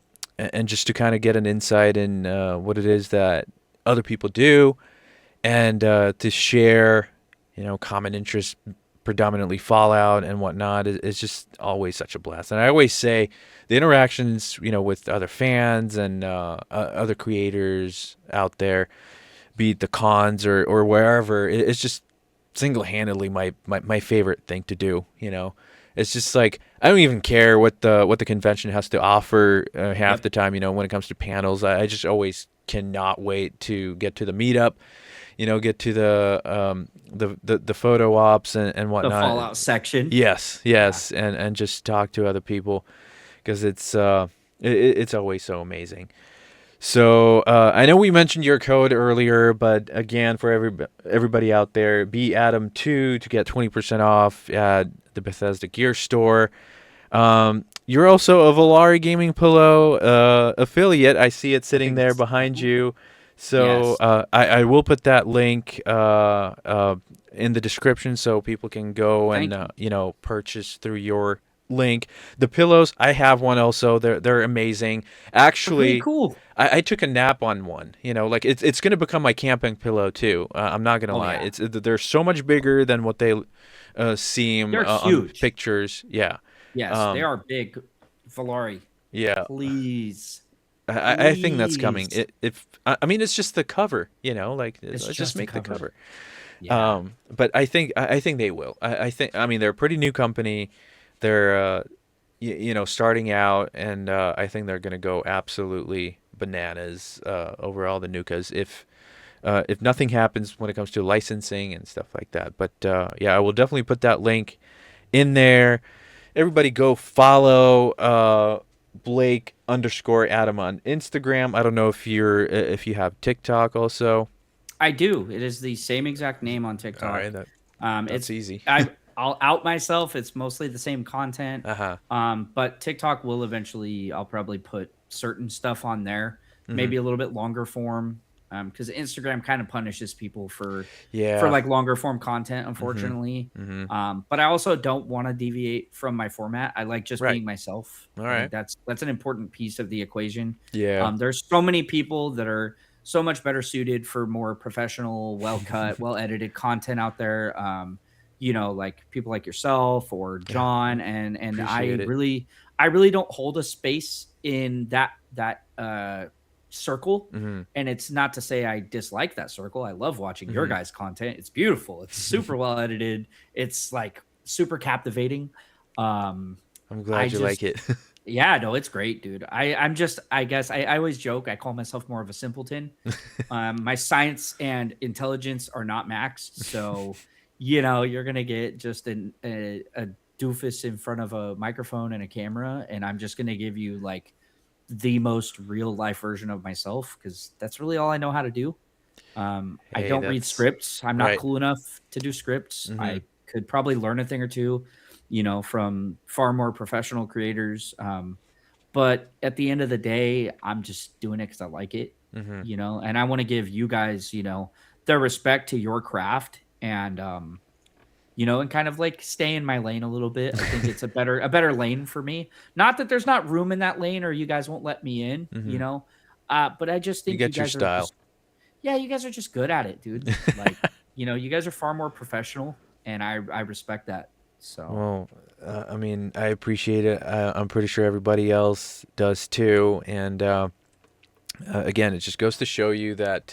just to kind of get an insight in what it is that other people do, and to share, you know, common interests, predominantly Fallout and whatnot, is just always such a blast. And I always say the interactions, you know, with other fans and other creators out there, be it the cons or wherever, it's just single-handedly my favorite thing to do. You know, it's just like I don't even care what the convention has to offer half the time. You know, when it comes to panels, I just always cannot wait to get to the meetup. You know, get to the photo ops and whatnot. The Fallout section. Yes, and just talk to other people, because it's always so amazing. So I know we mentioned your code earlier, but again, for everybody out there, be Adam2 to get 20% off at the Bethesda Gear Store. You're also a Volari Gaming Pillow affiliate. I see it sitting there behind you. So Yes. I will put that link in the description so people can go and purchase through your link. The pillows, I have one also. They're amazing. They're pretty Actually, cool. I took a nap on one. Like it's gonna become my camping pillow too. I'm not gonna Oh lie. yeah, They're so much bigger than what they seem they're on huge. pictures. Yeah. Yes, they Um, are big. Valari, yeah. please, I think that's coming. please. If I mean, it's just the cover. Like It's let's just just a make the cover. cover. Yeah. But I think they will. I think I mean they're a pretty new company. They're starting out, and I think they're gonna go absolutely bananas over all the Nukas if nothing happens when it comes to licensing and stuff like that. But yeah, I will definitely put that link in there. Everybody go follow Blake underscore Adam on Instagram. I don't know if you have TikTok also. I do. It is the same exact name on All right, TikTok. that's It's easy. I'll out myself. It's mostly the same content. Uh-huh. But TikTok will eventually. I'll probably put certain stuff on there, Mm-hmm. maybe a little bit longer form. Because Instagram kind of punishes people for Yeah. like longer form content, Mm-hmm. unfortunately. Mm-hmm. But I also don't want to deviate from my format. I like just Right. being myself. All I think right. that's an important piece of the equation. Yeah. There's so many people that are so much better suited for more professional, well cut, well edited content out there. Like people like yourself or Yeah. John, and Appreciate it. I really don't hold a space in that circle. Mm-hmm. And it's not to say I dislike that circle. I love watching your Mm-hmm. guys' content. It's beautiful. It's super well edited. It's like super captivating. Um, I'm I glad you like just it. Yeah, no, it's great, dude. I'm just, I guess I always joke. I call myself more of a simpleton. My science and intelligence are not maxed, so you're gonna get just a doofus in front of a microphone and a camera, and I'm just gonna give you like the most real life version of myself because that's really all I know how to do. I Hey, don't read that's scripts. I'm not right. cool enough to do scripts. Mm-hmm. I could probably learn a thing or two, from far more professional creators. But at the end of the day, I'm just doing it because I like it, Mm-hmm. and I want to give you guys, the respect to your craft and kind of like stay in my lane a little bit. I think it's a better lane for me. Not that there's not room in that lane or you guys won't let me in, Mm-hmm. but I just You think you get your guys are style. just yeah, you guys are just good at it, dude. Like, you guys are far more professional, and I respect that. So Well, I mean, I appreciate it. I'm pretty sure everybody else does too. And again, it just goes to show you that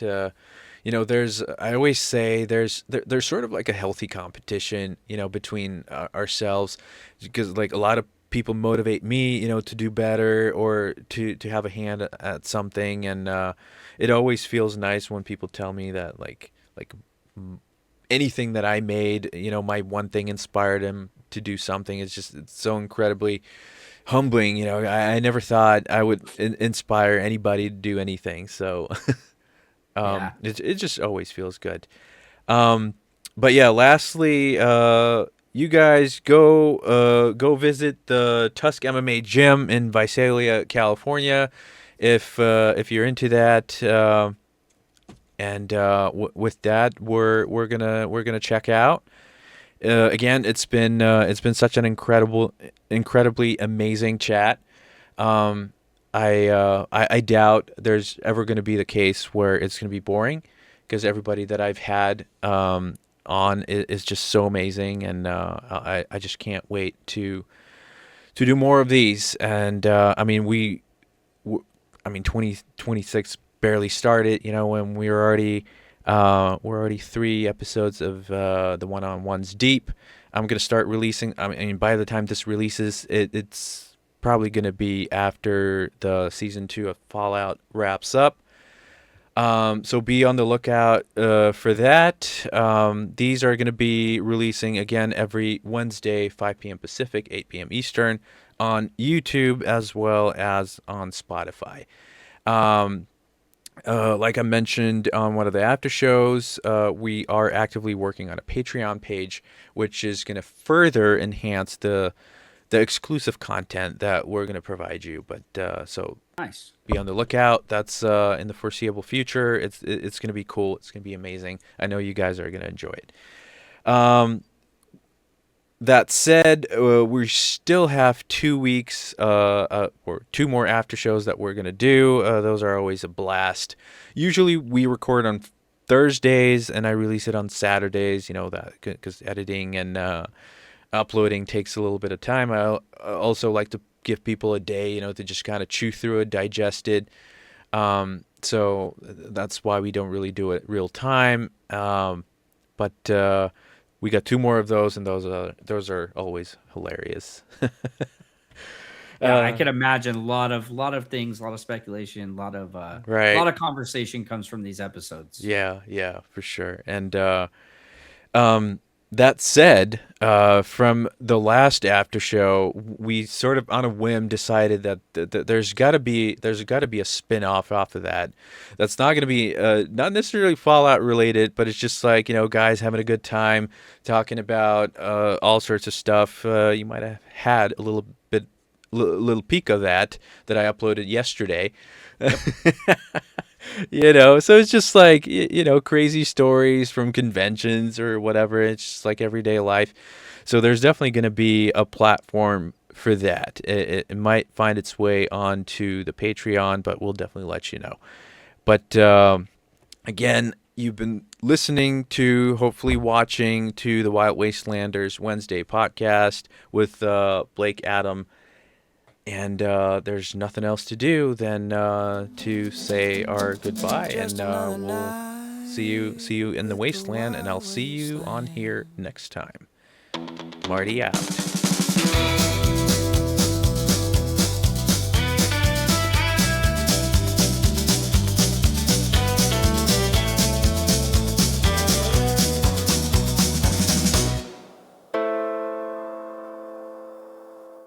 there's. I always say there's sort of like a healthy competition, between ourselves, because like a lot of people motivate me, to do better or to have a hand at something, and it always feels nice when people tell me that like anything that I made, my one thing inspired him to do something. It's so incredibly humbling. I never thought I would inspire anybody to do anything. So yeah, it just always feels good. Um, but yeah, lastly, you guys go visit the Tusk MMA gym in Visalia, California, if you're into that. And with that, we're gonna check out. Again, it's been such an incredibly amazing chat. Um, I doubt there's ever going to be the case where it's going to be boring, because everybody that I've had on is just so amazing, and I just can't wait to do more of these. And I mean I mean 2026 barely started, when we're already 3 episodes of the one-on-ones deep. I'm gonna start releasing. I mean, by the time this releases, it's probably gonna be after the season 2 of Fallout wraps up. So be on the lookout for that. These are going to be releasing again every Wednesday, 5 p.m. Pacific, 8 p.m. Eastern, on YouTube as well as on Spotify. Um, like I mentioned on one of the after shows, we are actively working on a Patreon page, which is going to further enhance the exclusive content that we're going to provide you. But so nice. be on the lookout. That's in the foreseeable future. It's going to be cool. It's going to be amazing. I know you guys are going to enjoy it. Um, That said, we still have 2 weeks or two more after shows that we're going to do. Those are always a blast. Usually we record on Thursdays and I release it on Saturdays, that because editing and uploading takes a little bit of time. I also like to give people a day, to just kind of chew through it, digest it. So that's why we don't really do it real time. But we got two more of those, and those are always hilarious. Yeah, I can imagine a lot of things, a lot of speculation, a Right. lot of conversation comes from these episodes. Yeah, for sure. And um, that said, from the last after show, we sort of on a whim decided that there's got to be a spin-off off of that. That's not going to be not necessarily Fallout related, but it's just like, guys having a good time talking about all sorts of stuff. You might have had a little peek of that I uploaded yesterday. Yep. So it's just like, crazy stories from conventions or whatever. It's just like everyday life. So there's definitely going to be a platform for that. It might find its way onto the Patreon, but we'll definitely let you know. But again, you've been listening to, hopefully watching to the Wild Wastelanders Wednesday podcast with Blake, Adam, and there's nothing else to do than to say our goodbye, and we'll see you in the wasteland, and I'll see you on here next time. Marty out.